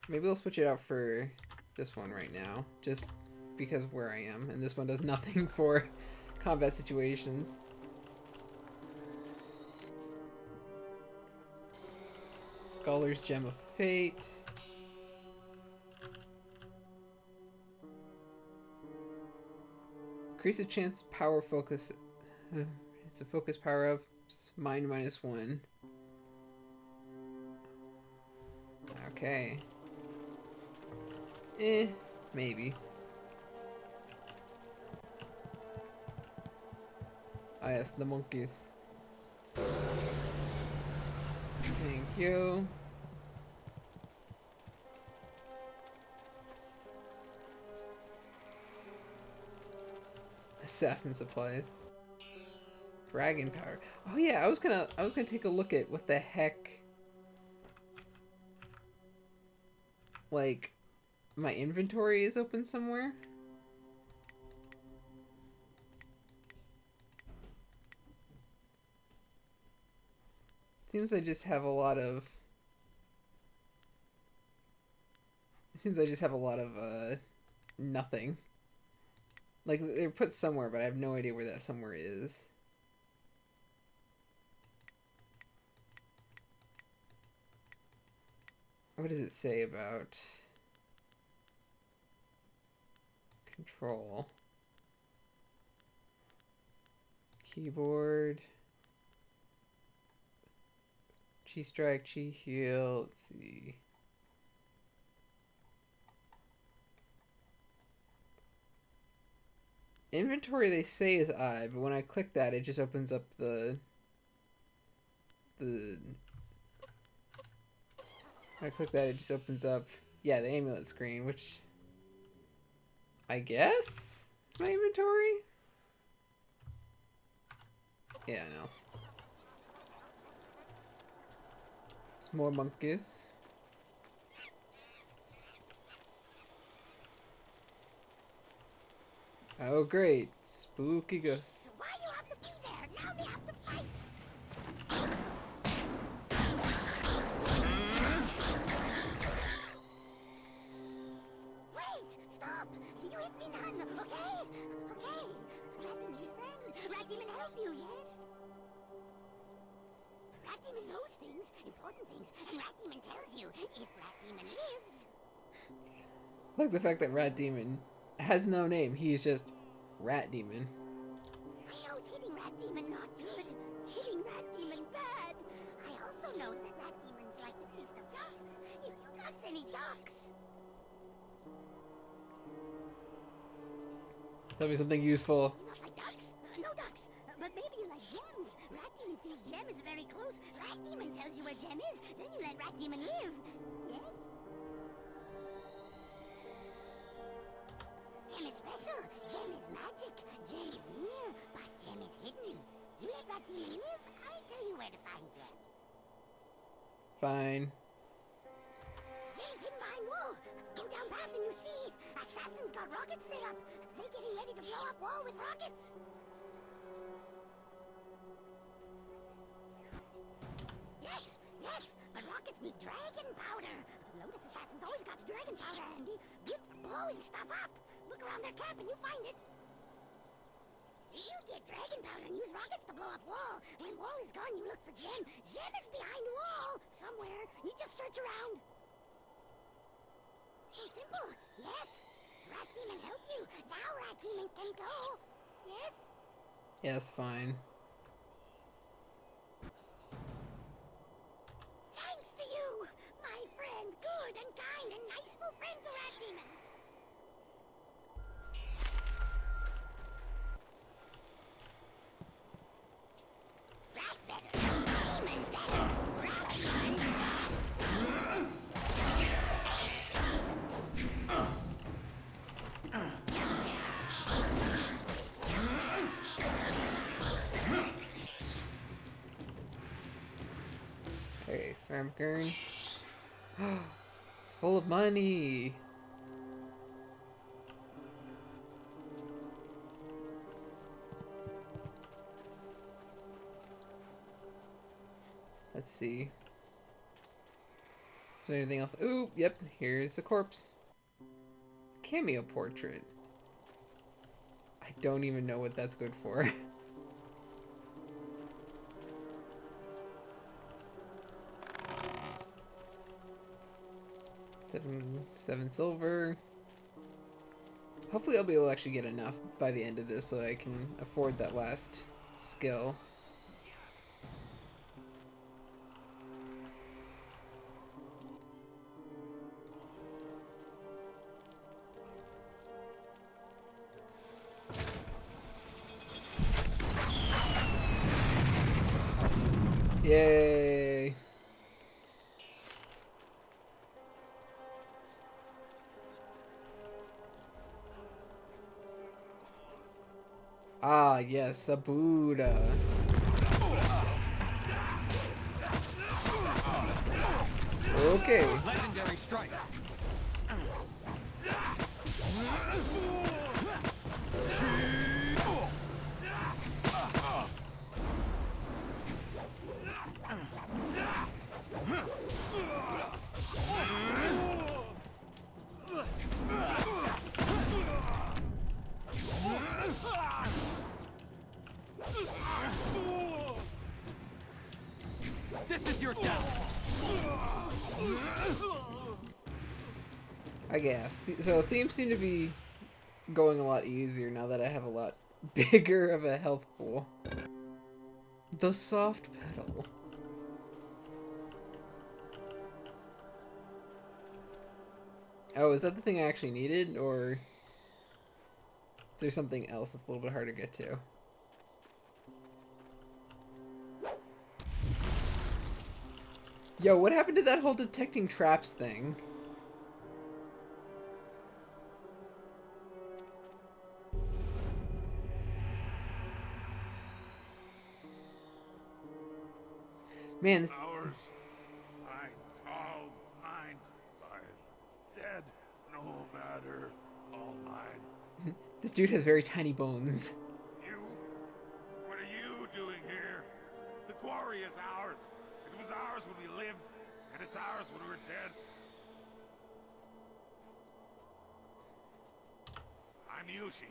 Maybe we'll switch it out for this one right now. Just because of where I am. And this one does nothing for combat situations. Scholar's Gem of Fate. Increase the chance power focus. It's a focus power up. Mind -1. Okay. Maybe. Ah, yes, the monkeys. Thank you. Assassin supplies. Dragon powder. Oh yeah, I was gonna take a look at what the heck, like, my inventory is open somewhere. Seems I just have a lot of. It seems I just have a lot of nothing. Like, they're put somewhere, but I have no idea where that somewhere is. What does it say about control? Keyboard. Chi strike, chi heal. Let's see. Inventory they say is I, but when I click that, it just opens up the when I click that, it just opens up, yeah, the amulet screen, which I guess is my inventory. Yeah, I know. It's more monkeys. Oh, great. Spooky ghost. Why you have to be there? Now we have to fight. Wait! Stop! You hit me none, okay? Okay. Rat Demon's friend. Rat Demon help you, yes? Rat Demon knows things, important things, and Rat Demon tells you if Rat Demon lives. I like the fact that Rat Demon has no name. He's just Rat Demon. I knows hitting Rat Demon not good. Hitting Rat Demon bad. I also knows that Rat Demons like the taste of ducks. If you got any ducks. Tell me something useful. You not like ducks? No ducks. But maybe you like gems. Rat Demon feels gem is very close. Rat Demon tells you where gem is. Then you let Rat Demon live. Yes? Gem is special. Gem is magic. Gem is near. But gem is hidden. You let Rat Demon live, I'll tell you where to find gem. Fine. Gem is hidden behind wall. Go down path and you see. Assassins got rockets set up. They're getting ready to blow up wall with rockets. Yes, yes, but rockets need dragon powder. Lotus Assassins always got dragon powder handy. Good for blowing stuff up. Look around their camp and you find it. You get dragon powder and use rockets to blow up wall. When wall is gone, you look for gem. Gem is behind wall somewhere. You just search around. So simple. Yes. Rat Demon help you. Now Rat Demon can go. Yes? Yes, fine. Thanks to you, my friend. Good and kind and niceful friend to Rat Demon. Rat better. Demon better. Rat Demon best. Okay, ceramic urn. It's full of money. Let's see. Is there anything else? Ooh, yep, here's a corpse. Cameo portrait. I don't even know what that's good for. Seven silver. Hopefully I'll be able to actually get enough by the end of this so I can afford that last skill. Yay! Ah, yes, a Buddha. Okay. Legendary strike. This is your death. I guess. So themes seem to be going a lot easier now that I have a lot bigger of a health pool. The soft pedal. Oh, is that the thing I actually needed, or is there something else that's a little bit hard to get to? Yo, what happened to that whole detecting traps thing? Man, this... Ours. Mine. All mine. I'm dead. No matter. All mine. This dude has very tiny bones. You? What are you doing here? The quarry is ours. It was ours when we lived, and it's ours when we're dead. I'm Yushi.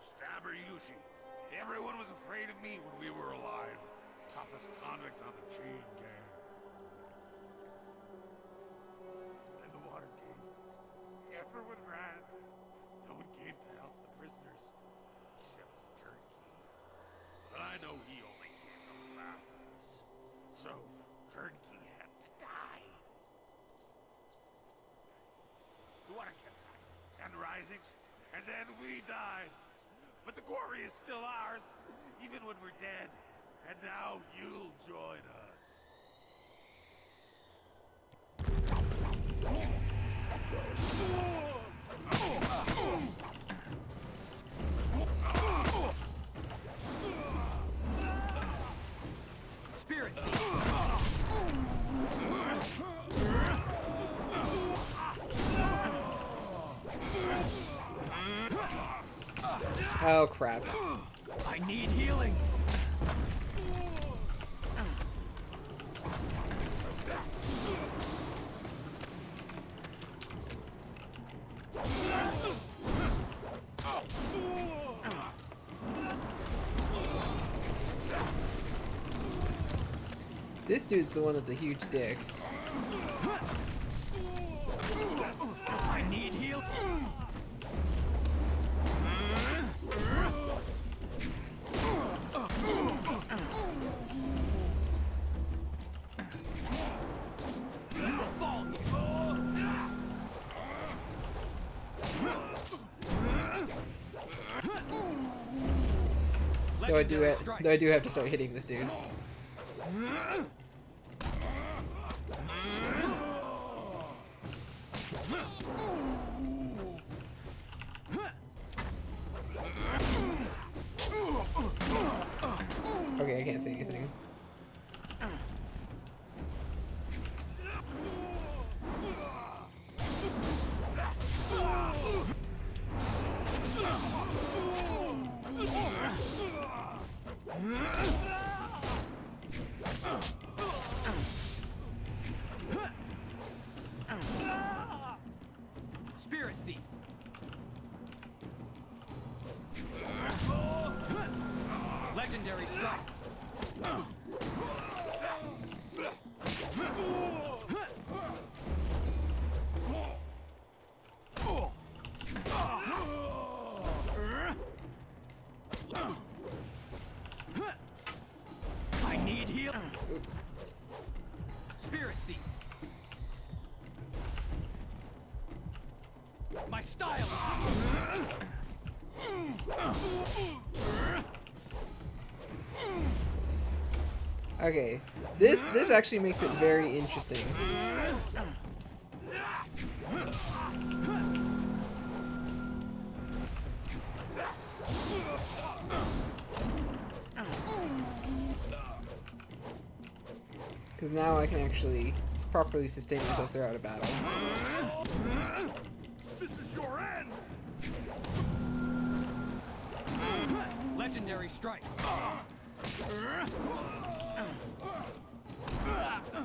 Stabber Yushi. Everyone was afraid of me when we were alive. Toughest convict on the chain gang. Then the water came. Everyone ran. No one came to help the prisoners. Except Turnkey. But I know he only came to laugh at us. So, Turnkey had to die. The water kept rising and rising, and then we died. But the quarry is still ours, even when we're dead. And now you'll join us. Spirit. Oh crap. I need healing. This dude's the one that's a huge dick. I need heal. Though I do have to start hitting this dude. Okay, I can't see anything. Spirit thief. Legendary strike. I need heal. Spirit thief. My style. Okay, this actually makes it very interesting. Because now I can actually properly sustain myself throughout a battle. This is your end! Legendary strike.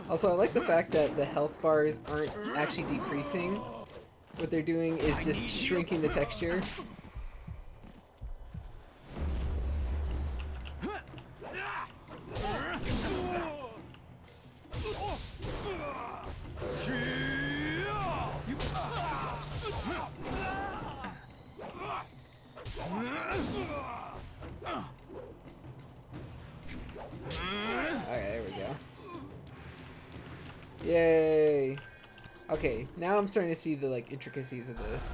Also, I like the fact that the health bars aren't actually decreasing. What they're doing is just shrinking the texture. Okay, there we go. Yay! Okay, now I'm starting to see the like intricacies of this.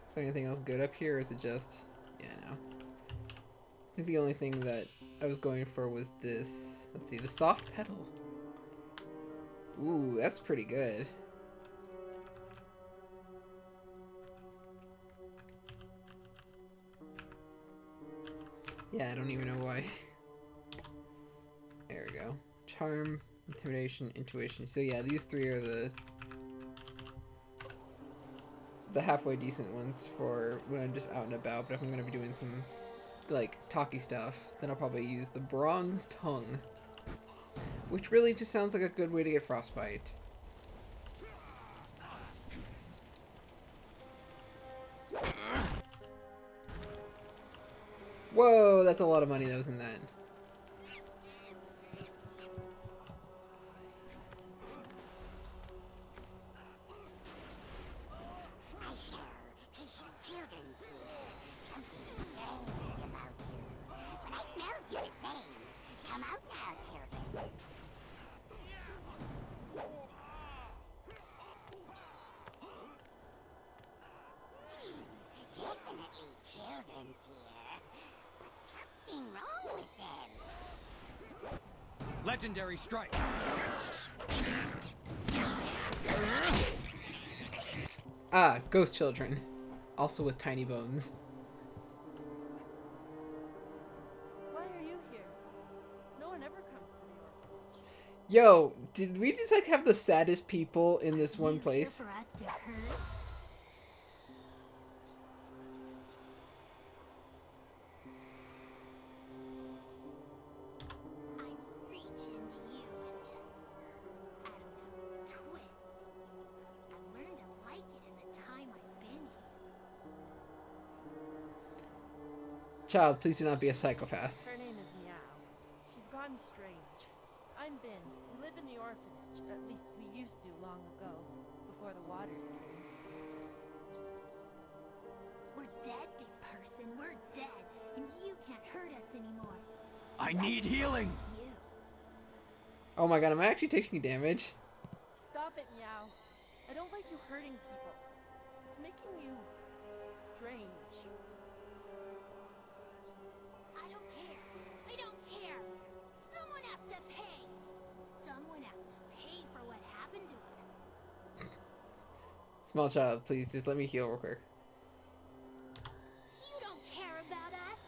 Is there anything else good up here, or is it just... yeah, no. I think the only thing that I was going for was this. Let's see, the soft pedal. Ooh, that's pretty good. Yeah, I don't even know why. There we go. Charm, intimidation, intuition. So yeah, these three are the halfway decent ones for when I'm just out and about. But if I'm gonna be doing some like talky stuff, then I'll probably use the bronze tongue, which really just sounds like a good way to get frostbite. Whoa, that's a lot of money that was in that. Legendary strike. Ah, ghost children. Also with tiny bones. Why are you here? No one ever comes to the orphanage. Yo, did we just like have the saddest people in this one place? For us to hurt? I reach into you and just, I don't know, twist. I've learned to like it in the time I've been here. Child, please do not be a psychopath. Her name is Meow. She's gone strange. I'm Bin. We live in the orphanage. At least we used to long ago, before the waters came. We're dead, big person. We're dead. And you can't hurt us anymore. I need healing. You. Oh my god, am I actually taking damage? Stop it, Meow. I don't like you hurting people. It's making you strange. I don't care. I don't care. Someone has to pay. Someone has to pay for what happened to us. Small child, please just let me heal real quick. You don't care about us.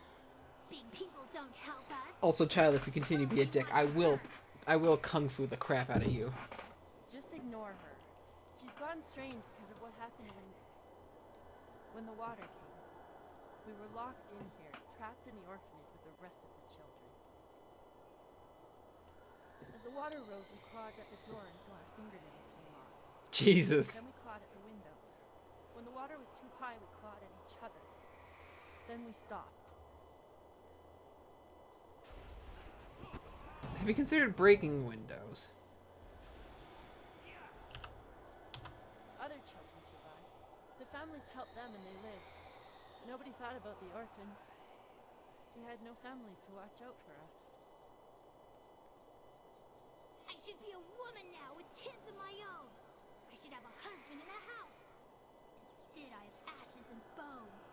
Big people don't help us. Also, child, if you continue to be a dick, I will kung fu the crap out of you. Just ignore her. She's gone strange because of what happened when the water came. We were locked in here, trapped in the orphanage with the rest of the children. As the water rose, we clawed at the door until our fingernails came off. Jesus. Then we clawed at the window. When the water was too high, we clawed at each other. Then we stopped. Have you considered breaking windows? Other children survived. The families helped them and they lived. Nobody thought about the orphans. We had no families to watch out for us. I should be a woman now with kids of my own. I should have a husband and a house. Instead, I have ashes and bones.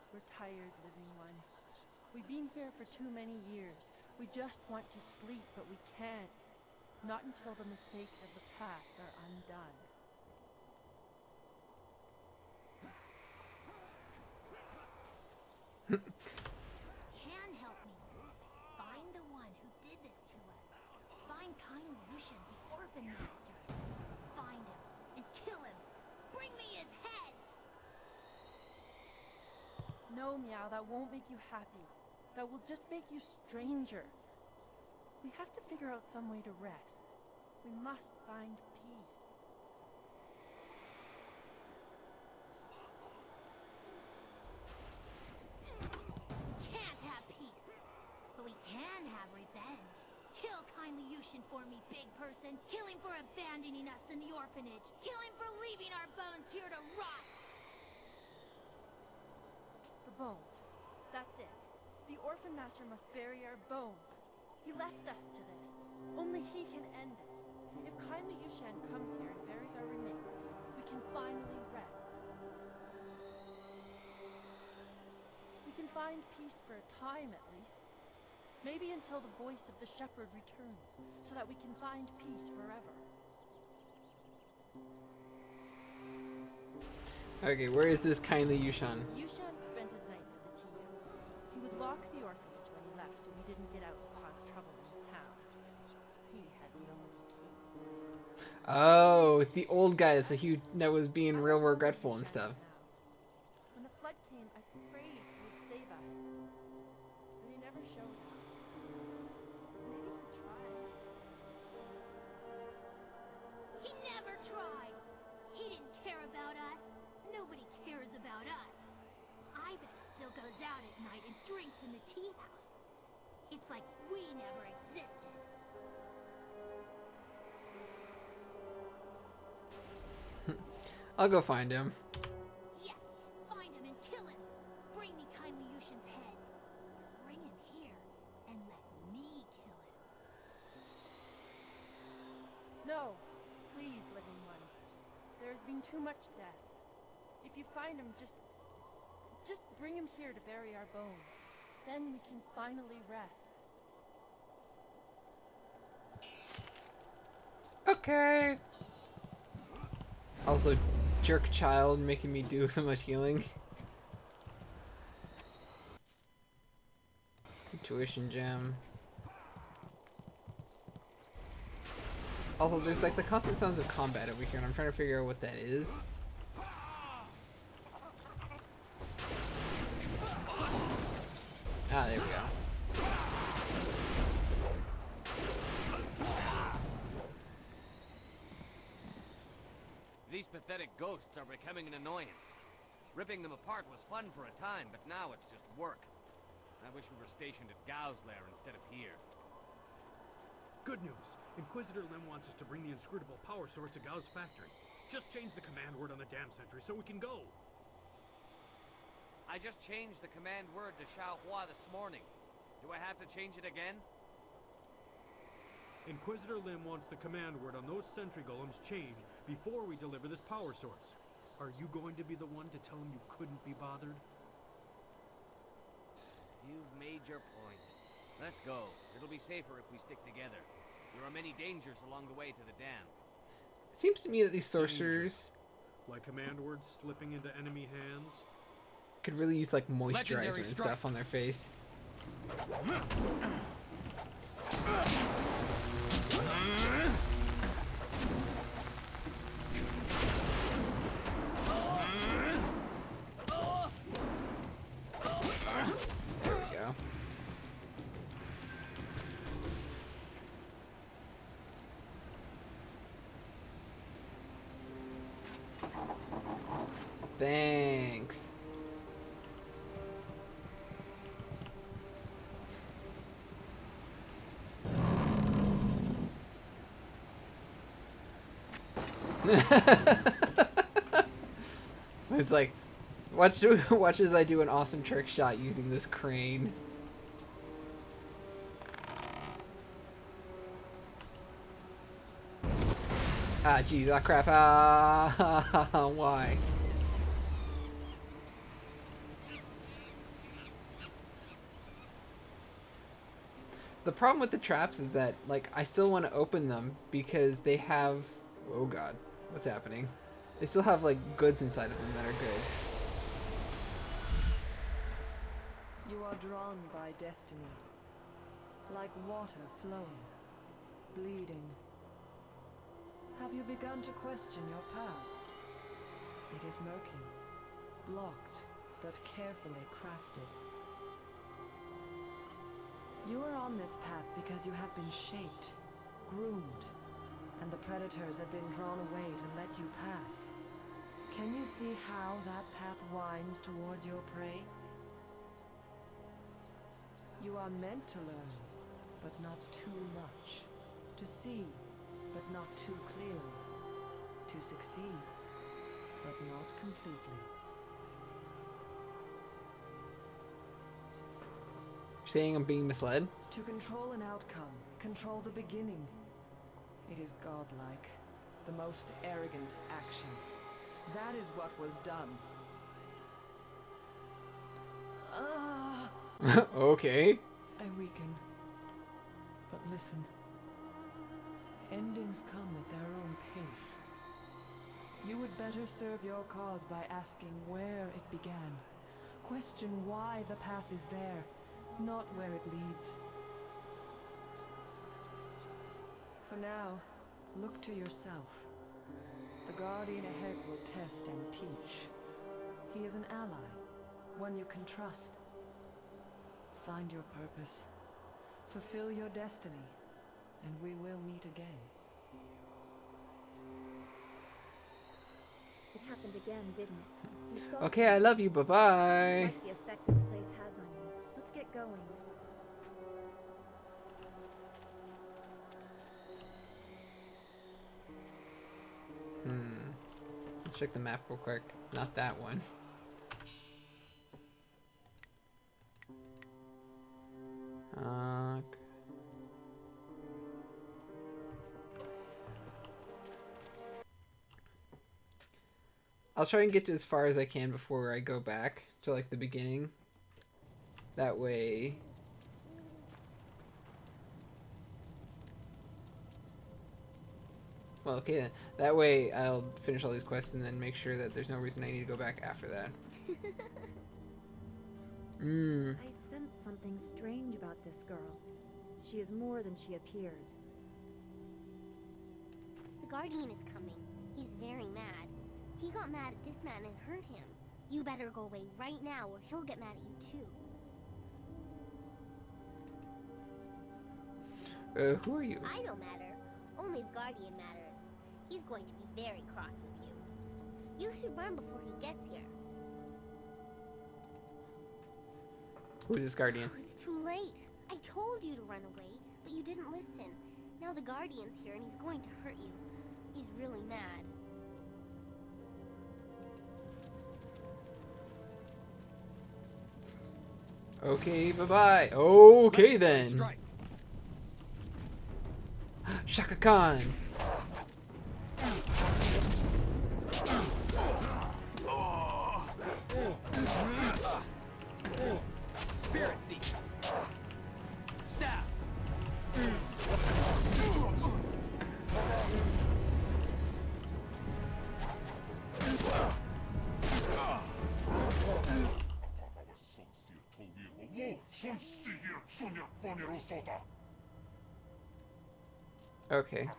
We're tired, living one. We've been here for too many years. We just want to sleep, but we can't. Not until the mistakes of the past are undone. Can help me. Find the one who did this to us. Find Kind Lucian, the orphan master. Find him and kill him. Bring me his head. No, Meow, that won't make you happy. That will just make you stranger. We have to figure out some way to rest. We must find peace. Can't have peace, but we can have revenge. Kill Kind Lucian for me, big person. Kill him for abandoning us in the orphanage. Kill him for leaving our bones here to rot. The bones. That's it. The orphan master must bury our bones. He left us to this. Only he can end it. If Kind Lucian comes here and buries our remains, we can finally rest. We can find peace for a time, at least. Maybe until the voice of the shepherd returns, so that we can find peace forever. Okay, where is this kindly Yushan? Yushan spent his nights at the tea house. He would lock the orphanage when he left so he didn't get out and cause trouble in the town. He had no key. Oh, it's the old guy that was being real regretful and stuff. When the flood came, I prayed he would save us. But he never showed up. Maybe he tried. He never tried. He didn't care about us. Nobody cares about us. I bet he still goes out at night and drinks in the tea house. It's like we never existed. I'll go find him. Yes, find him and kill him. Bring me kindly Yushin's head. Bring him here and let me kill him. No, please, living one. There has been too much death. If you find him, just bring him here to bury our bones. Then we can finally rest. Okay. Also, jerk child making me do so much healing. Intuition gem. Also, there's like the constant sounds of combat over here, and I'm trying to figure out what that is. Ah, there we go. These pathetic ghosts are becoming an annoyance. Ripping them apart was fun for a time, but now it's just work. I wish we were stationed at Gao's lair instead of here. Good news. Inquisitor Lim wants us to bring the inscrutable power source to Gao's factory. Just change the command word on the dam sentry so we can go. I just changed the command word to Xiaohua this morning. Do I have to change it again? Inquisitor Lim wants the command word on those sentry golems changed before we deliver this power source. Are you going to be the one to tell him you couldn't be bothered? You've made your point. Let's go. It'll be safer if we stick together. There are many dangers along the way to the dam. It seems to me that these sorcerers, like command words slipping into enemy hands, could really use like moisturizer Legendary and strike. stuff on their face. There we go. Thanks. It's like, watch as I do an awesome trick shot using this crane. Ah, jeez, ah, crap, ah, why? The problem with the traps is that, like, I still want to open them because they have... Oh god, what's happening? They still have, like, goods inside of them that are good. You are drawn by destiny, like water flowing, bleeding. Have you begun to question your path? It is murky, blocked, but carefully crafted. You are on this path because you have been shaped, groomed, and the predators have been drawn away to let you pass. Can you see how that path winds towards your prey? You are meant to learn, but not too much. To see, but not too clearly. To succeed, but not completely. You're saying I'm being misled? To control an outcome, control the beginning. It is godlike, the most arrogant action. That is what was done. Okay. I weaken, But listen, endings come at their own pace. You would better serve your cause by asking where it began. Question why the path is there, not where it leads. For now, look to yourself. The Guardian ahead will test and teach. He is an ally, one you can trust. Find your purpose, fulfill your destiny, and we will meet again. It happened again, didn't it? You saw Okay, I love you. Bye-bye. like the effect this place has on you. Let's get going. Let's check the map real quick. Not that one. I'll try and get to as far as I can before I go back to like the beginning. That way. Well, okay then. That way I'll finish all these quests and then make sure that there's no reason I need to go back after that. I sense something strange about this girl. She is more than she appears. The Guardian is coming. He's very mad. He got mad at this man and hurt him. You better go away right now or he'll get mad at you too. Who are you? I don't matter. Only the Guardian matters. He's going to be very cross with you. You should run before he gets here. Who is this Guardian? Oh, it's too late. I told you to run away, but you didn't listen. Now the Guardian's here and he's going to hurt you. He's really mad. Okay, bye-bye. Okay then. Shaka Khan. Spirit thief. Staff. Okay.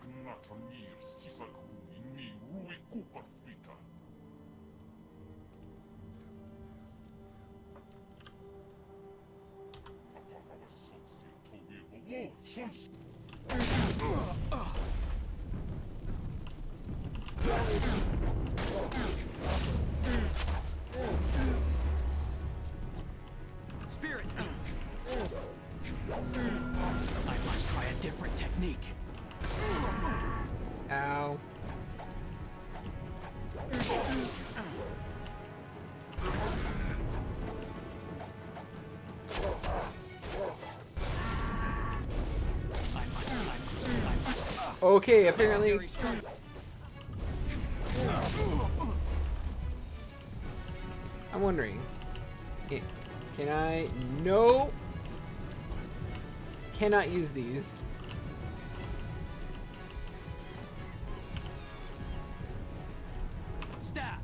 Spirit thief. I must try a different technique. Ow. Okay, apparently. I'm wondering. Can I? No. Cannot use these. Staff.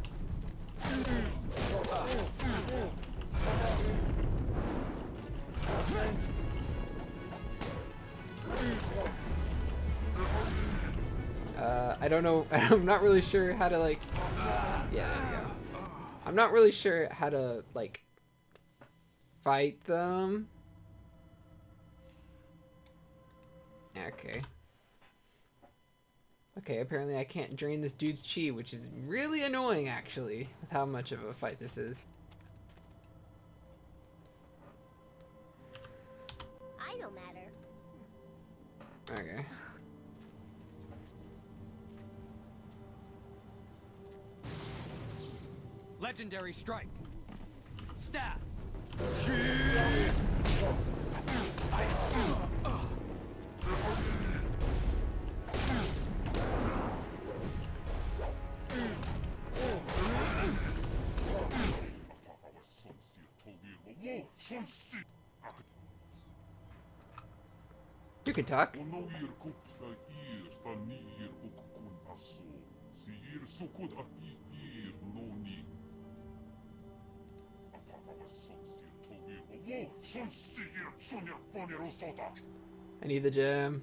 I don't know. I'm not really sure how to like. Yeah, there we go. I'm not really sure how to like fight them. Okay. Okay, apparently I can't drain this dude's chi, which is really annoying actually, with how much of a fight this is. I don't matter. Okay. Legendary strike. Staff. You can talk. I need the gem.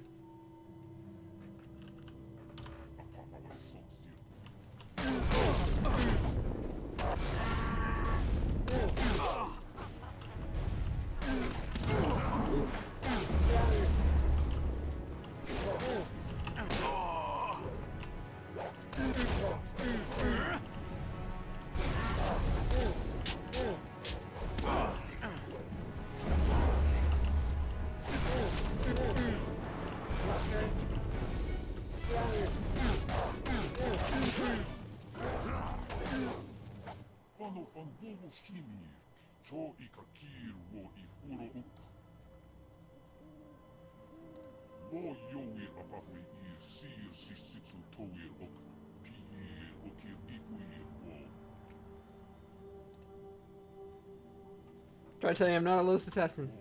Try to tell you I'm not a loose assassin.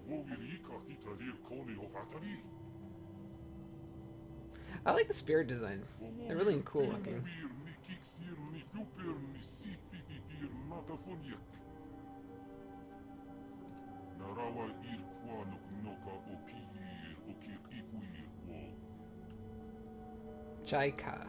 I like the spirit designs. They're really cool looking. Chaika.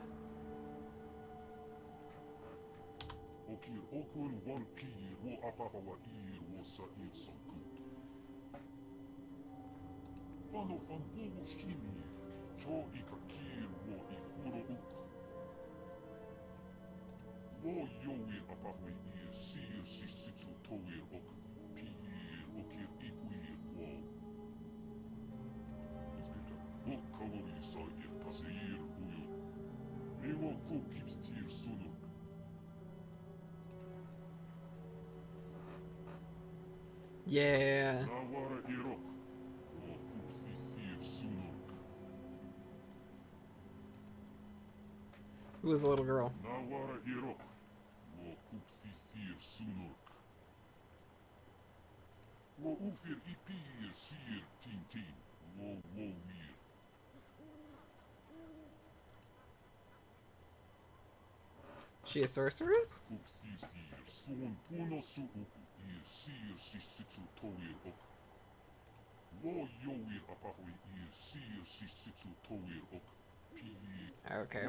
Yeah. Who was the little girl? She a sorceress? Okay.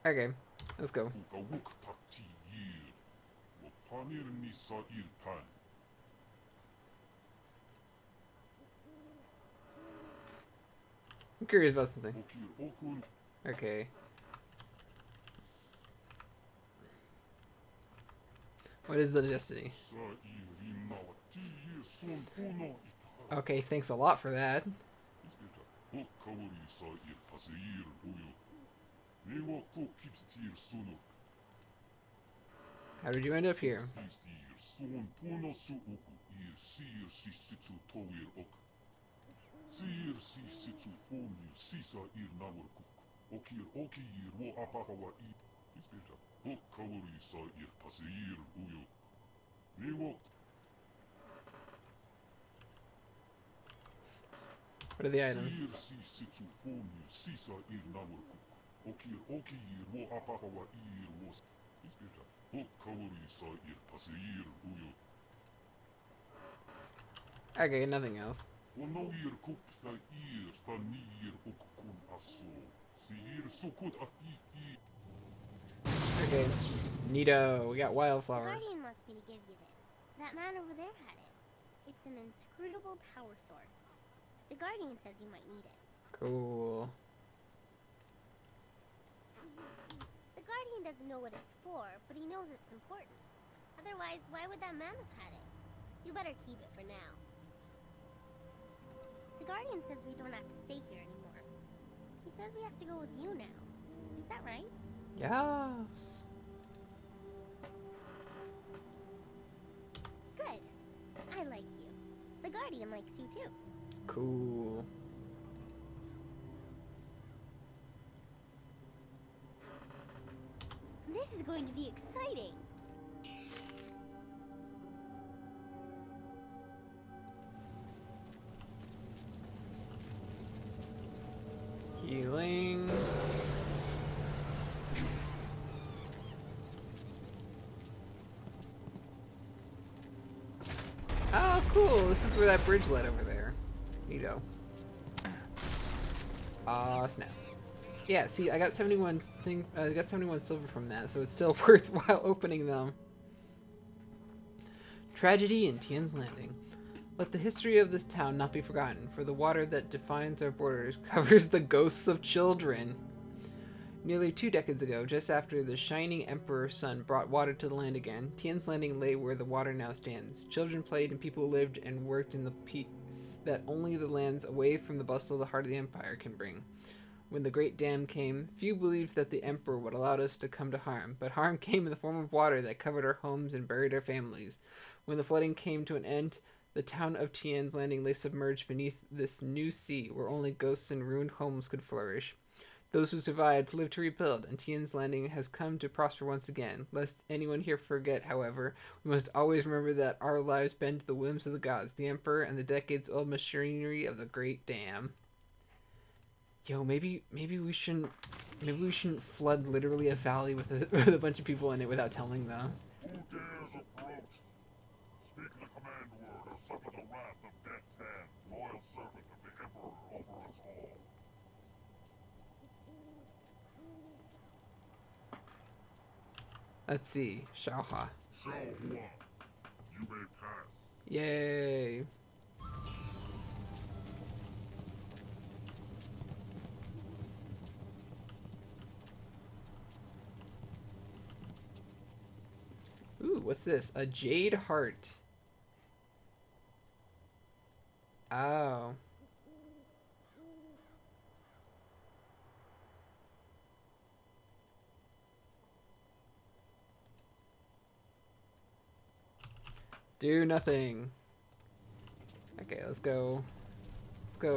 Okay, let's go. I'm curious about something. Okay. What is the destiny? Okay, thanks a lot for that. How did you end up here? What are the items? Okay, nothing else. Okay, neato. We got wildflower. The Guardian wants me to give you this. That man over there had it. It's an inscrutable power source. The Guardian says you might need it. Cool. The Guardian doesn't know what it's for, but he knows it's important. Otherwise, why would that man have had it? You better keep it for now. The Guardian says we don't have to stay here anymore. He says we have to go with you now. Is that right? Yes. Good. I like you. The Guardian likes you too. Cool. This is going to be exciting. cool. This is where that bridge led over there. Neato. Snap. Yeah, see, I got 71 I got 71 silver from that, so it's still worthwhile opening them. Tragedy in Tien's Landing. Let the history of this town not be forgotten, for the water that defines our borders covers the ghosts of children. Nearly 2 decades ago, just after the shining Emperor's son brought water to the land again, Tien's Landing lay where the water now stands. Children played and people lived and worked in the peace that only the lands away from the bustle of the heart of the Empire can bring. When the Great Dam came, few believed that the Emperor would allow us to come to harm, but harm came in the form of water that covered our homes and buried our families. When the flooding came to an end, the town of Tien's Landing lay submerged beneath this new sea, where only ghosts and ruined homes could flourish. Those who survived lived to rebuild, and Tien's Landing has come to prosper once again. Lest anyone here forget, however, we must always remember that our lives bend to the whims of the gods, the Emperor, and the decades-old machinery of the Great Dam. Yo, maybe we shouldn't flood literally a valley with with a bunch of people in it without telling them. Who dares approach? Speak the command word or suffer the wrath of Death's Hand, loyal servant of the Emperor over us all. Let's see. Xiaohua. Xiaohua, you may pass. Yay. Ooh, what's this? A jade heart. Oh. Do nothing. Okay, let's go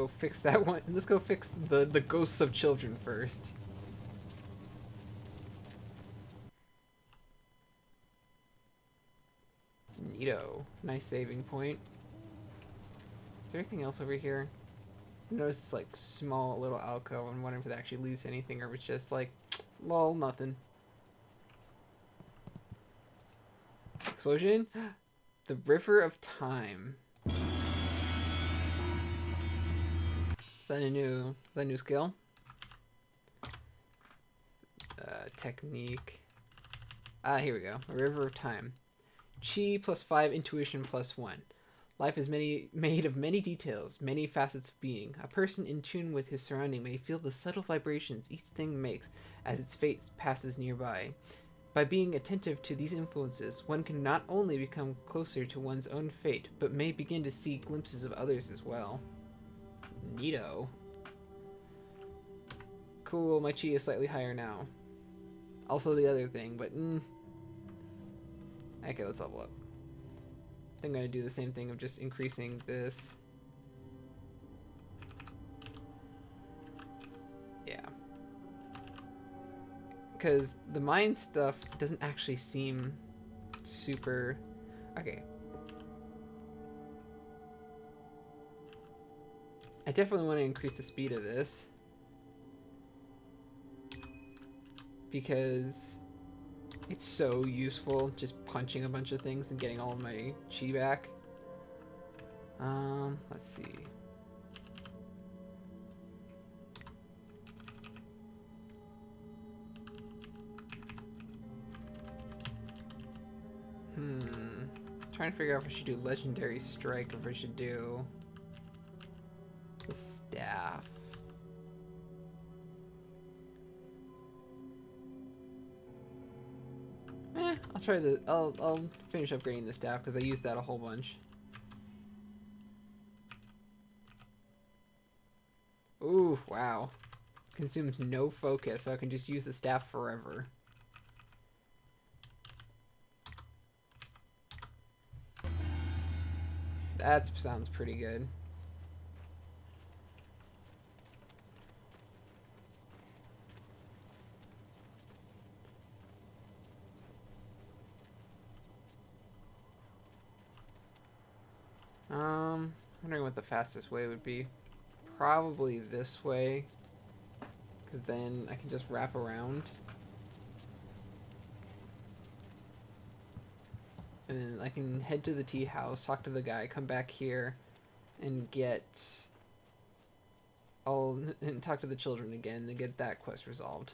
fix that one. Let's go fix the ghosts of children first. Neato. Nice saving point. Is there anything else over here? I noticed this like small little alcove. I'm wondering if it actually leads to anything or if it's just like, lol, nothing. Explosion? The River of Time. Is that a new skill? Technique. Here we go. A River of Time. Chi plus 5, intuition plus 1. Life is made of many details, many facets of being. A person in tune with his surrounding may feel the subtle vibrations each thing makes as its fate passes nearby. By being attentive to these influences, one can not only become closer to one's own fate, but may begin to see glimpses of others as well. Neato. Cool, my chi is slightly higher now. Also the other thing, but okay, let's level up. I think I'm gonna do the same thing of just increasing this. Yeah. Because the mind stuff doesn't actually seem super... Okay. I definitely want to increase the speed of this. Because it's so useful just punching a bunch of things and getting all of my chi back. Let's see. Trying to figure out if I should do Legendary Strike or if I should do the staff. I'll try the. I'll finish upgrading the staff because I used that a whole bunch. Ooh, wow. Consumes no focus, so I can just use the staff forever. That sounds pretty good. Wondering what the fastest way would be. Probably this way, because then I can just wrap around. And then I can head to the tea house, talk to the guy, come back here, and get all and talk to the children again and get that quest resolved.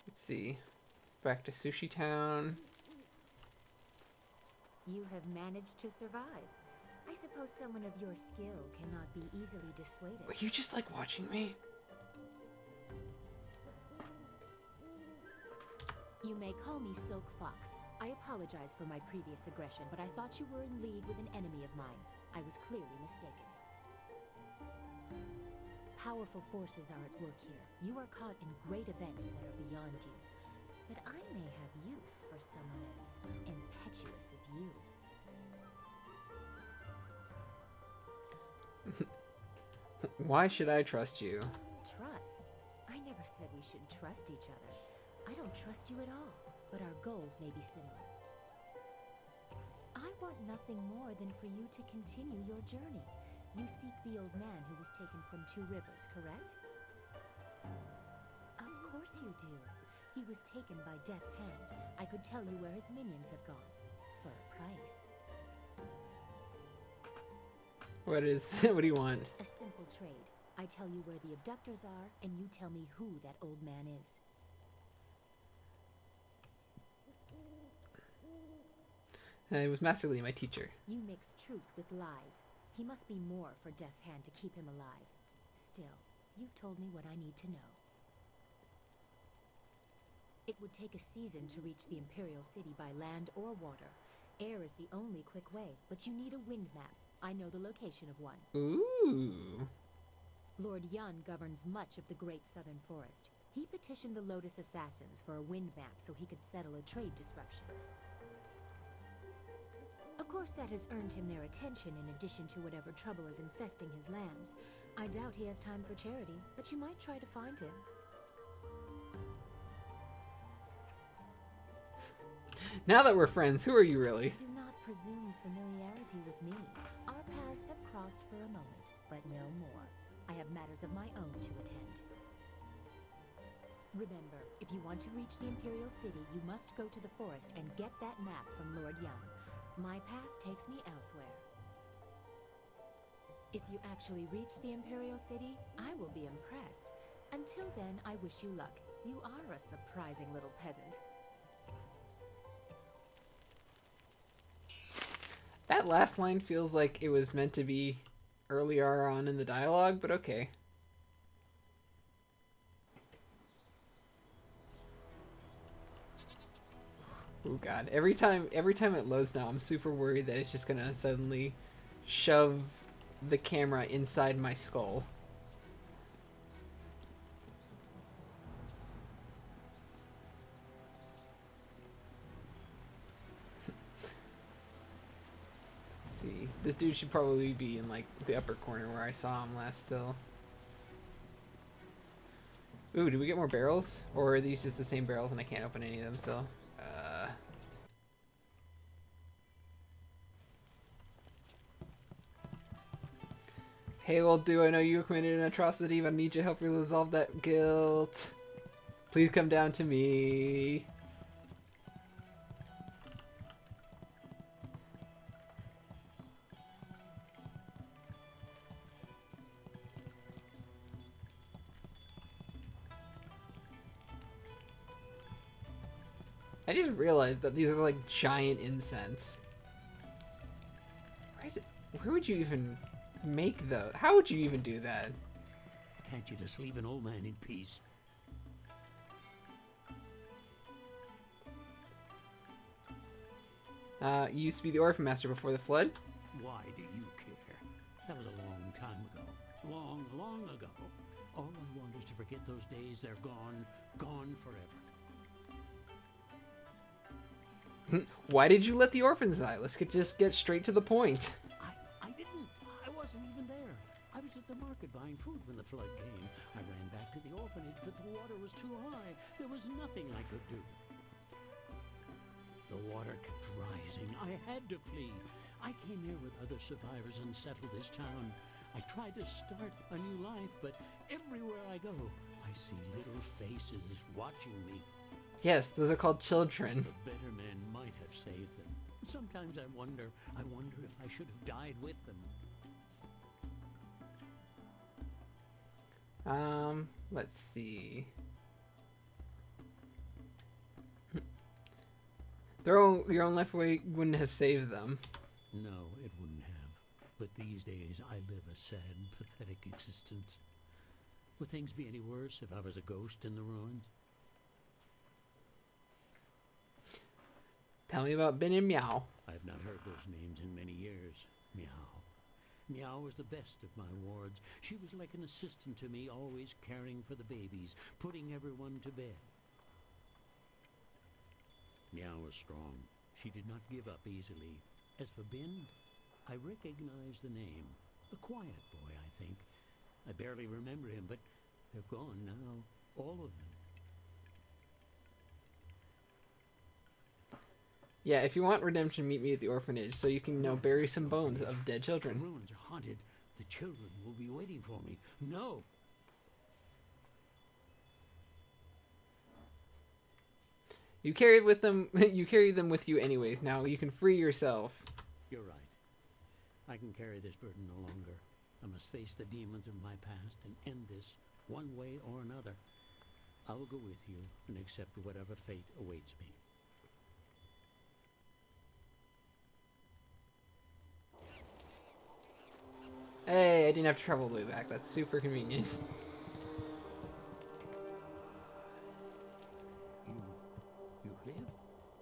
Let's see. Back to Sushi Town. You have managed to survive. I suppose someone of your skill cannot be easily dissuaded. Were you just like watching me? You may call me Silk Fox. I apologize for my previous aggression, but I thought you were in league with an enemy of mine. I was clearly mistaken. Powerful forces are at work here. You are caught in great events that are beyond you. But I may have use for someone as impetuous as you. Why should I trust you? Trust? I never said we should trust each other. I don't trust you at all, but our goals may be similar. I want nothing more than for you to continue your journey. You seek the old man who was taken from Two Rivers, correct? Of course you do. He was taken by Death's Hand. I could tell you where his minions have gone. For a price. What do you want? A simple trade. I tell you where the abductors are, and you tell me who that old man is. It was Master Lee, my teacher. You mix truth with lies. He must be more for Death's Hand to keep him alive. Still, you've told me what I need to know. It would take a season to reach the Imperial City by land or water. Air is the only quick way, but you need a wind map. I know the location of one. Ooh. Lord Yun governs much of the Great Southern Forest. He petitioned the Lotus Assassins for a wind map so he could settle a trade disruption. Of course, that has earned him their attention in addition to whatever trouble is infesting his lands. I doubt he has time for charity, but you might try to find him. Now that we're friends, who are you really? Do not presume familiarity with me. Our paths have crossed for a moment, but no more. I have matters of my own to attend. Remember, if you want to reach the Imperial City, you must go to the forest and get that map from Lord Yun. My path takes me elsewhere. If you actually reach the Imperial City, I will be impressed. Until then, I wish you luck. You are a surprising little peasant. That last line feels like it was meant to be earlier on in the dialogue, but okay. Oh god, every time it loads now, I'm super worried that it's just gonna suddenly shove the camera inside my skull. Let's see. This dude should probably be in like the upper corner where I saw him last still. Ooh, do we get more barrels? Or are these just the same barrels and I can't open any of them still? Hey, old dude, I know you committed an atrocity, but I need your help to resolve that guilt. Please come down to me. I just realized that these are like giant incense. Where would you even make those? How would you even do that? Can't you just leave an old man in peace? You used to be the Orphan Master before the flood? Why do you care? That was a long time ago. Long, long ago. All I want is to forget those days. They're gone. Gone forever. Why did you let the orphans die? Just get straight to the point. I didn't. I wasn't even there. I was at the market buying food when the flood came. I ran back to the orphanage, but the water was too high. There was nothing I could do. The water kept rising. I had to flee. I came here with other survivors and settled this town. I tried to start a new life, but everywhere I go, I see little faces watching me. Yes, those are called children. The better men might have saved them. Sometimes I wonder if I should have died with them. Let's see. Your own life away wouldn't have saved them. No, it wouldn't have. But these days, I live a sad, pathetic existence. Would things be any worse if I was a ghost in the ruins? Tell me about Ben and Meow. I've not heard those names in many years. Meow. Meow was the best of my wards. She was like an assistant to me, always caring for the babies, putting everyone to bed. Meow was strong. She did not give up easily. As for Ben, I recognize the name. A quiet boy, I think. I barely remember him, but they're gone now. All of them. Yeah, if you want redemption, meet me at the orphanage so you can, bury some bones of dead children. The ruins are haunted. The children will be waiting for me. No! You carry with them. You carry them with you anyways. Now you can free yourself. You're right. I can carry this burden no longer. I must face the demons of my past and end this one way or another. I will go with you and accept whatever fate awaits me. Hey, I didn't have to travel all the way back. That's super convenient. You live?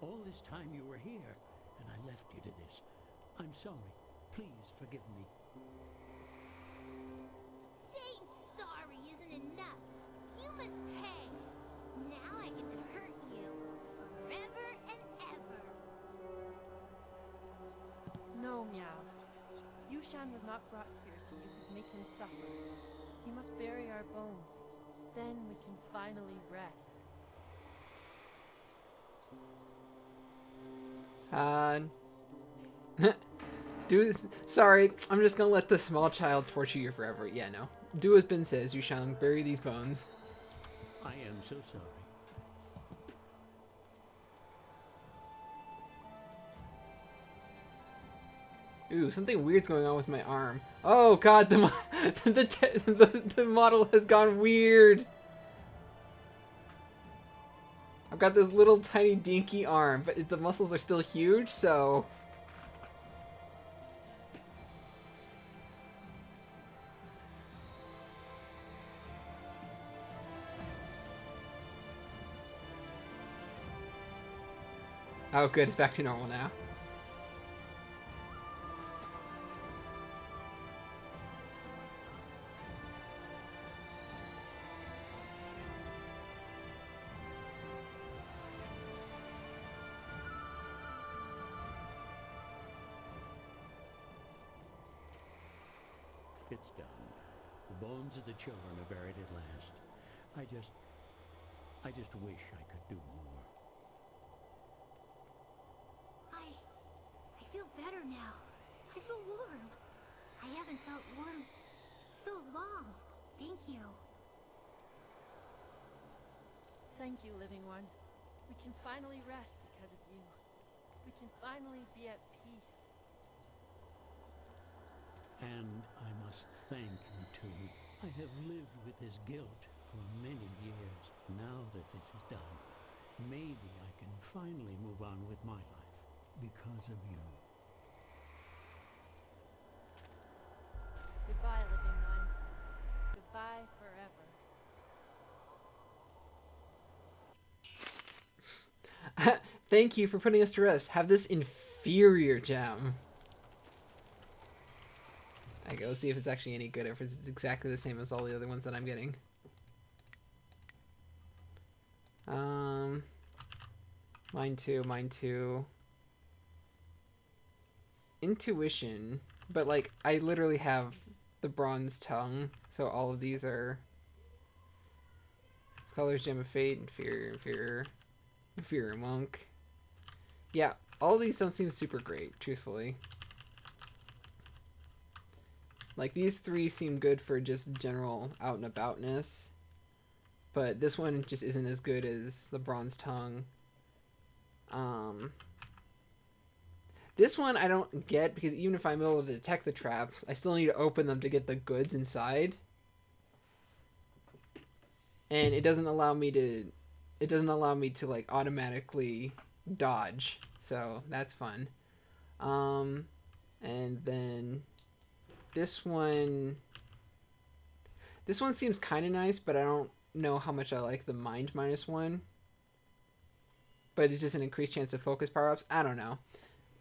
All this time you were here, and I left you to this. I'm sorry. Please forgive me. Saying sorry isn't enough. You must pay. Now I get to hurt you forever and ever. No, Meow. Yushan was not brought here so you could make him suffer. He must bury our bones. Then we can finally rest. Sorry, I'm just gonna let the small child torture you forever. Yeah, no. Do as Ben says, Yushan. Bury these bones. I am so sorry. Ooh, something weird's going on with my arm. Oh god, the model has gone weird. I've got this little tiny dinky arm, but the muscles are still huge, so... Oh good, it's back to normal now. It's done. The bones of the children are buried at last. I just wish I could do more. I feel better now. I feel warm. I haven't felt warm so long. Thank you. Thank you, Living One. We can finally rest because of you. We can finally be at peace. And I must thank you too. I have lived with this guilt for many years. Now that this is done, maybe I can finally move on with my life because of you. Goodbye, Living One. Goodbye forever. Thank you for putting us to rest. Have this inferior gem. Okay, let's see if it's actually any good, or if it's exactly the same as all the other ones that I'm getting. Mine too. Intuition, but like, I literally have the bronze tongue. So all of these are Scholar's Gem of Fate, Inferior Monk. Yeah, all these don't seem super great, truthfully. Like, these three seem good for just general out and aboutness. But this one just isn't as good as the bronze tongue. This one I don't get, because even if I'm able to detect the traps, I still need to open them to get the goods inside. And it doesn't allow me to like automatically dodge. So that's fun. And then this one seems kind of nice, but I don't know how much I like the mind -1. But it's just an increased chance of focus power-ups. I don't know.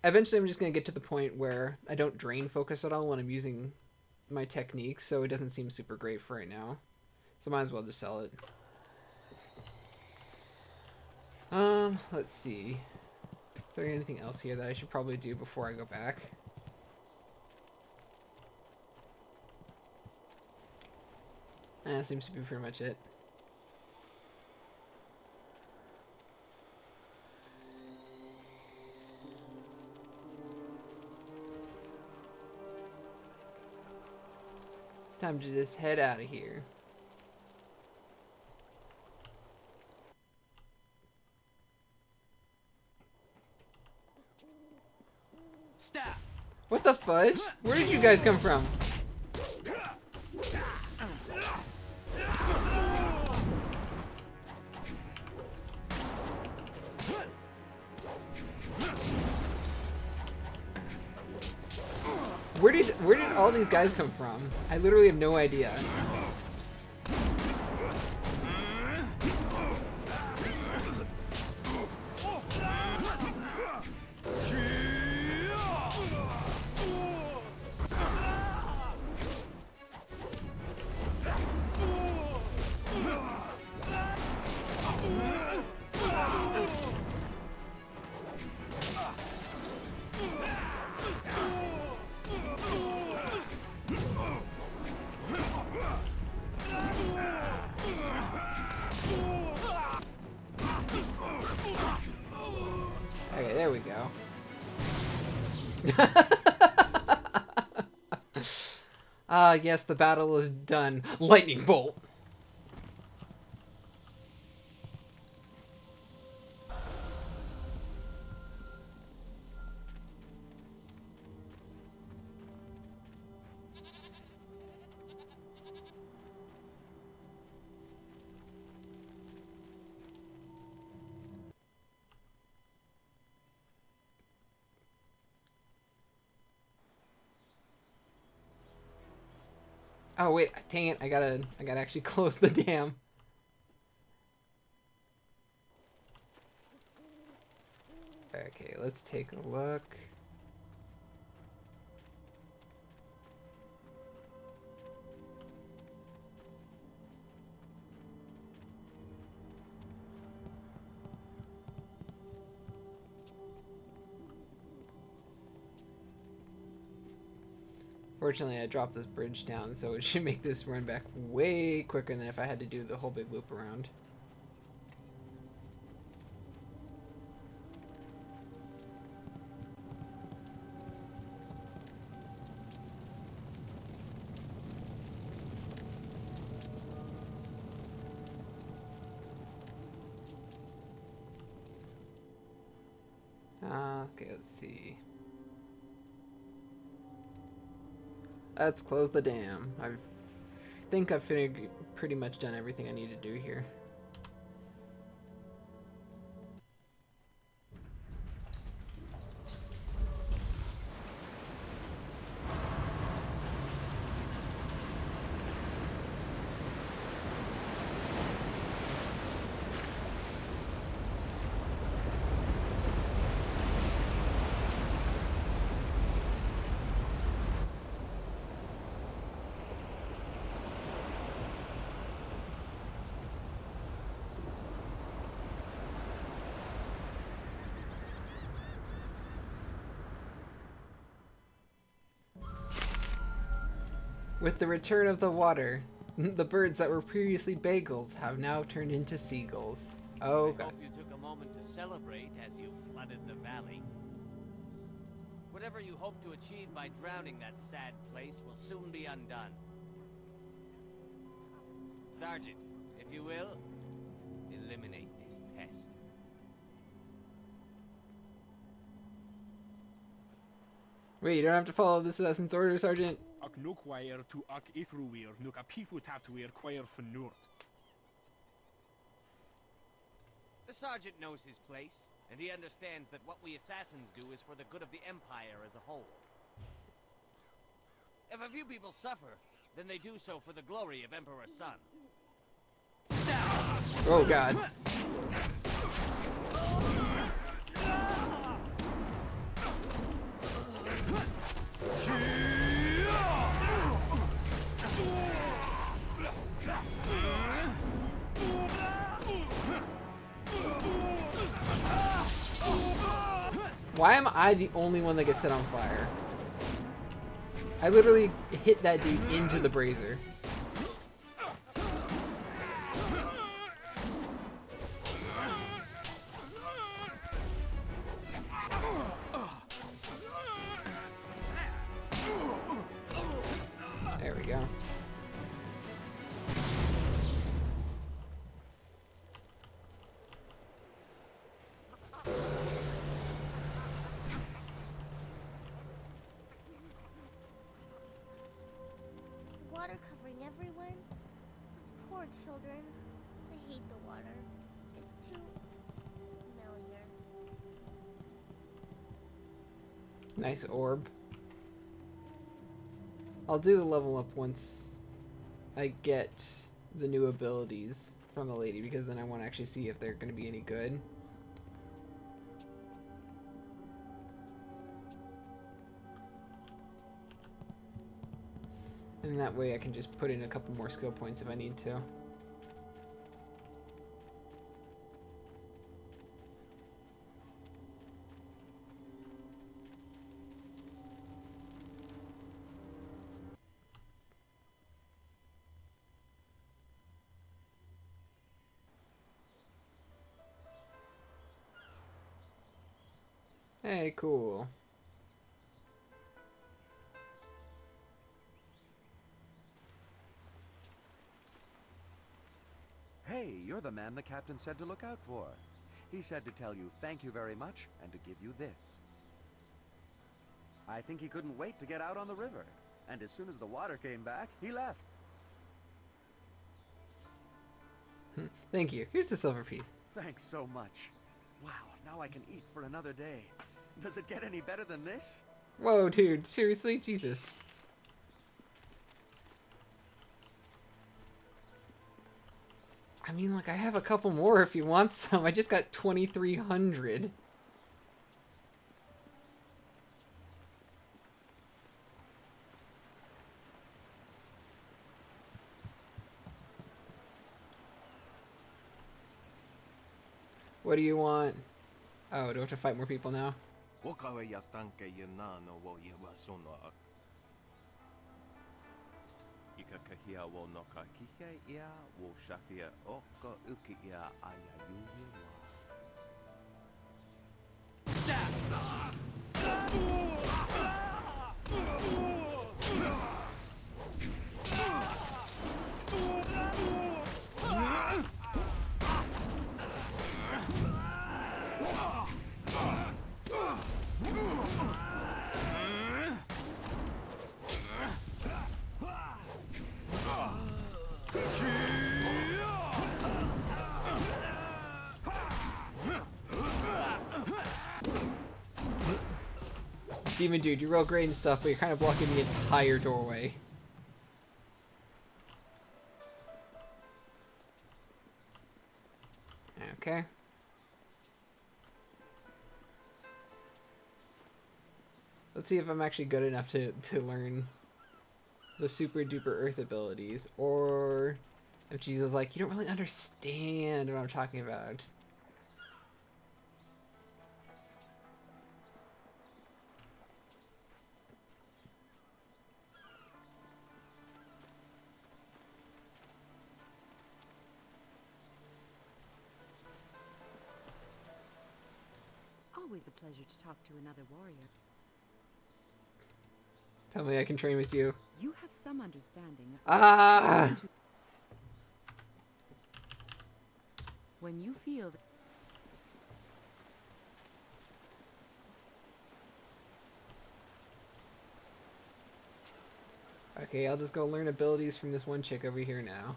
Eventually I'm just going to get to the point where I don't drain focus at all when I'm using my techniques, so it doesn't seem super great for right now. So might as well just sell it. Let's see. Is there anything else here that I should probably do before I go back? That seems to be pretty much it. It's time to just head out of here. Staff. What the fudge? Where did you guys come from? Where did all these guys come from? I literally have no idea. Okay, there we go. Ah, yes, the battle is done. Lightning bolt! Oh wait, dang it, I gotta actually close the dam. Okay, let's take a look. Fortunately, I dropped this bridge down, so it should make this run back way quicker than if I had to do the whole big loop around. Okay, let's see. Let's close the dam. I think I've pretty much done everything I need to do here. With the return of the water, the birds that were previously bagels have now turned into seagulls. Oh I god. hope you took a moment to celebrate as you flooded the valley. Whatever you hope to achieve by drowning that sad place will soon be undone. Sergeant, if you will, eliminate this pest. Wait, you don't have to follow this assassin's order, Sergeant? The sergeant knows his place, and he understands that what we assassins do is for the good of the Empire as a whole. If a few people suffer, then they do so for the glory of Emperor Sun. Oh god. Why am I the only one that gets set on fire? I literally hit that dude into the brazier. There we go. Water covering everyone. Those poor children. I hate the water. It's too familiar. Nice orb. I'll do the level up once I get the new abilities from the lady, because then I want to actually see if they're going to be any good. And that way I can just put in a couple more skill points if I need to. Hey, cool. Hey, you're the man the captain said to look out for. He said to tell you thank you very much and to give you this. I think he couldn't wait to get out on the river. And as soon as the water came back, he left. Thank you. Here's the silver piece. Thanks so much. Wow, now I can eat for another day. Does it get any better than this? Whoa, dude. Seriously? Jesus. I mean, like, I have a couple more if you want some. I just got 2,300. What do you want? Oh, do I have to fight more people now? Demon dude, you're real great and stuff, but you're kind of blocking the entire doorway. Okay. Let's see if I'm actually good enough to learn the super duper earth abilities, or if Jesus is like, you don't really understand what I'm talking about. always a pleasure to talk to another warrior. Tell me I can train with you. You have some understanding of Ah! when you feel that Okay, I'll just go learn abilities from this one chick over here now.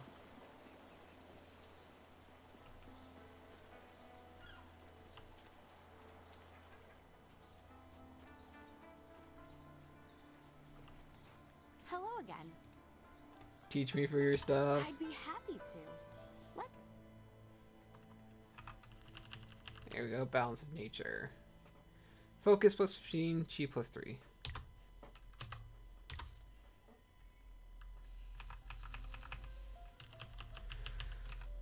Hello again. Teach me for your stuff. I'd be happy to. What? There we go, balance of nature. Focus plus 15, chi plus 3.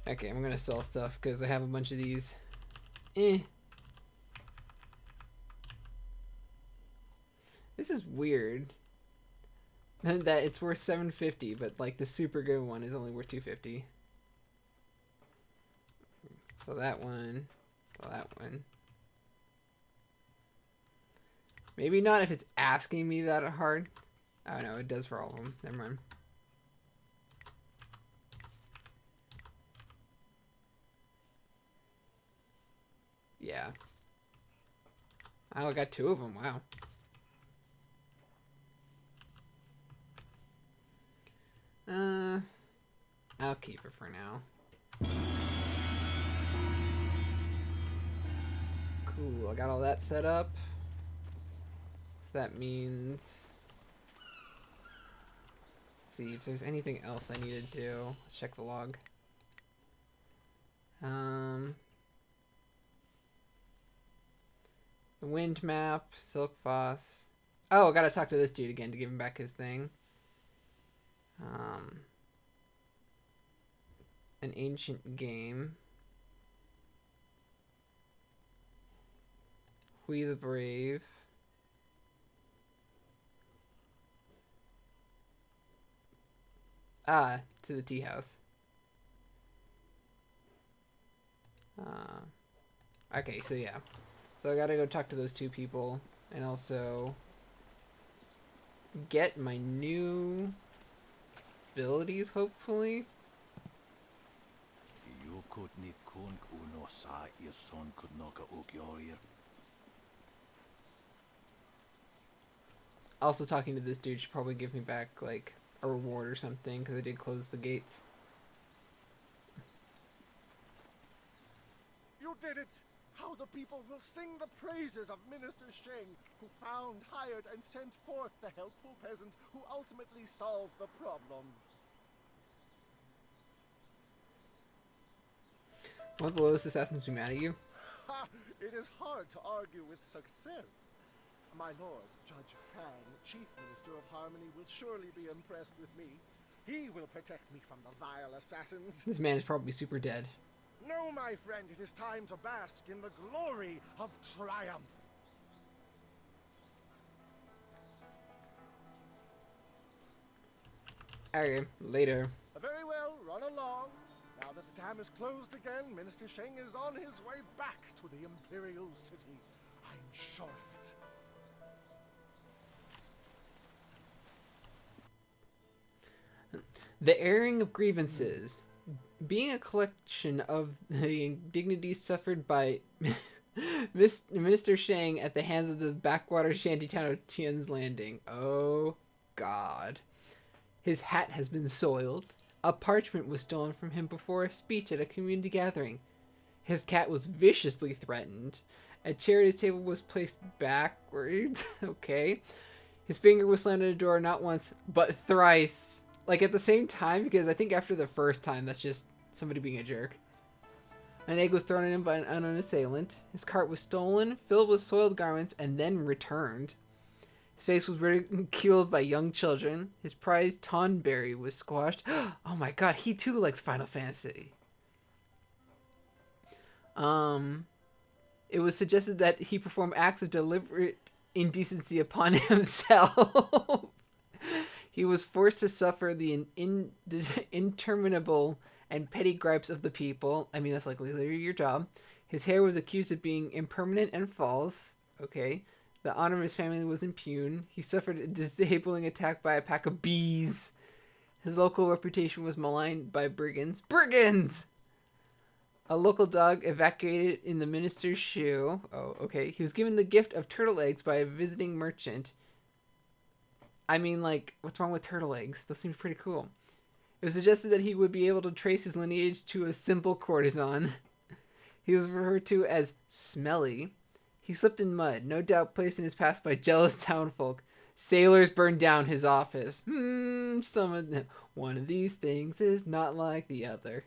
Okay, I'm gonna sell stuff because I have a bunch of these. This is weird. That it's worth 750, but like the super good one is only worth 250. So that one, that one. Maybe not if it's asking me that hard. Oh no, it does for all of them. Never mind. Yeah. Oh, I got 2 of them. Wow. I'll keep it for now. Cool, I got all that set up. So that means... Let's see if there's anything else I need to do. Let's check the log. The wind map, Silk Foss. Oh, I gotta talk to this dude again to give him back his thing. An ancient game. Hui the Brave. Ah, to the tea house. Okay, so yeah. So I gotta go talk to those 2 people and also get my new abilities, hopefully. Also talking to this dude should probably give me back like a reward or something because I did close the gates. You did it! How the people will sing the praises of Minister Sheng, who found, hired, and sent forth the helpful peasant who ultimately solved the problem. Won't the lowest assassins be mad at you? Ha! It is hard to argue with success. My lord, Judge Fang, Chief Minister of Harmony, will surely be impressed with me. He will protect me from the vile assassins. This man is probably super dead. No, my friend, it is time to bask in the glory of triumph. Okay, later. Very well, run along. Now that the dam is closed again, Minister Sheng is on his way back to the Imperial City. I'm sure of it. The airing of grievances. Being a collection of the indignities suffered by Minister Shang at the hands of the backwater shantytown of Tian's Landing. Oh, God. His hat has been soiled. A parchment was stolen from him before a speech at a community gathering. His cat was viciously threatened. A chair at his table was placed backwards. Okay. His finger was slammed on a door not once, but thrice. Like at the same time, because I think after the first time, that's just somebody being a jerk. An egg was thrown at him by an unknown assailant. His cart was stolen, filled with soiled garments, and then returned. His face was ridiculed by young children. His prized tonberry was squashed. Oh my god, he too likes Final Fantasy. It was suggested that he perform acts of deliberate indecency upon himself. He was forced to suffer the interminable and petty gripes of the people. I mean, that's like literally your job. His hair was accused of being impermanent and false. Okay. The honor of his family was impugned. He suffered a disabling attack by a pack of bees. His local reputation was maligned by brigands. Brigands! A local dog evacuated in the minister's shoe. Oh, okay. He was given the gift of turtle eggs by a visiting merchant. I mean, like, what's wrong with turtle eggs? Those seem pretty cool. It was suggested that he would be able to trace his lineage to a simple courtesan. He was referred to as Smelly. He slipped in mud, no doubt placed in his past by jealous townfolk. Sailors burned down his office. One of these things is not like the other.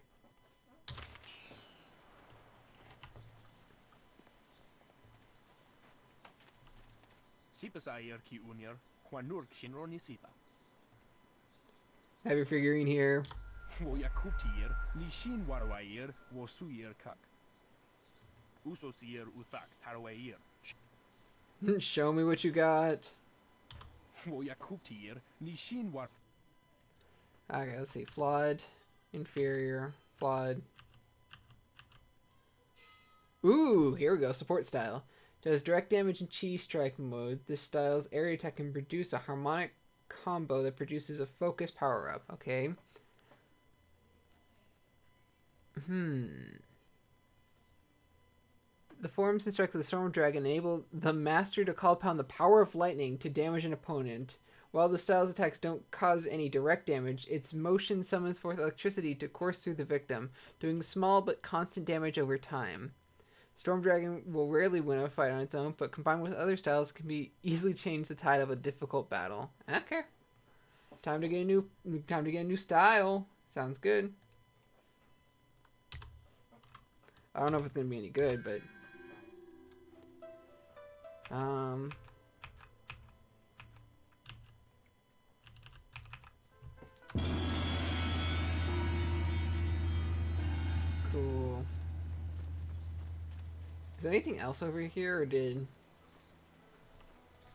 Have your figurine here. Show me what you got. Okay, let's see. Flawed, inferior, flawed. Ooh, here we go. Support style. Does direct damage in Chi strike mode. This style's area attack can produce a harmonic combo that produces a focus power up. Okay. The forms and strikes of the Storm Dragon enable the master to call upon the power of lightning to damage an opponent. While the style's attacks don't cause any direct damage, its motion summons forth electricity to course through the victim, doing small but constant damage over time. Storm Dragon will rarely win a fight on its own, but combined with other styles can be easily change the tide of a difficult battle. Okay. Time to get a new style. Sounds good. I don't know if it's gonna be any good, but cool. Is there anything else over here, or did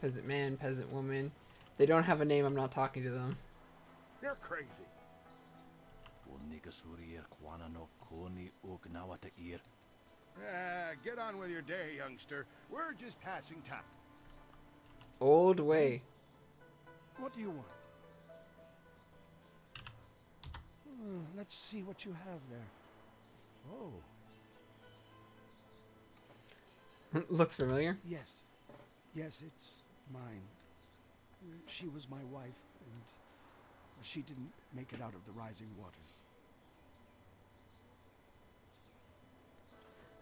peasant man, peasant woman? They don't have a name. I'm not talking to them. You're crazy. Get on with your day, youngster. We're just passing time. Old way. What do you want? Let's see what you have there. Oh. Looks familiar. Yes. Yes, it's mine. She was my wife, and she didn't make it out of the rising waters.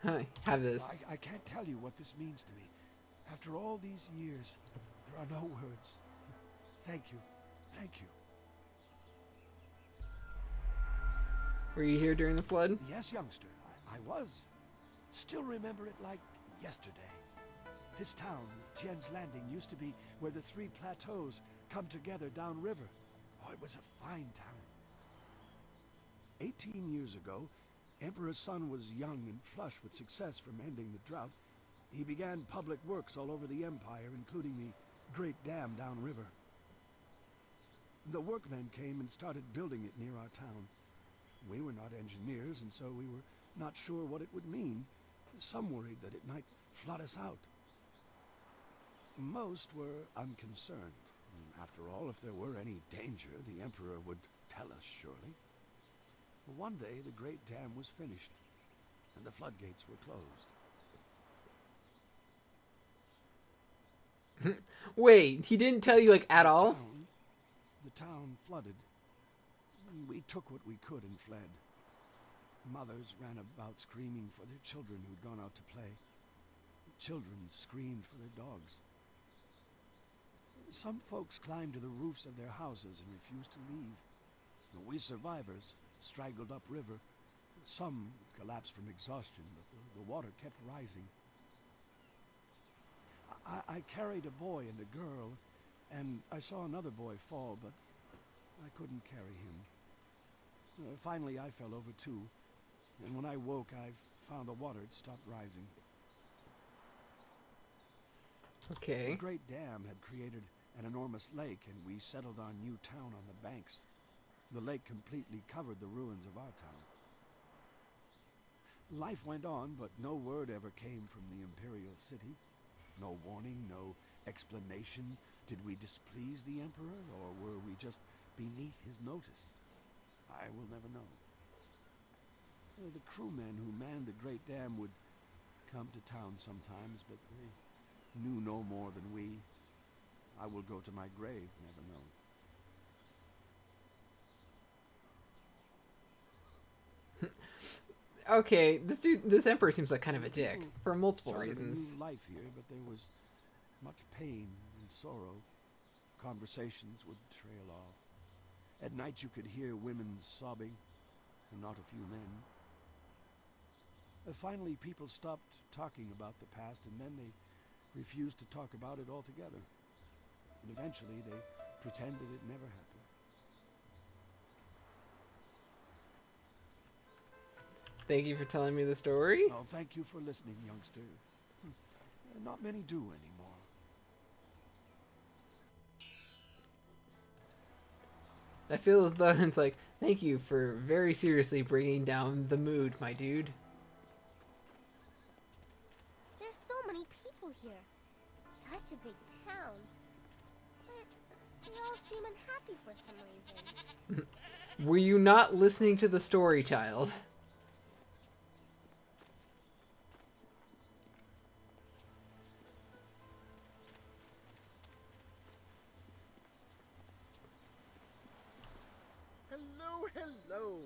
Hi, have this. I can't tell you what this means to me. After all these years, there are no words. Thank you. Thank you. Were you here during the flood? Yes, youngster. I was. Still remember it like yesterday. This town, Tien's Landing, used to be where the three plateaus come together downriver. Oh, it was a fine town. 18 years ago, Emperor's son was young and flush with success from ending the drought. He began public works all over the empire, including the great dam downriver. The workmen came and started building it near our town. We were not engineers, and so we were not sure what it would mean. Some worried that it might flood us out. Most were unconcerned. After all, if there were any danger, the Emperor would tell us, surely. But one day, the great dam was finished, and the floodgates were closed. Wait, he didn't tell you, like, at all? The town flooded. We took what we could and fled. Mothers ran about screaming for their children who'd gone out to play. Children screamed for their dogs. Some folks climbed to the roofs of their houses and refused to leave. We survivors straggled upriver. Some collapsed from exhaustion, but the water kept rising. I carried a boy and a girl, and I saw another boy fall, but I couldn't carry him. Finally, I fell over too, and when I woke, I found the water had stopped rising. Okay. The great dam had created an enormous lake, and we settled our new town on the banks. The lake completely covered the ruins of our town. Life went on, but no word ever came from the Imperial City. No warning, no explanation. Did we displease the Emperor, or were we just beneath his notice? I will never know. The crewmen who manned the Great Dam would come to town sometimes, but they knew no more than we. I will go to my grave, never know. Okay, this emperor seems like kind of a dick for multiple reasons. A new life here, but there was much pain and sorrow. Conversations would trail off. At night you could hear women sobbing, and not a few men. Finally, people stopped talking about the past, and then they refused to talk about it altogether. And eventually, they pretended it never happened. Thank you for telling me the story. Oh, thank you for listening, youngster. Not many do anymore. I feel as though it's like, thank you for very seriously bringing down the mood, my dude. There's so many people here. Such a big town. But they all seem unhappy for some reason. Were you not listening to the story, child? Hello, hello.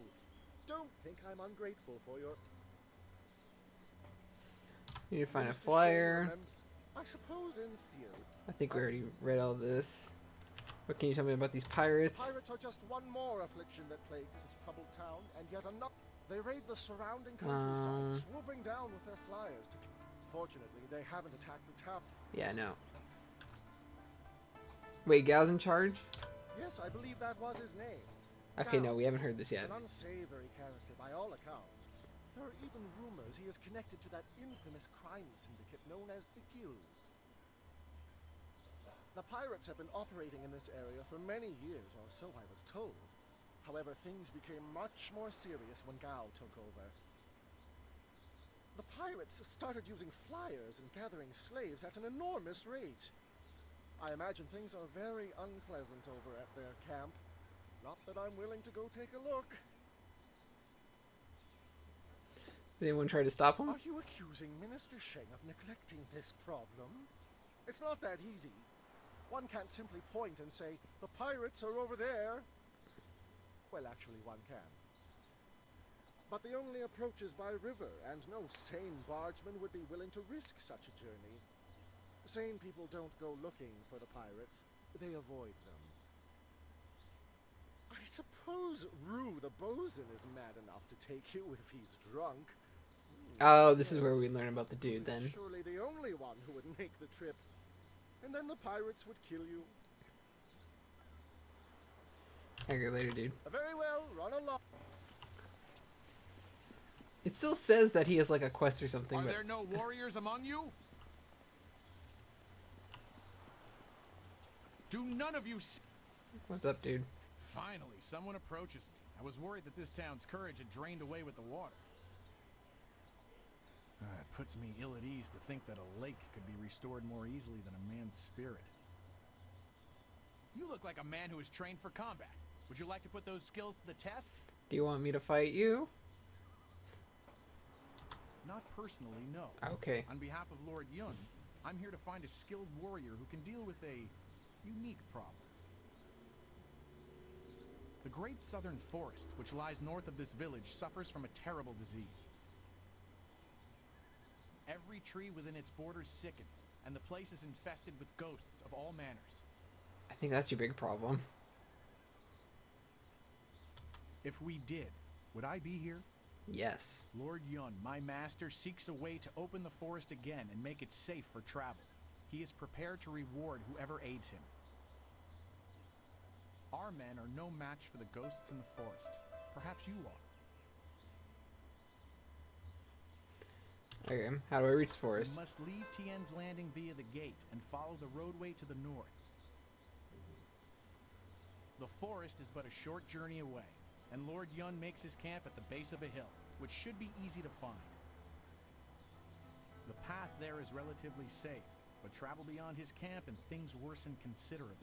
Don't think I'm ungrateful for your... You need to find a flyer. I suppose in theory... I think we already read all this. What can you tell me about these pirates? Pirates are just one more affliction that plagues this troubled town, and yet another. They raid the surrounding countryside, swooping down with their flyers. Fortunately, they haven't attacked the town. Yeah, no. Wait, Gao's in charge? Yes, I believe that was his name. Okay, Gao, no, we haven't heard this yet. An unsavory character by all accounts. There are even rumors he is connected to that infamous crime syndicate known as the Guild. The pirates have been operating in this area for many years, or so I was told. However, things became much more serious when Gao took over. The pirates started using flyers and gathering slaves at an enormous rate. I imagine things are very unpleasant over at their camp. Not that I'm willing to go take a look. Does anyone try to stop him? Are you accusing Minister Sheng of neglecting this problem? It's not that easy. One can't simply point and say, the pirates are over there. Well, actually, one can. But the only approach is by river, and no sane bargeman would be willing to risk such a journey. Sane people don't go looking for the pirates. They avoid them. I suppose Rue the bosun is mad enough to take you if he's drunk. Oh, this is where we learn about the dude, then. Surely the only one who would make the trip. And then the pirates would kill you. Okay, later, dude. Very well, run along. It still says that he has like a quest or something. Are but... there no warriors among you? Do none of you see? What's up, dude? Finally, someone approaches me. I was worried that this town's courage had drained away with the water. It puts me ill at ease to think that a lake could be restored more easily than a man's spirit. You look like a man who is trained for combat. Would you like to put those skills to the test? Do you want me to fight you? Not personally, no. Okay. On behalf of Lord Yun, I'm here to find a skilled warrior who can deal with a unique problem. The Great Southern Forest, which lies north of this village, suffers from a terrible disease. Every tree within its borders sickens, and the place is infested with ghosts of all manners. I think that's your big problem. If we did, would I be here? Yes. Lord Yun, my master, seeks a way to open the forest again and make it safe for travel. He is prepared to reward whoever aids him. Our men are no match for the ghosts in the forest. Perhaps you are. Okay, how do I reach the forest? You must leave Tien's Landing via the gate and follow the roadway to the north. The forest is but a short journey away, and Lord Yun makes his camp at the base of a hill, which should be easy to find. The path there is relatively safe, but travel beyond his camp and things worsen considerably.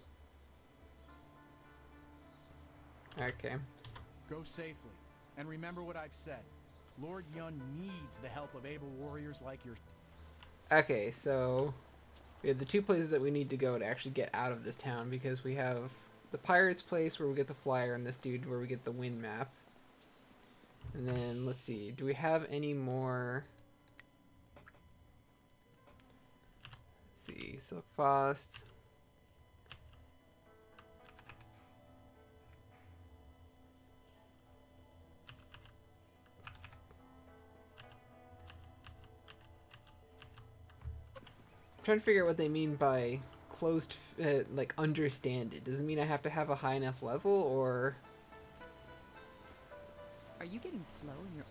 Okay. Go safely, and remember what I've said. Lord Yun needs the help of able warriors like your... Okay, so we have the two places that we need to go to actually get out of this town, because we have the pirate's place where we get the flyer and this dude where we get the wind map. And then, let's see, do we have any more... Let's see, Silk Fast. I'm trying to figure out what they mean by closed, like, understand it. Does it mean I have to have a high enough level, or... Are you getting slow in your...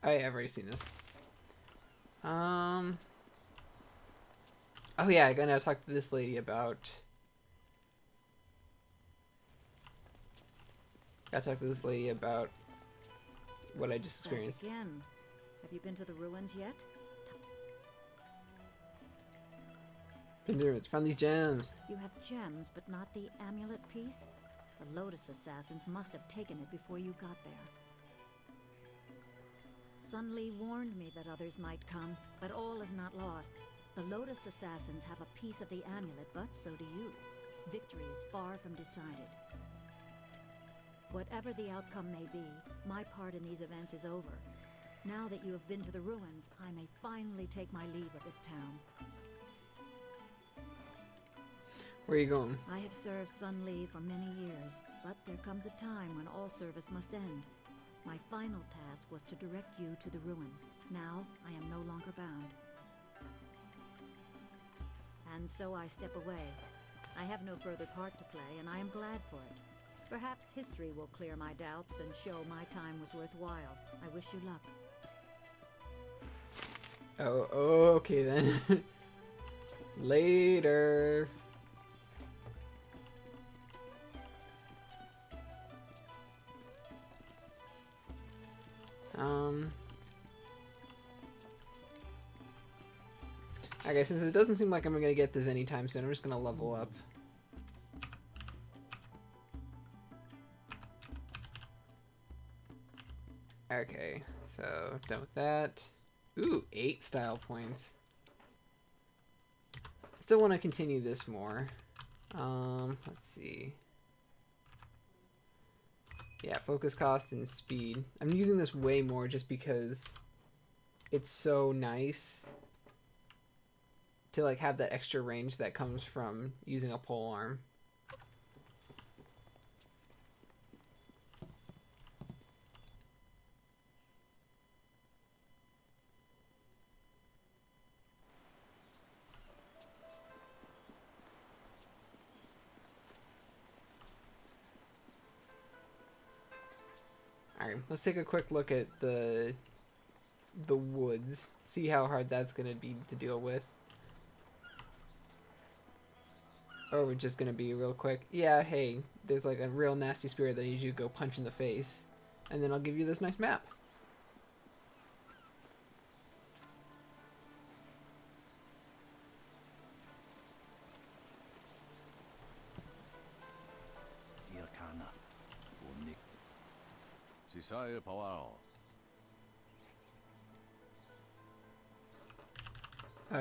Oh yeah, I've already seen this. Oh yeah, I gotta talk to this lady about... Gotta talk to this lady about what I just experienced. Back again. Have you been to the ruins yet? Been there, it's found these gems. You have gems, but not the amulet piece? The Lotus Assassins must have taken it before you got there. Sun Li warned me that others might come, but all is not lost. The Lotus Assassins have a piece of the amulet, but so do you. Victory is far from decided. Whatever the outcome may be, my part in these events is over. Now that you have been to the ruins, I may finally take my leave of this town. Where are you going? I have served Sun Li for many years, but there comes a time when all service must end. My final task was to direct you to the ruins. Now, I am no longer bound. And so I step away. I have no further part to play, and I am glad for it. Perhaps history will clear my doubts and show my time was worthwhile. I wish you luck. Oh, okay then. Later. Okay, since it doesn't seem like I'm gonna get this anytime soon, I'm just gonna level up. Okay, so done with that. Ooh, 8 style points. Still want to continue this more. Let's see. Yeah, focus cost and speed. I'm using this way more just because it's so nice to like have that extra range that comes from using a pole arm. Alright, let's take a quick look at the woods. See how hard that's gonna be to deal with. Or we're just gonna be real quick. Yeah, hey, there's like a real nasty spirit that needs you to go punch in the face. And then I'll give you this nice map.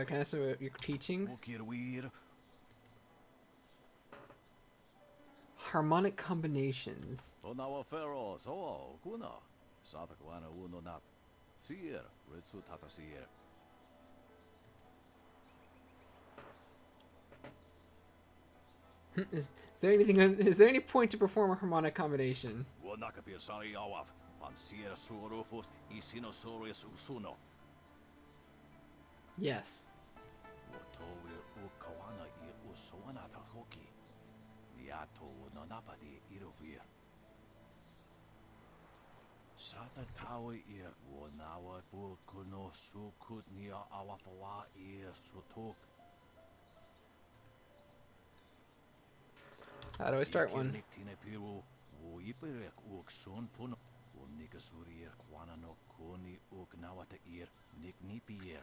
Can I ask about your teachings? Harmonic combinations. Is there anything? Is there any point to perform a harmonic combination? Yes. Sata tawe ia wo nawa fu kuno su kutnia awafawa ia sutok. How do I start one? Tina piru wo iperek uk son puno wo nikasuri kwana no koni uk nawata ir nik nipi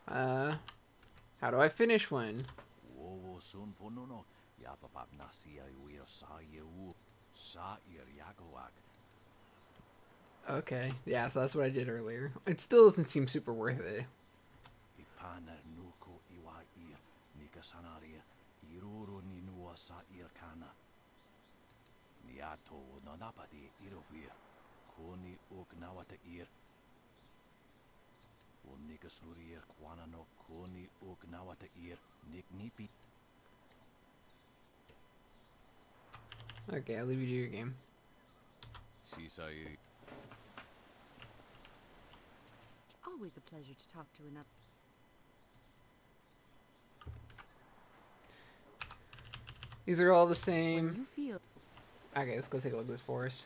How do I finish one? wo wo son puno no yapapap nasia uia sa u sa ir yagoak. Okay, yeah, so that's what I did earlier. It still doesn't seem super worth it. Ipaner nuko iwa ir nikasanaria iruro ni nua sa ir kana. Niato nanapadi irovir koni uk nawata ir. O nikasuri kwana no koni uk nawata ir nik nipi. Okay, I'll leave you to your game. Sisai. Always a pleasure to talk to another. These are all the same. When you feel... Okay, let's go take a look at this forest.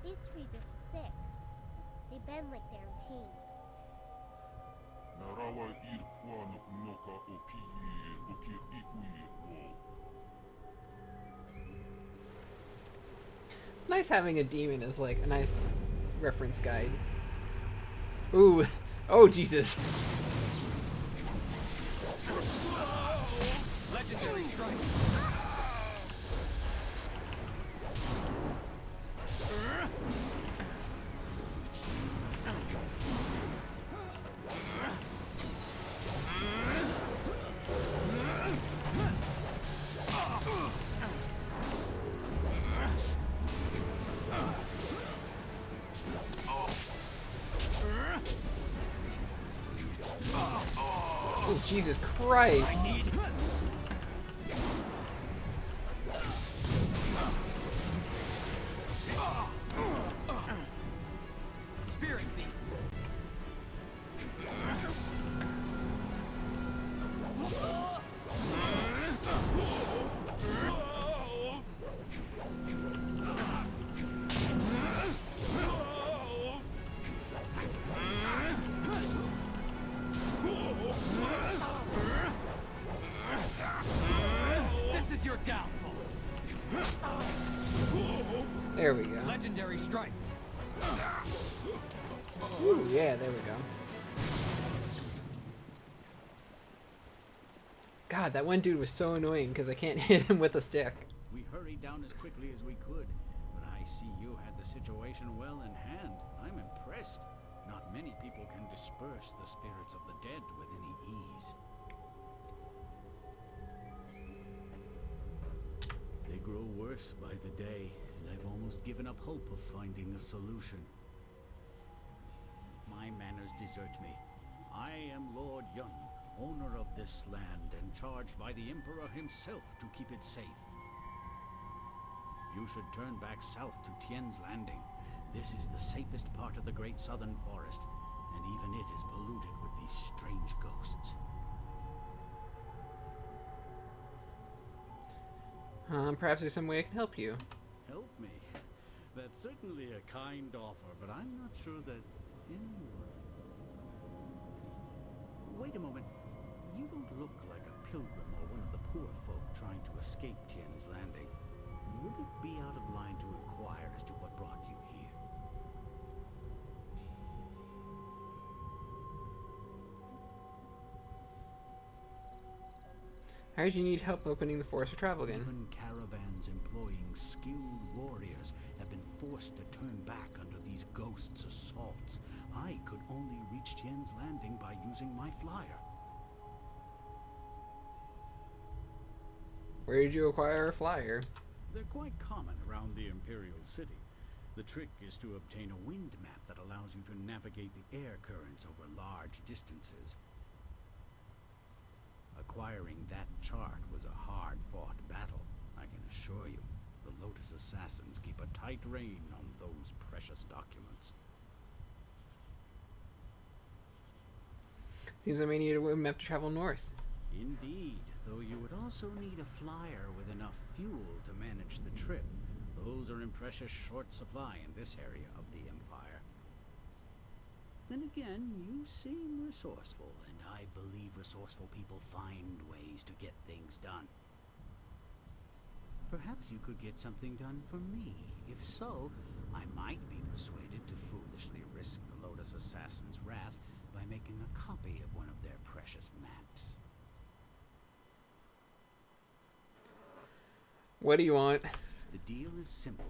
These trees are sick. They bend like they're in pain. Narawa ir kwana kunoka o ki o ki ikui wo. It's nice having a demon as like a nice reference guide. Ooh, oh Jesus. Legendary strike. Oh Jesus Christ. Spirit thief. This is your downfall. There we go. Legendary strike. Ooh, yeah, there we go. God, that one dude was so annoying because I can't hit him with a stick. We hurried down as quickly as we could, but I see you had the situation well in hand. I'm impressed. Not many people can disperse the spirits of the dead with any ease. They grow worse by the day, and I've almost given up hope of finding a solution. My manners desert me. I am Lord Yun, owner of this land, and charged by the Emperor himself to keep it safe. You should turn back south to Tien's Landing. This is the safest part of the Great Southern Forest, and even it is polluted with these strange ghosts. Perhaps there's some way I can help you. Help me? That's certainly a kind offer, but I'm not sure that... Wait a moment. You don't look like a pilgrim or one of the poor folk trying to escape Tien's Landing. Would it be out of line to inquire as to what brought you here? How did you need help opening the forest for travel again? Even caravans employing skilled warriors have been forced to turn back under these ghosts' assaults. I could only reach Tien's Landing by using my flyer. Where did you acquire a flyer? They're quite common around the Imperial City. The trick is to obtain a wind map that allows you to navigate the air currents over large distances. Acquiring that chart was a hard-fought battle, I can assure you. The Lotus Assassins keep a tight rein on those precious documents. Seems I may need a wind map to travel north. Indeed, though you would also need a flyer with enough fuel to manage the trip. Those are in precious short supply in this area of the Empire. Then again, you seem resourceful, and I believe resourceful people find ways to get things done. Perhaps you could get something done for me. If so, I might be persuaded to foolishly risk the Lotus Assassin's wrath by making a copy of one of their precious maps. What do you want? The deal is simple.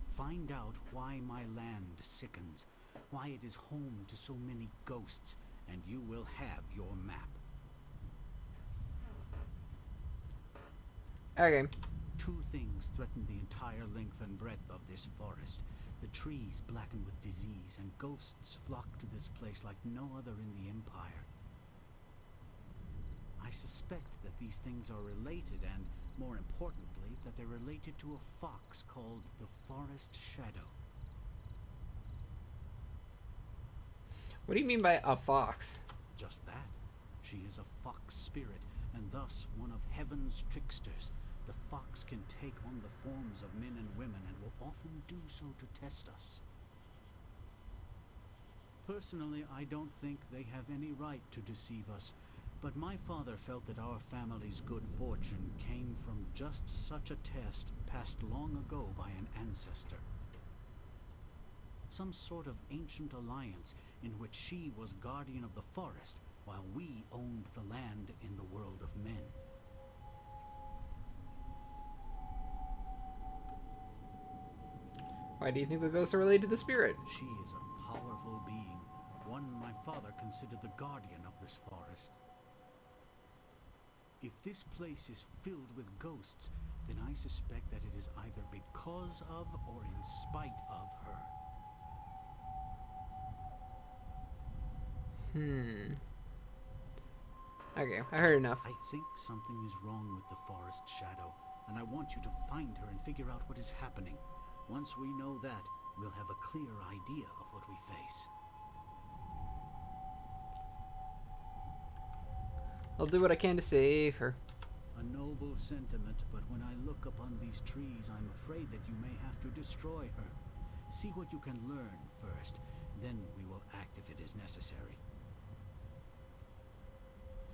Find out why my land sickens, why it is home to so many ghosts, and you will have your map. Okay. Two things threaten the entire length and breadth of this forest. The trees blackened with disease, and ghosts flock to this place like no other in the Empire. I suspect that these things are related, and, more importantly, that they're related to a fox called the Forest Shadow. What do you mean by a fox? Just that. She is a fox spirit, and thus one of heaven's tricksters. The fox can take on the forms of men and women, and will often do so to test us. Personally, I don't think they have any right to deceive us, but my father felt that our family's good fortune came from just such a test passed long ago by an ancestor. Some sort of ancient alliance in which she was guardian of the forest, while we owned the land in the world of men. Why do you think the ghosts are related to the spirit? She is a powerful being, one my father considered the guardian of this forest. If this place is filled with ghosts, then I suspect that it is either because of or in spite of her. Okay, I heard enough. I think something is wrong with the Forest Shadow, and I want you to find her and figure out what is happening. Once we know that, we'll have a clear idea of what we face. I'll do what I can to save her. A noble sentiment, but when I look upon these trees, I'm afraid that you may have to destroy her. See what you can learn first, then we will act if it is necessary.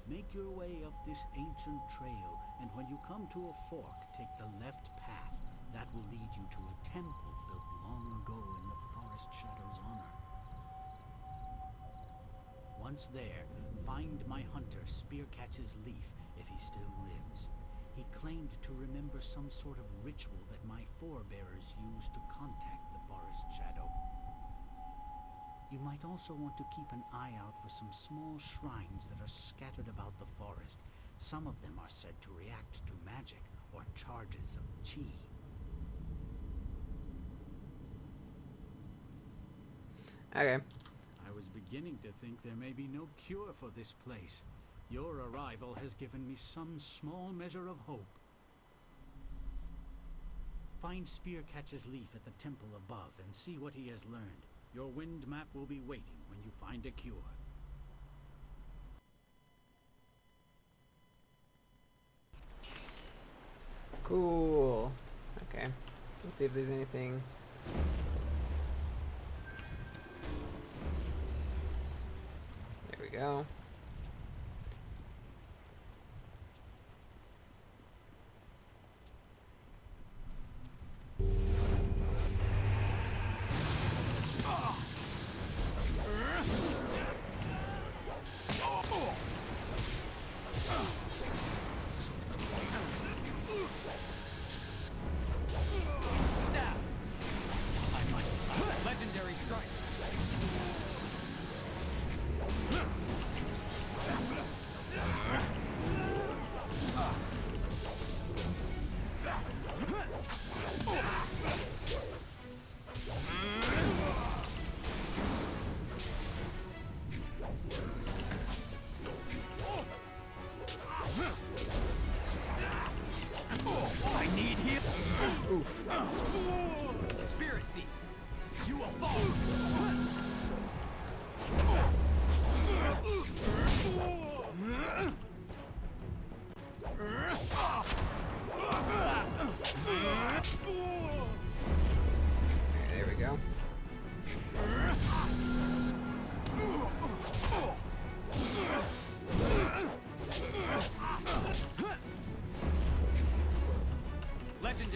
Make your way up this ancient trail, and when you come to a fork, take the left path. That will lead you to a temple built long ago in the Forest Shadow's honor. Once there, find my hunter Spearcatch's Leaf, if he still lives. He claimed to remember some sort of ritual that my forebears used to contact the Forest Shadow. You might also want to keep an eye out for some small shrines that are scattered about the forest. Some of them are said to react to magic or charges of chi. Okay. I was beginning to think there may be no cure for this place. Your arrival has given me some small measure of hope. Find Spearcatch's Leaf at the temple above and see what he has learned. Your wind map will be waiting when you find a cure. Cool. Okay. Let's see if there's anything. There we go.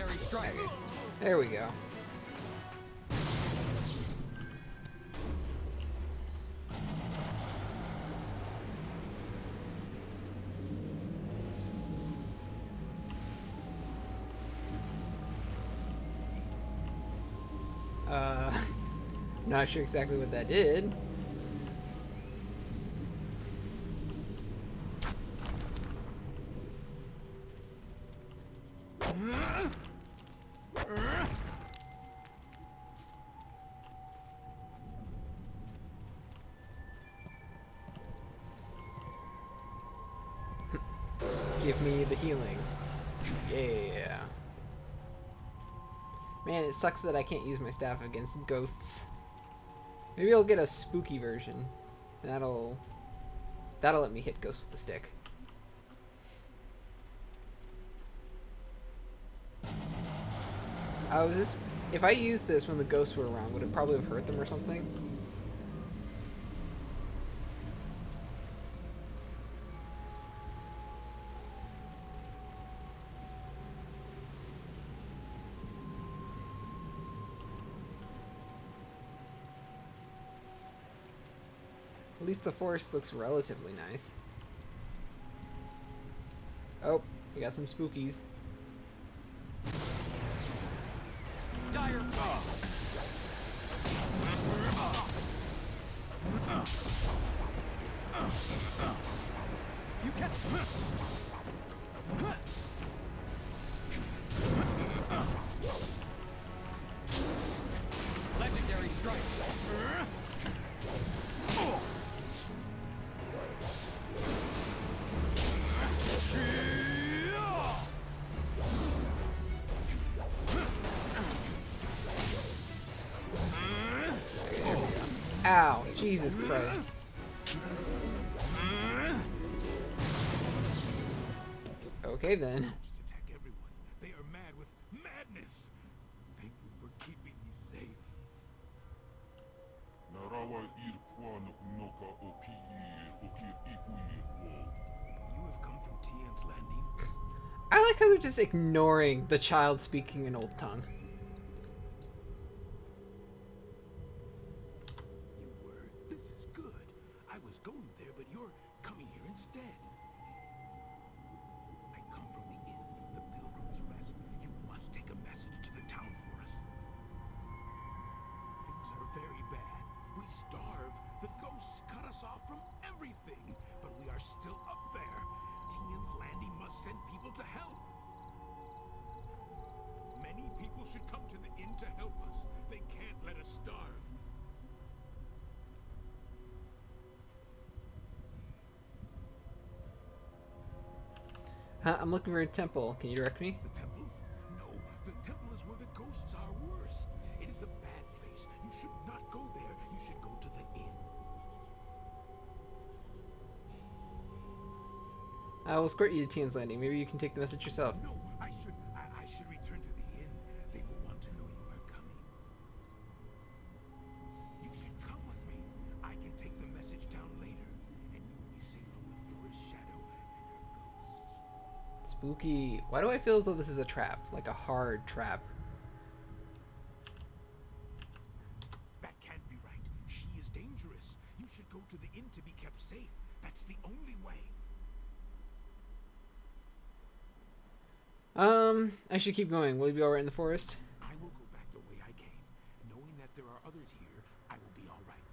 Legendary strike. There we go. Not sure exactly what that did. Give me the healing. Yeah. Man, it sucks that I can't use my staff against ghosts. Maybe I'll get a spooky version. That'll let me hit ghosts with the stick. If I used this when the ghosts were around, would it probably have hurt them or something? At least the forest looks relatively nice. Oh, we got some spookies. Dire You can. Legendary strike. Ow, Jesus Christ. Okay then. Ghosts attack everyone. They are mad with madness. Thank you for keeping me safe. You have come from Tian's Landing? I like how they're just ignoring the child speaking an old tongue. This is good. I was going there, but you're coming here instead. I come from the inn, the Pilgrim's Rest. You must take a message to the town for us. Things are very bad. We starve. The ghosts cut us off from everything. But we are still up there. Tian's Landing must send people to help. Many people should come to the inn to help us. They can't let us starve. Huh, I'm looking for a temple. Can you direct me? The temple? No, the temple is where the ghosts are worst. It is a bad place. You should not go there. You should go to the inn. I will escort you to Tian's Landing. Maybe you can take the message yourself. No, I should return to the inn. They will want to know you are coming. You should come with me. I can take the message down later, and you will be safe from the forest shadow and her ghosts. Spooky. Why do I feel as though this is a trap? Like a hard trap. That can't be right. She is dangerous. You should go to the inn to be kept safe. That's the only way. I should keep going. Will you be alright in the forest? I will go back the way I came. Knowing that there are others here, I will be alright.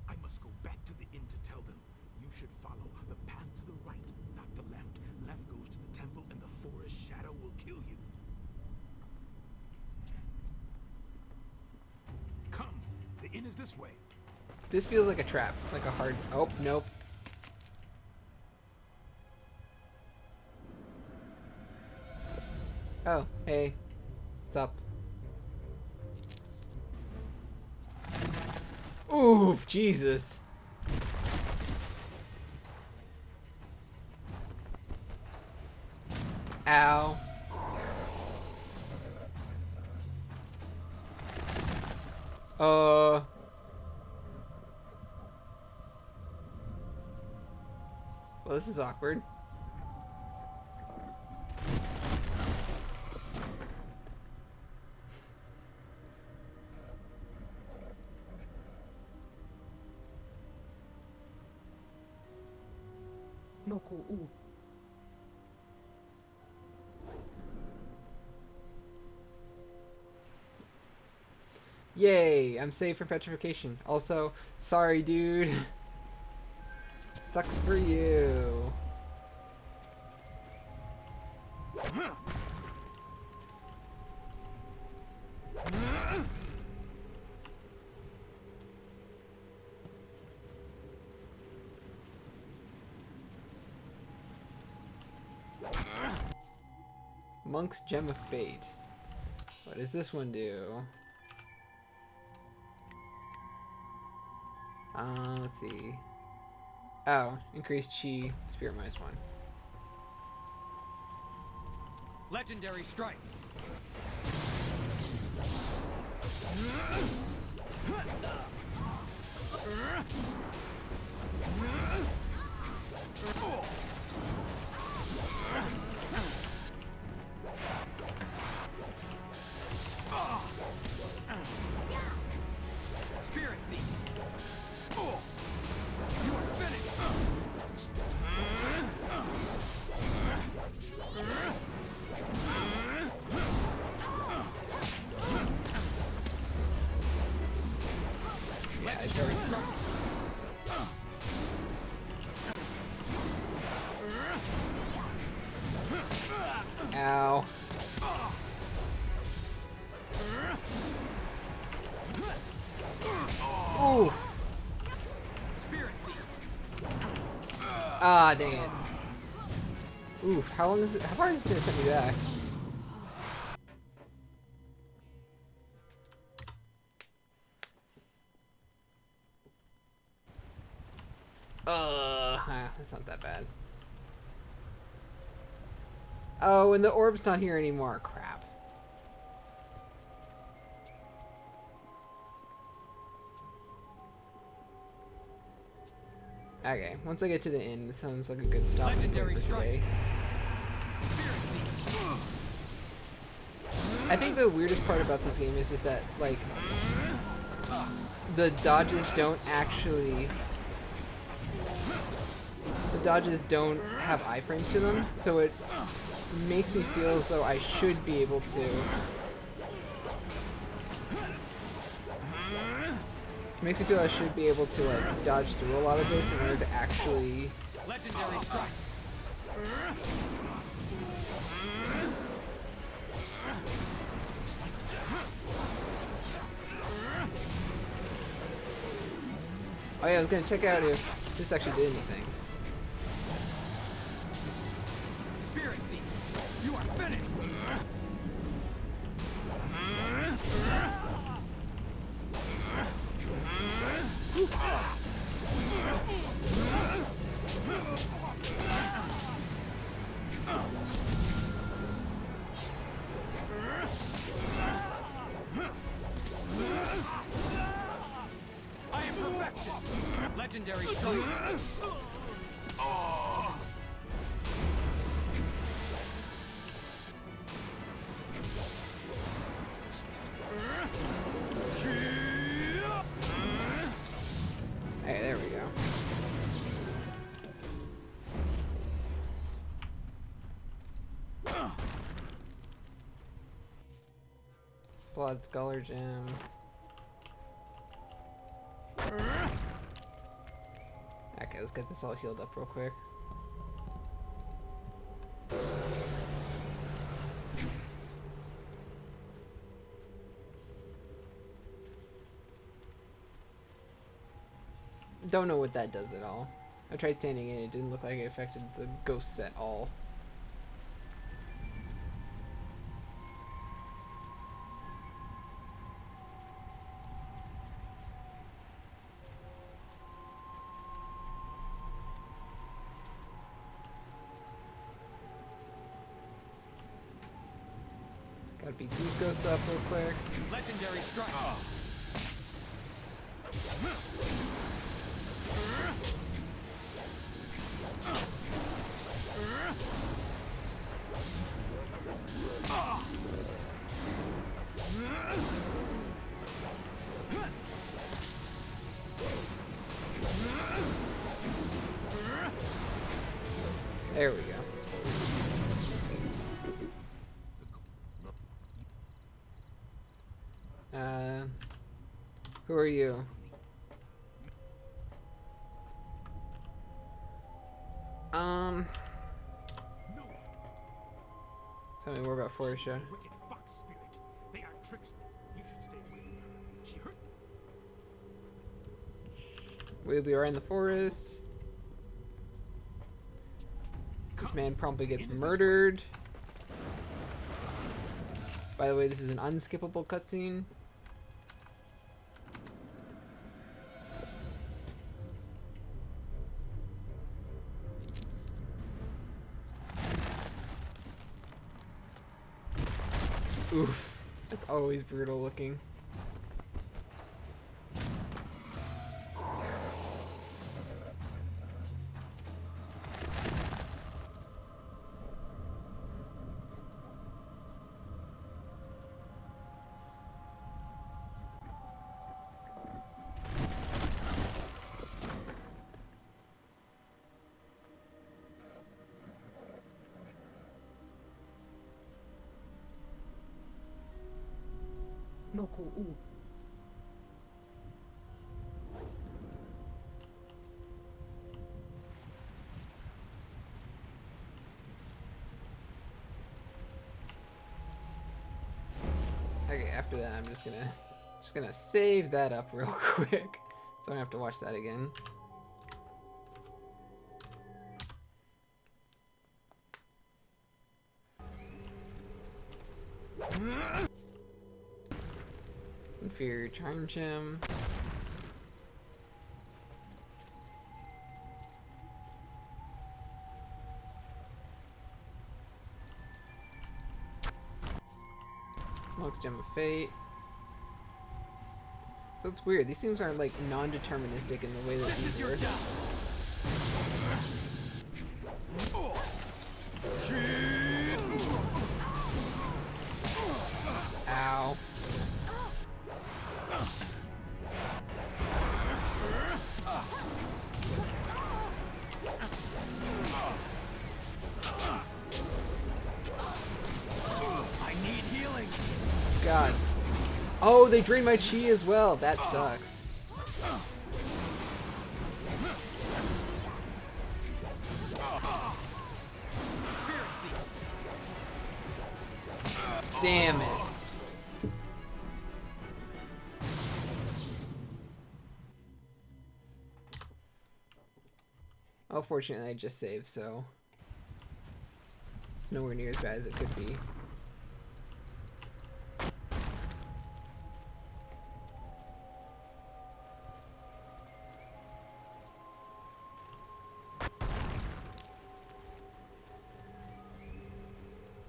I must go back to the inn to tell them. You should follow the path to the right, not the left. Left goes to the temple and the forest shadow will kill you. Come, the inn is this way. This feels like a trap. Like a hard... Oh, nope. Oh, hey. Sup. Oof, Jesus. Ow. Well, this is awkward. Yay! I'm safe from petrification. Also, sorry, dude. Sucks for you. Monk's Gem of Fate. What does this one do? Let's see. Oh, increased chi, spirit -1. Legendary strike. Spirit thief. You are finished. Yeah, it's very strong. Ow. Ooh. Spirit thief. Ah, dang it. Oof, how long is it? How far is this gonna send me back? That's not that bad. Oh, and the orb's not here anymore. Crap. Okay, once I get to the inn, this sounds like a good stop. Legendary for strike. today. I think the weirdest part about this game is just that, like, the dodges don't actually... The dodges don't have iframes to them, so it makes me feel as though I should be able to... It makes me feel I should be able to, like, dodge through a lot of this in order to actually... Legendary strike. Oh yeah, I was gonna check out if this actually did anything. Spirit thief. You are finished. I am perfection. Legendary strike. Hey, there we go. Blood Scholar Gem. Okay, let's get this all healed up real quick. Don't know what that does at all. I tried standing in it, didn't look like it affected the ghosts at all. Gotta beat these ghosts up real quick. Legendary strike. There we go. Who are you? Tell me more about Foresha. We'll be around the forest. This man promptly gets murdered. By the way, this is an unskippable cutscene. Oof, that's always brutal looking. Okay, after that I'm just gonna save that up real quick so I don't have to watch that again. Inferior Charm Gem. Monk's Gem of Fate. So it's weird. These things aren't like non-deterministic in the way that these are. Ow. I need healing. God. Oh, they drained my chi as well. That sucks. Damn it. Well, fortunately I just saved, so it's nowhere near as bad as it could be.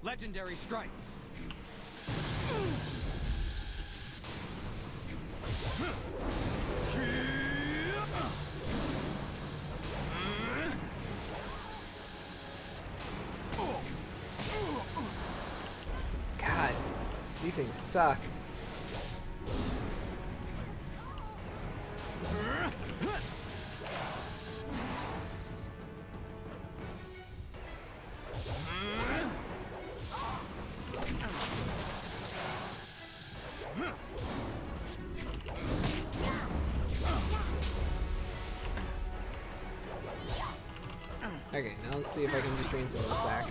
Legendary strike. God, these things suck. Okay, now let's see if I can just drain some of this back.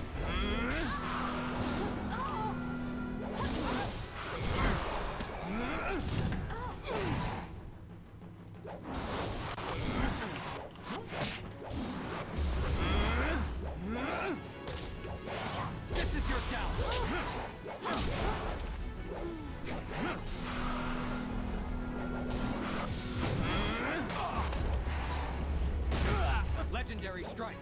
This is your down. Legendary strike.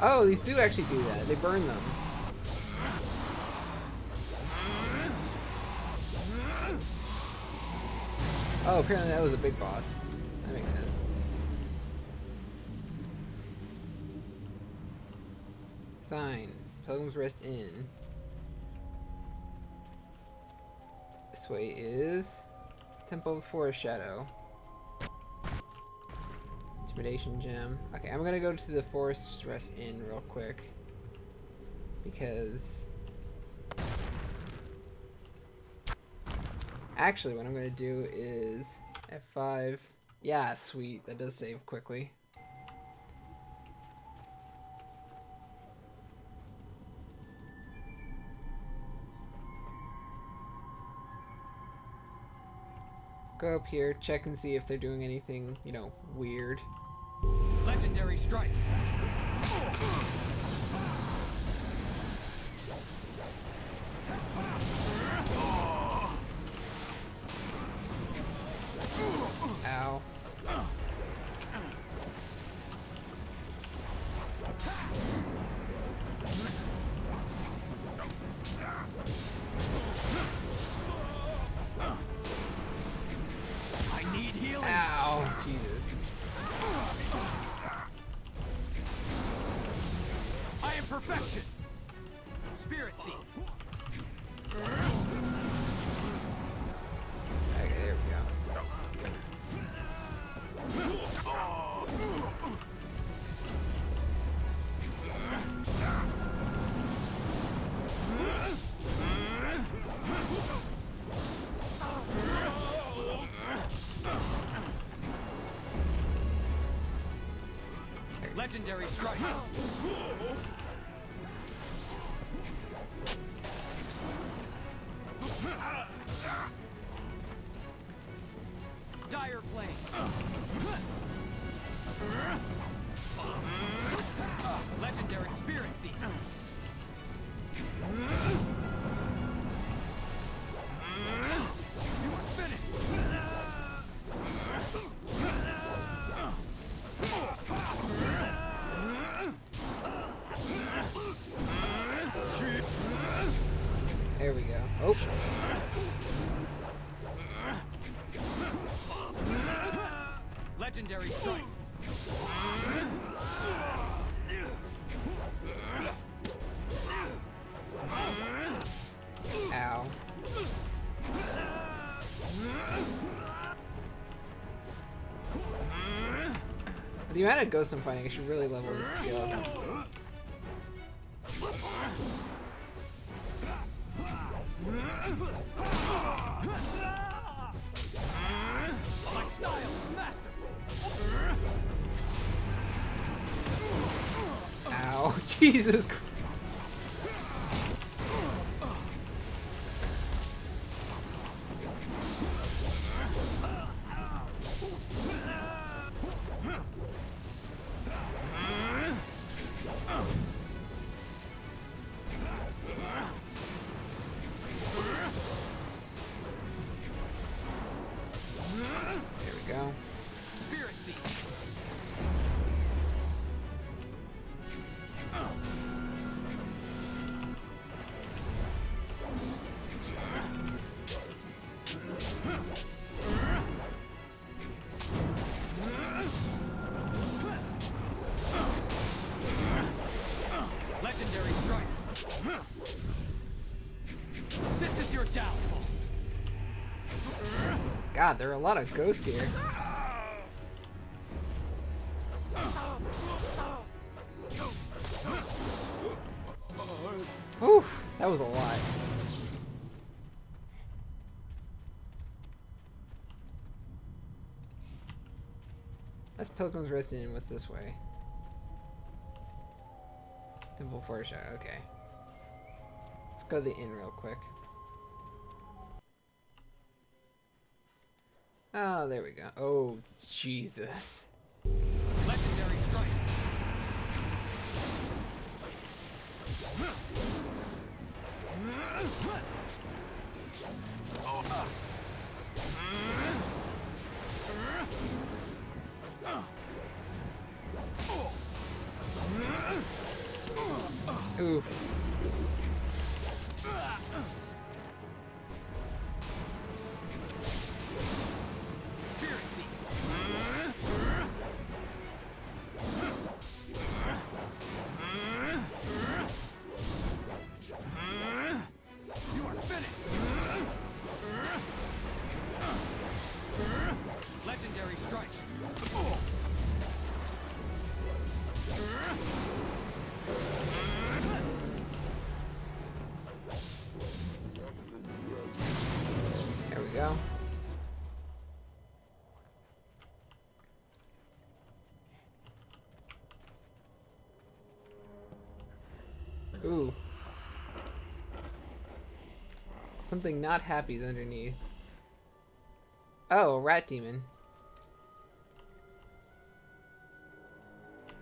Oh, these do actually do that. They burn them. Oh, apparently that was a big boss. That makes sense. Sign. Pilgrim's Rest Inn. This way is Temple of Forest Shadow. Intimidation gem. Okay, I'm gonna go to the Forest Rest Inn real quick. Because... actually, what I'm gonna do is F5. Yeah, sweet. That does save quickly. Go up here, check and see if they're doing anything, you know, weird. Legendary strike. Ow. I need healing. Ow, Jesus. I am perfection. Spirit thief. Okay, there we go. Legendary strike. Dire flame. Legendary spirit thief. You are finished. There we go. Oh. Legendary strike. Ow. The amount of ghosts I'm fighting, I should really level this skill. My style is masterful. Ow. Jesus Christ. There we go. Spirit thief. Legendary strike. This is your downfall. God, there are a lot of ghosts here. Oof, that was a lot. That's Pilgrim's Rest Inn. What's this way? Temple Forest Shadow. Okay. Let's go to the inn real quick. Oh, there we go. Oh, Jesus. Legendary strike. Oof. go. Ooh. Something not happy is underneath. Oh, a rat demon.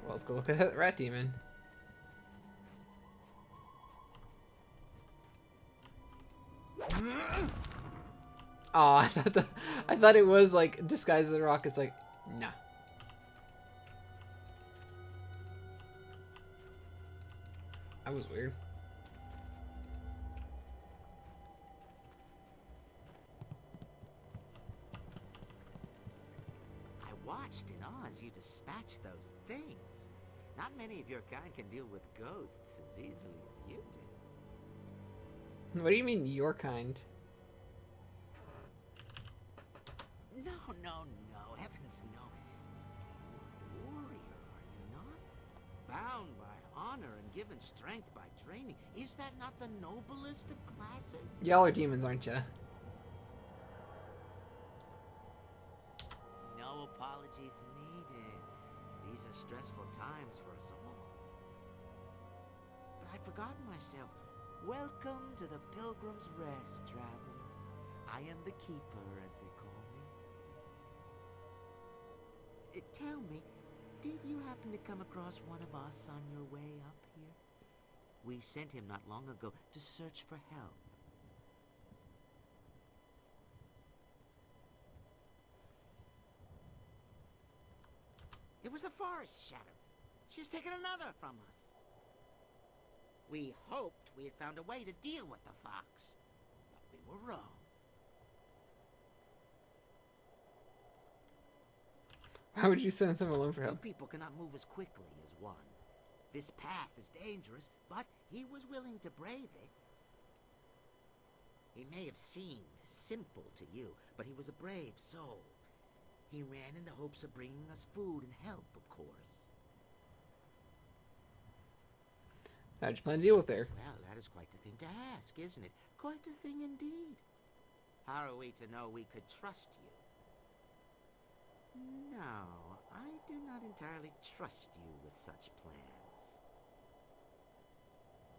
Well, let's go look at that rat demon. Oh, I thought it was like disguised as a rock. It's like, nah. That was weird. I watched in awe as you dispatched those things. Not many of your kind can deal with ghosts as easily as you do. What do you mean, your kind? No, no, no. Heavens, no. You're a warrior, are you not? Bound by honor and given strength by training. Is that not the noblest of classes? Y'all are demons, aren't ya? No apologies needed. These are stressful times for us all. But I'd forgotten myself. Welcome to the Pilgrim's Rest, traveler. I am the Keeper, as they call me. Tell me, did you happen to come across one of us on your way up here? We sent him not long ago to search for help. It was the Forest Shadow. She's taken another from us. We hoped we had found a way to deal with the fox, but we were wrong. Why would you send someone alone for help? Two people cannot move as quickly as one. This path is dangerous, but he was willing to brave it. He may have seemed simple to you, but he was a brave soul. He ran in the hopes of bringing us food and help, of course. How'd you plan to deal with her? Well, that is quite the thing to ask, isn't it? Quite a thing indeed. How are we to know we could trust you? No, I do not entirely trust you with such plans.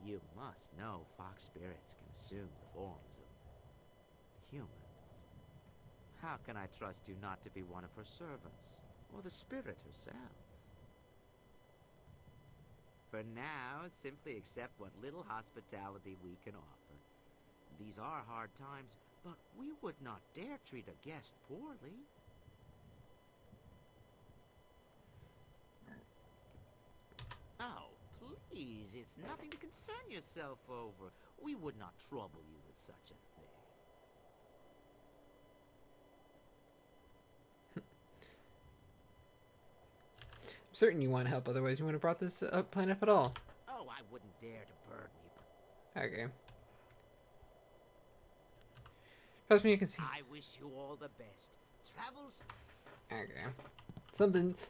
You must know fox spirits can assume the forms of humans. How can I trust you not to be one of her servants, or the spirit herself? For now, simply accept what little hospitality we can offer. These are hard times, but we would not dare treat a guest poorly. Oh, please, it's nothing to concern yourself over. We would not trouble you with such a thing. I'm certain you want help, otherwise you wouldn't have brought this plan up at all. Oh, I wouldn't dare to burden you. Okay. Trust me, you can see. I wish you all the best. Travels. Okay.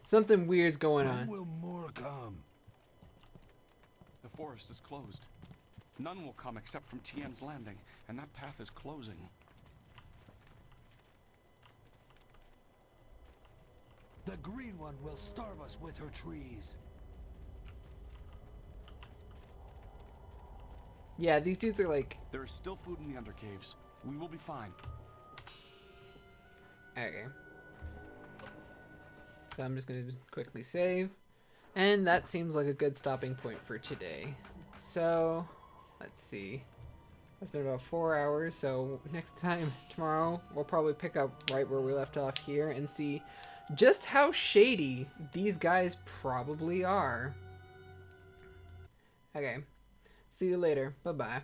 Something weird's going on. When will more come? The forest is closed. None will come except from Tien's Landing, and that path is closing. The green one will starve us with her trees. Yeah, these dudes are like... There is still food in the undercaves. We will be fine. Okay. So I'm just going to quickly save. And that seems like a good stopping point for today. So, let's see. It's been about 4 hours, so next time, tomorrow, we'll probably pick up right where we left off here and see just how shady these guys probably are. Okay. See you later. Bye-bye.